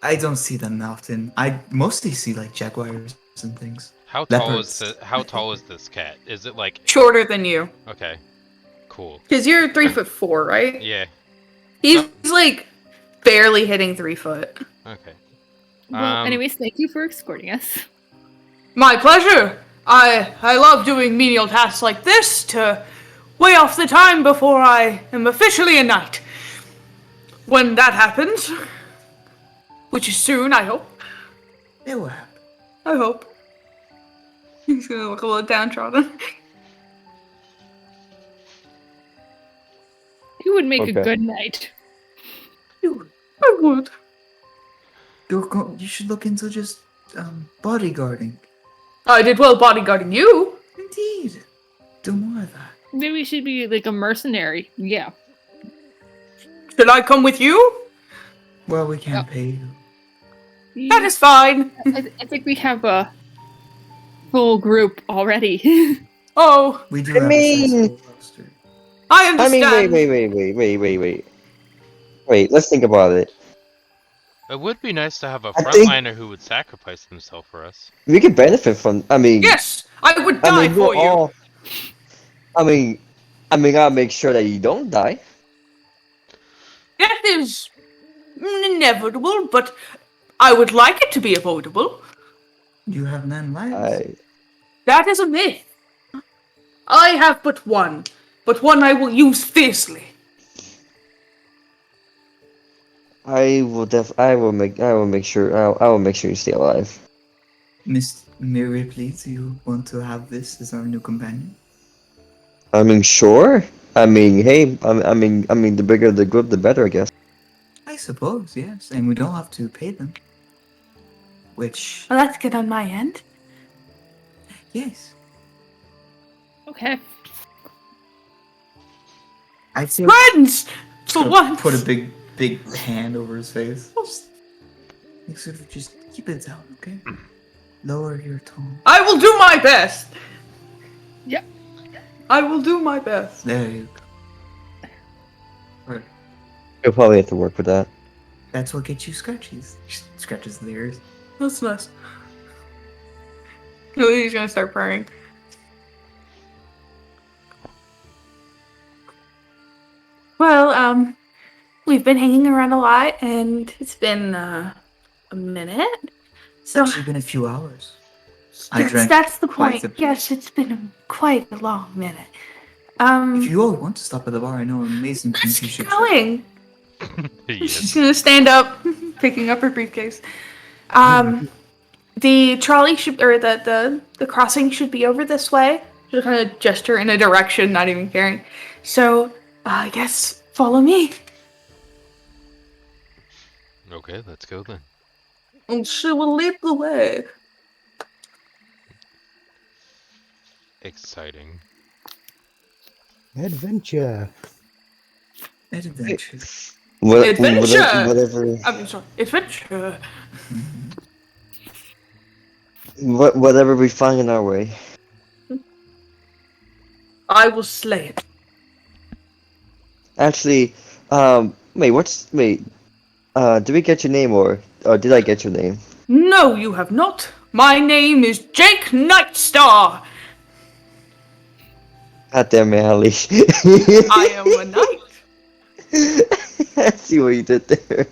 I don't see them often. I mostly see like jaguars and things. How tall Leopards. is how tall is this cat? Is it like Shorter than you. okay, cool? Because you're 3'4", right? Yeah. He's like barely hitting 3 foot. Okay. Well, anyways, thank you for escorting us. My pleasure. I love doing menial tasks like this to weigh off the time before I am officially a knight. When that happens, which is soon, I hope. It will happen. I hope. He's gonna look a little downtrodden. You would make a Okay. good knight. I would. You should look into just bodyguarding. I did well bodyguarding you. Indeed. Do more of that. Maybe we should be like a mercenary. Yeah. Should I come with you? Well, we can't pay you. That is fine. I think we have a full group already. Oh, We do I have mean- a successful roster. I I understand. mean, wait. Let's think about it. It would be nice to have a I think- frontliner who would sacrifice himself for us. We could benefit from. I mean, Yes, I would I die mean, for we're you. all. I mean, I'll make sure that you don't die. Death is inevitable, but I would like it to be avoidable. You have 9 lives. That is a myth. I have but one I will use fiercely. I will make sure you stay alive. Miss Mary, please, do you want to have this as our new companion? I mean, sure. I mean, hey, I mean, the bigger the group, the better, I guess. I suppose, yes. And we don't have to pay them. Which, Well, that's good on my end. yes. Okay. I'd say Friends! For Put- once! Put a big hand over his face. Sort of just keep it down, okay? Lower your tone. I will do my best! Yep. I will do my best. There you go. Right. You'll probably have to work with that. That's what gets you scratches. Scratches the ears. That's nice. He's gonna start purring. Well, we've been hanging around a lot, and it's been a minute. It's So actually been a few hours. I yes, drank that's the quite point. a bit. Yes, it's been quite a long minute. If you all want to stop at the bar, I know an amazing Let's thing you keep should going. She's Yes. gonna stand up, picking up her briefcase. The trolley should, or the crossing should be over this way. She'll kind of gesture in a direction, not even caring. So, I guess follow me. Okay, let's go then. And she will lead the way. Exciting. Adventure. Adventure. Adventure! Whatever. I'm sorry, adventure. Whatever we find in our way. I will slay it. Actually, wait, did we get your name or did I get your name? No, you have not. My name is Jake Nightstar. God damn it, Ali. I am a knight. I see what you did there.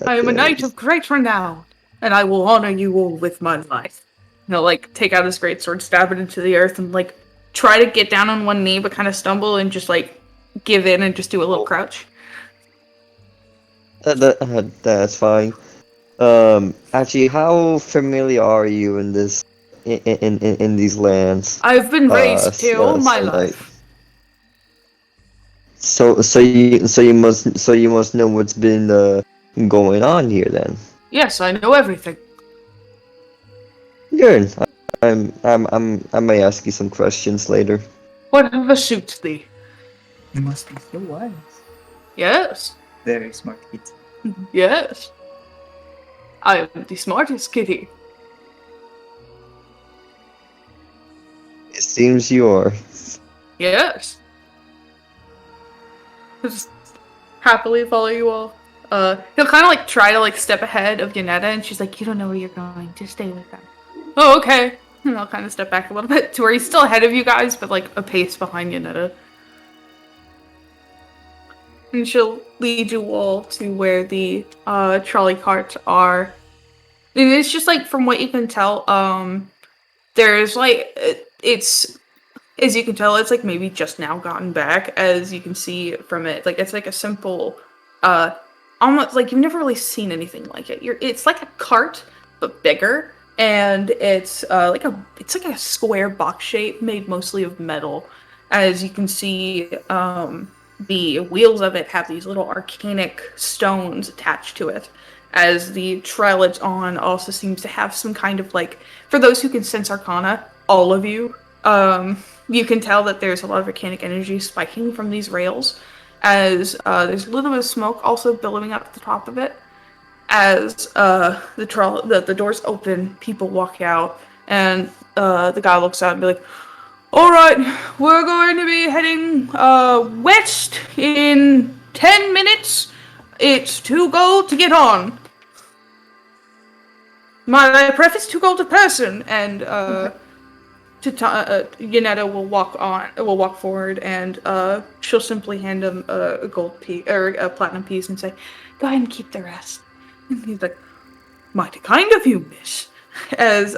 I am a knight of great renown, and I will honor you all with my life. He'll, like, take out his greatsword, stab it into the earth, and, like, try to get down on one knee, but kind of stumble and just, like, give in and just do a little crouch. That's fine. Actually, how familiar are you in this, in these lands? I've been raised here all my Sunlight. life. So you must know what's been going on here then. Yes, I know everything. Good. I may ask you some questions later. Whatever suits thee. You must be so wise. Yes, Very smart kids. yes. I am the smartest kitty. It seems you are. Yes. He'll just happily follow you all. He'll kind of like try to like step ahead of Yanetta, and she's like, "You don't know where you're going. Just stay with them." Oh, okay. And I'll kind of step back a little bit to where he's still ahead of you guys, but like a pace behind Yanetta. And she'll lead you all to where the trolley carts are. And it's just like from what you can tell, there's like it's. As you can tell, it's like maybe just now gotten back, as you can see from it. Like it's like a simple, almost like you've never really seen anything like it. It's like a cart, but bigger, and it's like a square box shape made mostly of metal. As you can see, the wheels of it have these little arcanic stones attached to it. As the trail it's on also seems to have some kind of like, for those who can sense Arcana, all of you. You can tell that there's a lot of volcanic energy spiking from these rails, as there's a little bit of smoke also billowing up at the top of it. As the doors open, people walk out, and the guy looks out and be like, "All right, we're going to be heading west in 10 minutes. It's 2 gold to get on. Might I preface 2 gold a person?" And Yanetta will walk forward, and she'll simply hand him a gold piece or a platinum piece and say, "Go ahead and keep the rest." And he's like, "Mighty kind of you, miss." As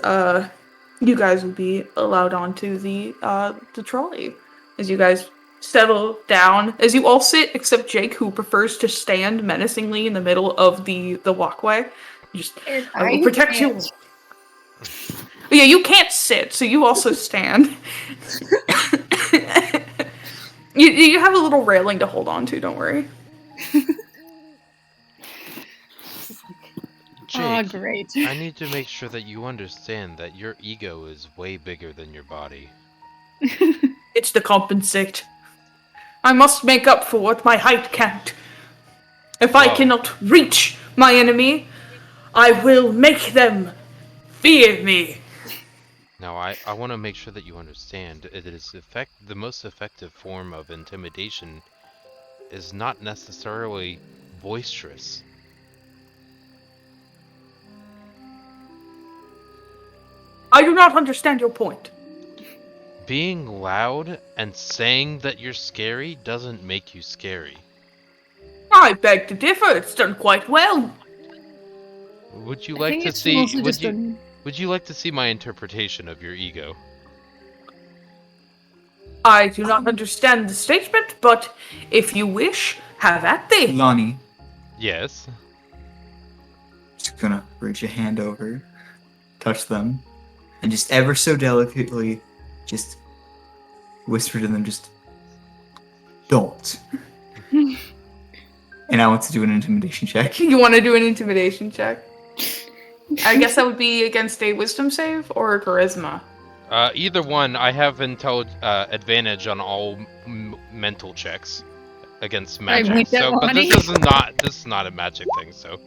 you guys will be allowed onto the trolley. As you guys settle down, as you all sit except Jake, who prefers to stand menacingly in the middle of the walkway. Just, "I will protect you." Yeah, you can't sit, so you also stand. you have a little railing to hold on to, don't worry. Oh, Jake, great. I need to make sure that you understand that your ego is way bigger than your body. It's to compensate. I must make up for what my height can't. If I Whoa. cannot reach my enemy, I will make them fear me. Now, I want to make sure that you understand it is the most effective form of intimidation is not necessarily boisterous. I do not understand your point. Being loud and saying that you're scary doesn't make you scary. I beg to differ. It's done quite well. Would you I like think to it's see? mostly just Would you like to see my interpretation of your ego? I do not understand the statement, but if you wish, have at thee. Lonnie, Yes. just gonna reach a hand over, touch them, and just ever so delicately, just whisper to them, just don't. And I want to do an intimidation check. You want to do an intimidation check? I guess that would be against a wisdom save or a charisma. Either one. I have advantage on all mental checks against magic. hate that, So, but Lonnie. this is not a magic thing. So,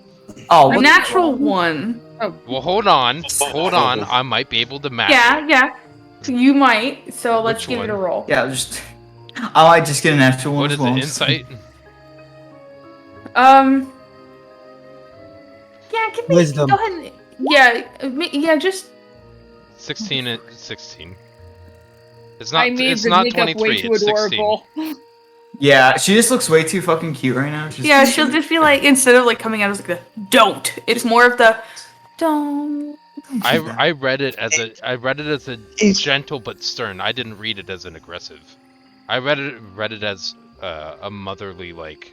Oh, A what- natural one. well, hold on. I might be able to match. it. Yeah. You might. So let's Which give it a one? roll. yeah, just. I might just get a natural one What as is well. it? Insight. Yeah, give me. Wisdom. Go ahead. Yeah, just 16 and 16. It's I not. made It's the not makeup 23. way too It's 16. adorable. Yeah, she just looks way too fucking cute right now. Just, yeah. She'll just be like, instead of like coming out as like the don't. It's more of the don't. I read it as a It's- gentle but stern. I didn't read it as an aggressive. I read it as a motherly like.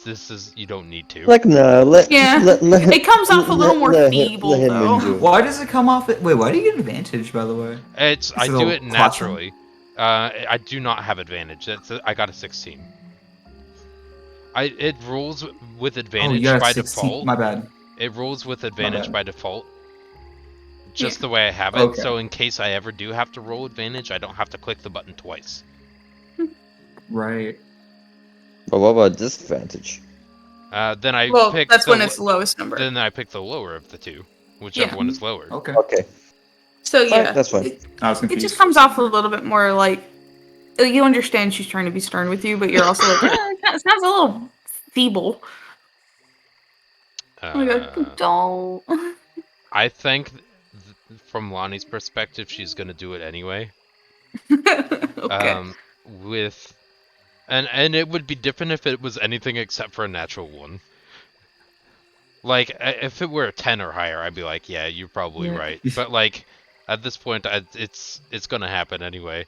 This is you don't need to. Like no, Yeah. It comes off a little more feeble, let him though. enjoy. Why does it come off? Wait, why do you get advantage, by the way? I Is it do all it classroom? naturally. I do not have advantage. I got a 16. It rolls with Oh, advantage you got a by 16. default. My bad. It rolls with advantage bad. by default. Just the way I have it. Okay. So in case I ever do have to roll advantage, I don't have to click the button twice. Right. But what about disadvantage? Then I Well, pick that's the when lo- it's the lowest number. Then I pick the lower of the two, whichever Yeah. one is lower. Okay. Okay, So yeah, that's fine. I was It confused. just comes off a little bit more like you understand she's trying to be stern with you, but you're also like, it sounds a little feeble. Like, don't. I think, from Lonnie's perspective, she's gonna do it anyway. Okay. And it would be different if it was anything except for a natural one. Like if it were a 10 or higher, I'd be like, yeah, you're probably Yeah. right. But like at this point, it's gonna happen anyway.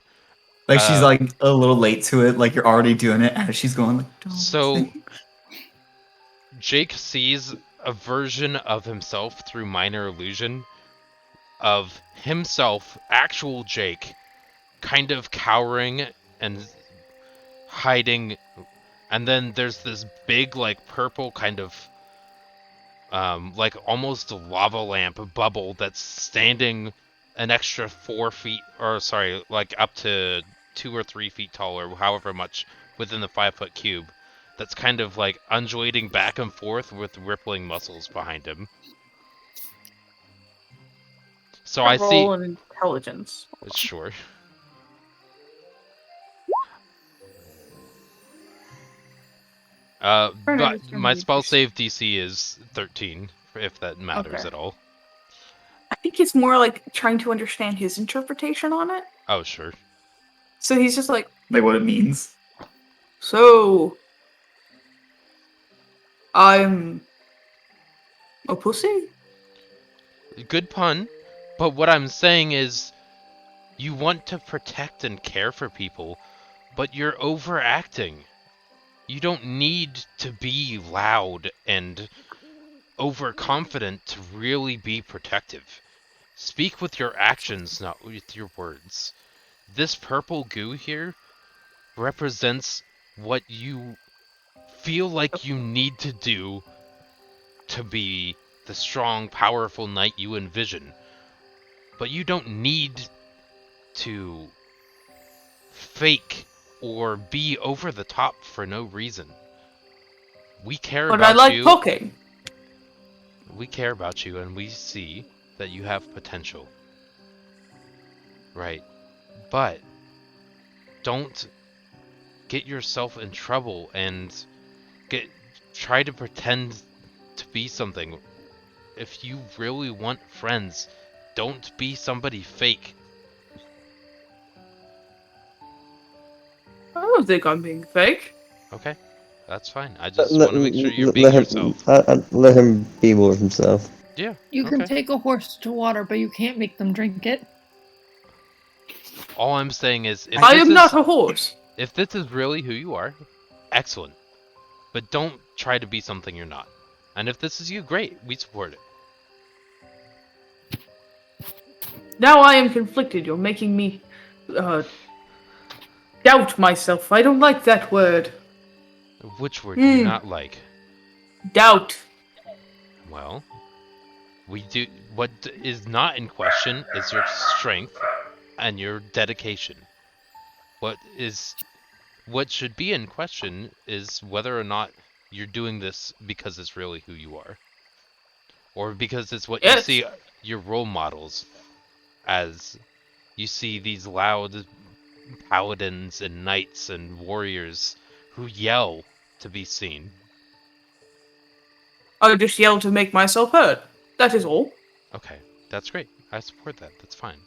Like she's like a little late to it. Like you're already doing it as she's going. Like, don't. So Jake sees a version of himself through minor illusion of himself, actual Jake, kind of cowering and hiding, and then there's this big like purple kind of like almost lava lamp bubble that's standing an extra 4 feet, or sorry, like up to 2 or 3 feet tall, or however much within the 5-foot cube, that's kind of like undulating back and forth with rippling muscles behind him. So I see. Roll an intelligence. Sure. But my spell save DC is 13, if that matters Okay. at all. I think it's more like trying to understand his interpretation on it. Oh, sure. So he's just like, Like what it means. so I'm a pussy? Good pun, but what I'm saying is you want to protect and care for people, but you're overacting. You don't need to be loud and overconfident to really be protective. Speak with your actions, not with your words. This purple goo here represents what you feel like you need to do to be the strong, powerful knight you envision. But you don't need to fake or be over the top for no reason. We care But I about like you. talking. We care about you, and we see that you have potential. Right. But don't get yourself in trouble and try to pretend to be something. If you really want friends, don't be somebody fake. I don't think I'm being fake. Okay? That's fine. I just want to make sure you're being let him, yourself. let him be more himself. Yeah. You can okay. take a horse to water, but you can't make them drink it. All I'm saying is, I am not a horse. if this is really who you are, excellent. But don't try to be something you're not. And if this is you, great, we support it. Now I am conflicted. You're making me doubt myself. I don't like that word. Which word do you not like? Doubt. Well, we do. What is not in question is your strength and your dedication. What should be in question is whether or not you're doing this because it's really who you are, or because it's what you Yes. see your role models as. You see these loud paladins and knights and warriors who yell to be seen. I just yell to make myself heard. That is all. Okay, that's great. I support that. That's fine.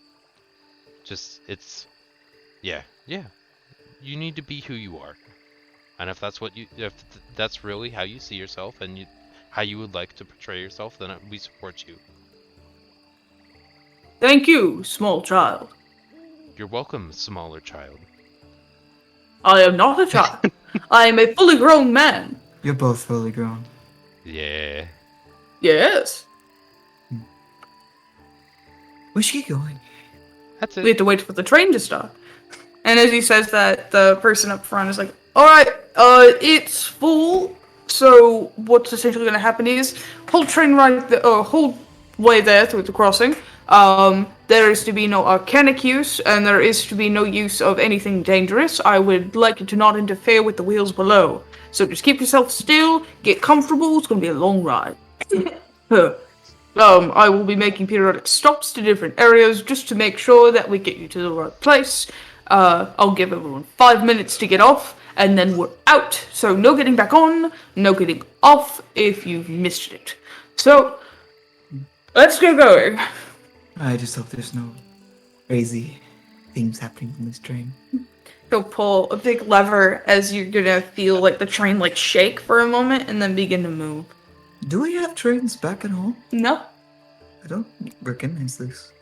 Yeah. You need to be who you are, and if that's really how you see yourself and how you would like to portray yourself, then we support you. Thank you, small child. You're welcome, smaller child. I am not a child. I am a fully grown man. You're both fully grown. Yeah. Yes. We should get going. That's We have it. to wait for the train to start. And as he says that, the person up front is like, alright, it's full, so what's essentially going to happen is, whole train ride, whole way there through the crossing, there is to be no arcanic use, and there is to be no use of anything dangerous. I would like you to not interfere with the wheels below. So just keep yourself still, get comfortable, it's going to be a long ride. I will be making periodic stops to different areas just to make sure that we get you to the right place. I'll give everyone 5 minutes to get off, and then we're out. So no getting back on, no getting off if you've missed it. So, let's get going. I just hope there's no crazy things happening on this train. He'll pull a big lever as you're gonna feel like the train like shake for a moment and then begin to move. Do we have trains back at home? No. I don't recognize this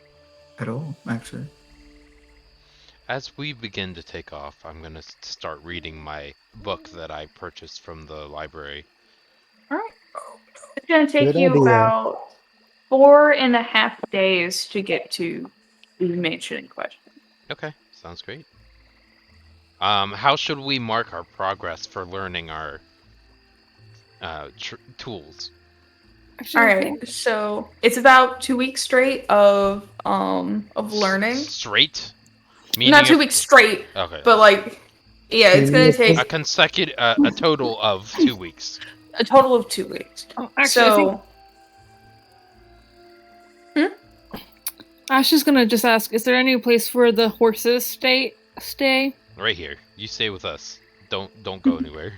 at all, actually. As we begin to take off, I'm gonna start reading my book that I purchased from the library. Alright. It's gonna take Good you idea. about 4.5 days to get to the mansion in question. Okay, sounds great. How should we mark our progress for learning our tools? Actually, I think- Alright, so it's about 2 weeks straight of learning. Straight? Meaning Not 2 of- weeks straight, Okay. but like, yeah, it's gonna take A consecutive, a total of 2 weeks. a total of 2 weeks. Oh, actually, I think I was just gonna ask: is there any place where the horses stay? Right here. You stay with us. Don't go anywhere.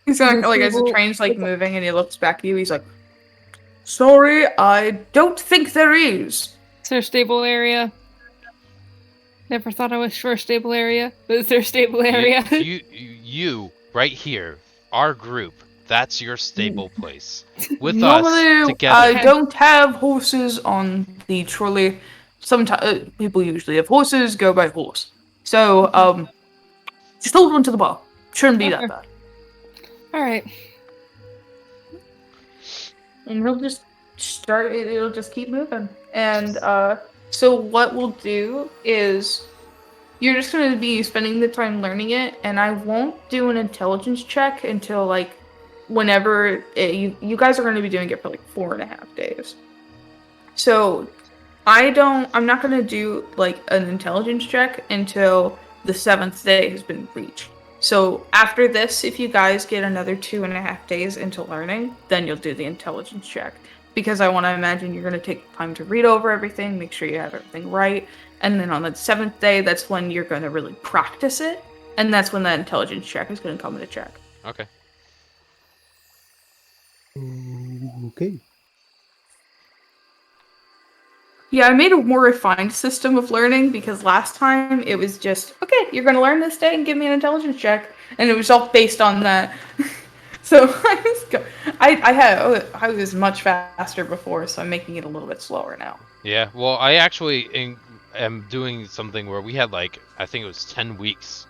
He's gonna, like, as the train's like moving and he looks back at you, he's like, sorry, I don't think there is. Is there a stable area? Never thought I was sure a stable area, but is there a stable area? You right here, our group. That's your stable place. With us Normally, together. I don't have horses on the trolley. Sometimes people usually have horses, go by horse. So, just hold on to the bar. Shouldn't be that bad. All right. And he'll just start. It'll just keep moving. And so what we'll do is, you're just going to be spending the time learning it, and I won't do an intelligence check until like whenever you guys are going to be doing it for like 4.5 days. So I'm not going to do like an intelligence check until the 7th day has been reached. So after this, if you guys get another 2.5 days into learning, then you'll do the intelligence check. Because I want to imagine you're going to take time to read over everything, make sure you have everything right. And then on the 7th day, that's when you're going to really practice it. And that's when that intelligence check is going to come into check. Okay. Okay. Yeah, I made a more refined system of learning because last time it was just, okay, you're going to learn this day and give me an intelligence check. And it was all based on that. So I was much faster before, so I'm making it a little bit slower now. Yeah. Well, I actually am doing something where we had like I think it was 10 weeks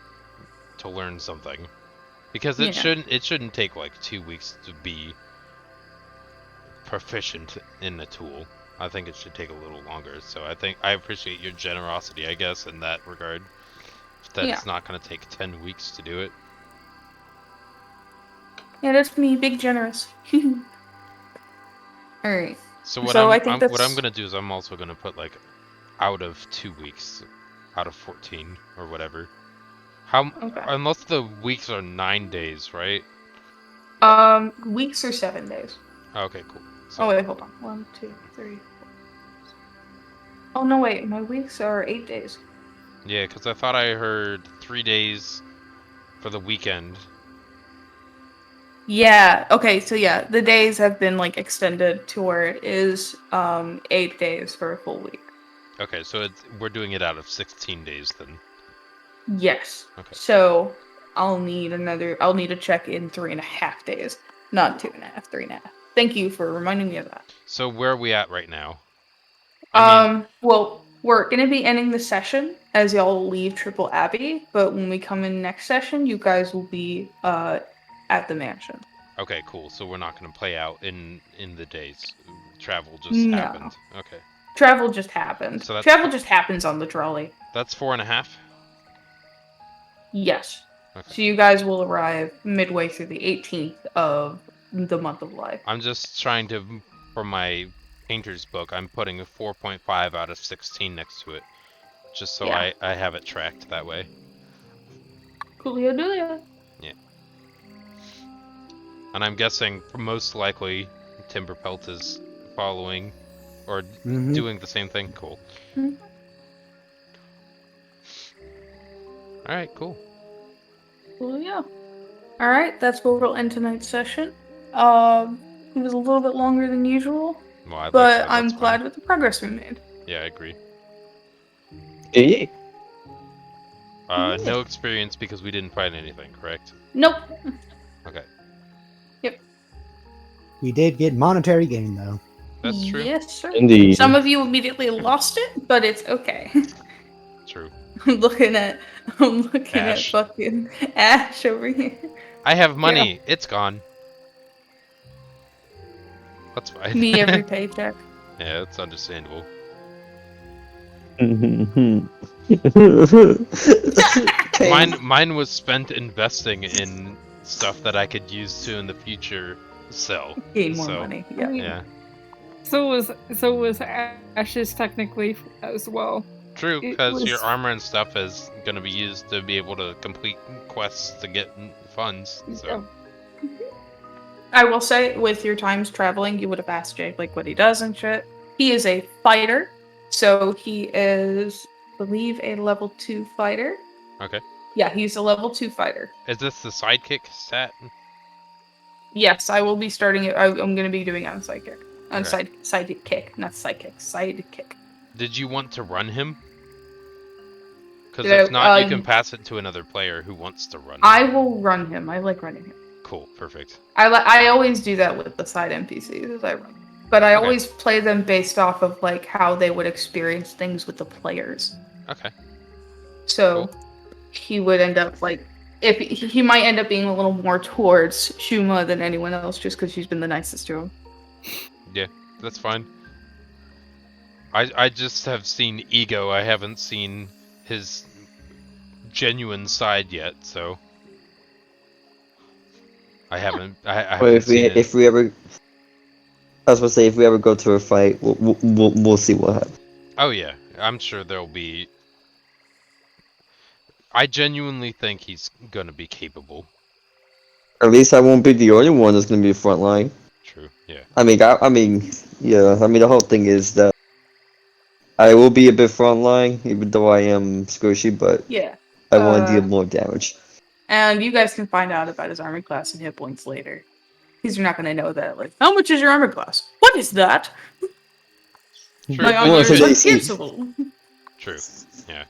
to learn something, because it Yeah. shouldn't take like 2 weeks to be proficient in the tool. I think it should take a little longer. So I appreciate your generosity, I guess, in that regard. That Yeah. it's not going to take 10 weeks to do it. Yeah, that's me, big generous. Alright. So what So I I'm, think what I'm that's- gonna do is I'm also gonna put like out of 2 weeks, out of 14 or whatever. How Okay. unless the weeks are 9 days, right? Weeks or 7 days. Okay, cool. So, Oh wait, hold on. 1, 2, 3. Oh no, wait. My weeks are 8 days. yeah, because I thought I heard 3 days for the weekend. Yeah. Okay. So yeah, the days have been like extended to where it is 8 days for a full week. Okay, so we're doing it out of 16 days then. Yes. Okay. So I'll need a check in 3.5 days, not 2.5, 3.5. Thank you for reminding me of that. So where are we at right now? I mean, Well, we're gonna be ending the session as y'all leave Triple Abbey, but when we come in next session, you guys will be at the mansion. okay, cool. So we're not gonna play out in the days. Travel just No. happened. Okay, Travel just happened. So that's Travel cool. just happens on the trolley. that's 4.5. Yes. Okay. So you guys will arrive midway through the 18th of the month of life. I'm just trying to, for my painter's book, I'm putting a 4.5 out of 16 next to it. Just so Yeah. I have it tracked that way. Coolio Dulio. And I'm guessing most likely Timberpelt is following or Mhm. doing the same thing. Cool. Mhm. Alright, cool. Coolio. Alright, that's where we'll end tonight's session. It was a little bit longer than usual, Well, I like but that. I'm That's glad fine. with the progress we made. Yeah, I agree. Yeah. No experience because we didn't find anything, correct? Nope. Okay. We did get monetary gain though. That's true. Yes, sir. Indeed. Some of you immediately lost it, but it's okay. True. I'm looking at Ash. fucking Ash over here. I have money. It's gone. That's fine. Me every paycheck. Yeah, that's understandable. Mine was spent investing in stuff that I could use to in the future sell. Gain more So, money. Yeah. Yeah. So was Ash's technically as well. True, It because your was- armor and stuff is gonna be used to be able to complete quests to get funds. So I will say, with your times traveling, you would have asked Jake like what he does and shit. He is a fighter, so he is, I believe, a level 2 fighter. okay. Yeah, he's a level 2 fighter. Is this the sidekick stat? Yes, I will be starting it. I'm going to be doing it on sidekick. On Okay. sidekick, not sidekick. Sidekick. Did you want to run him? Because Did if not, you I- can pass it to another player who wants to run. I will run him. I like running him. Cool, perfect. I always do that with the side NPCs as I run. But I Okay. always play them based off of like how they would experience things with the players. Okay. So he would end up like if he might end up being a little more towards Shuma than anyone else just because she's been the nicest to him. Yeah, that's fine. I just have seen ego. I haven't seen his genuine side yet, so I haven't. I But haven't seen it. if we ever, I was gonna say if we ever go to a fight, we'll see what happens. Oh yeah, I'm sure there'll be. I genuinely think he's gonna be capable. At least I won't be the only one that's gonna be front line. True. Yeah. I mean, yeah. I mean, the whole thing is that I will be a bit front line, even though I am squishy, but Yeah. I want to deal Uh, more damage. And you guys can find out about his armor class and hit points later. Because you're not going to know that. Like, how much is your armor class? What is that? True. My but armor is you're- unpierceable. True. Yeah.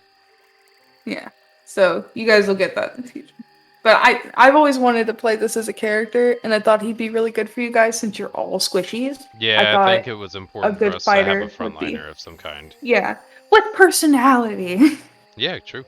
Yeah. So you guys will get that in the future. But I've always wanted to play this as a character, and I thought he'd be really good for you guys since you're all squishies. Yeah, I thought think it was important for good us to have fighter a would be- frontliner of some kind. Yeah. With personality. Yeah, true.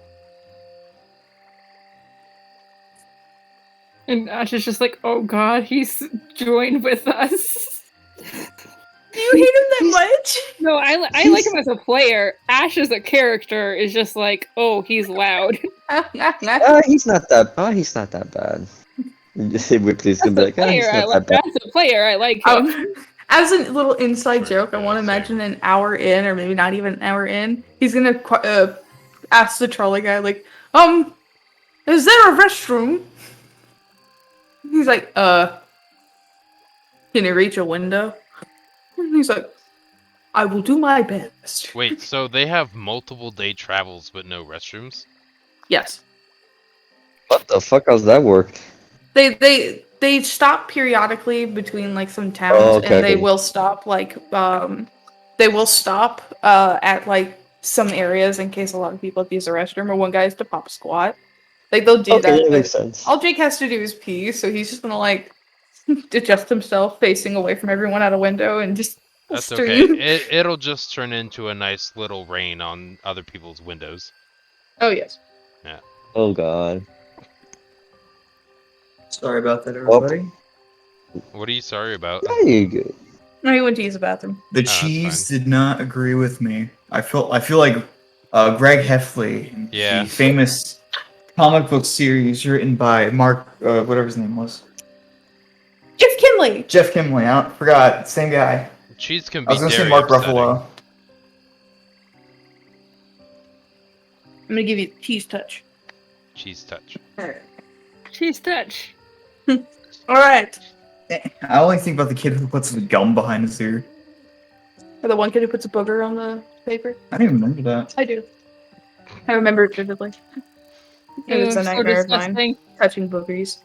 And Ash is just like, oh god, he's joined with us. Do you hate him that much? No, I like him as a player. Ash as a character is just like, oh, he's loud. He's not that. He's not that bad. Ripley's gonna be like, he's not that bad. As a player, I like him. As a little inside joke, I want to imagine an hour in, or maybe not even an hour in, he's gonna ask the trolley guy, like, is there a restroom? He's like, can you reach a window? And he's like, I will do my best. Wait, so they have multiple day travels but no restrooms? Yes. What the fuck? How's that work? They stop periodically between like some towns, okay. and they will stop at like some areas in case a lot of people have to use the restroom or one guy has to pop a squat. Like they'll do Okay, that. that makes sense. All Jake has to do is pee, so he's just gonna like adjust himself facing away from everyone out a window and just That's stream. okay. It'll just turn into a nice little rain on other people's windows. Oh yes. Oh god. Sorry about that, everybody. What are you sorry about? Yeah, you're good. No, he went to use the bathroom. The that's cheese fine. did not agree with me. I feel like Greg Heffley, Yeah. the famous comic book series written by Mark, whatever his name was, Jeff Kinley. Jeff Kimley. I forgot, same guy. Cheese can I be was gonna say very Mark upsetting. Ruffalo. I'm gonna give you cheese touch. Cheese touch. Cheese touch. All right. I only think about the kid who puts the gum behind his ear. Or the one kid who puts a booger on the paper. I didn't remember that. I do. I remember it vividly. It was a nightmare of mine. Touching boogers.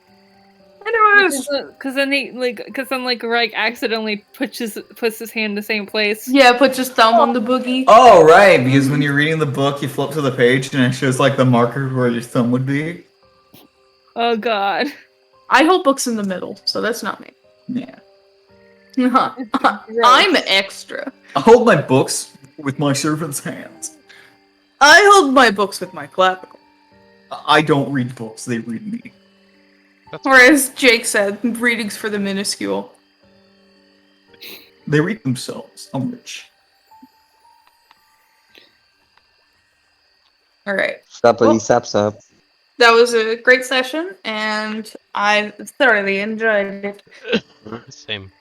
Anyways. Because then Greg accidentally puts his hand in the same place. Yeah, put his thumb on the boogie. Oh, right, because when you're reading the book, you flip to the page and it shows like the marker where your thumb would be. Oh god. I hold books in the middle, so that's not me. Yeah. I'm extra. I hold my books with my servant's hands. I hold my books with my clavicle. I don't read books, they read me. That's Or as Jake said, readings for the minuscule. They read themselves. I'm rich. Alright. Sappity sap sap. That was a great session, and I thoroughly enjoyed it. Same.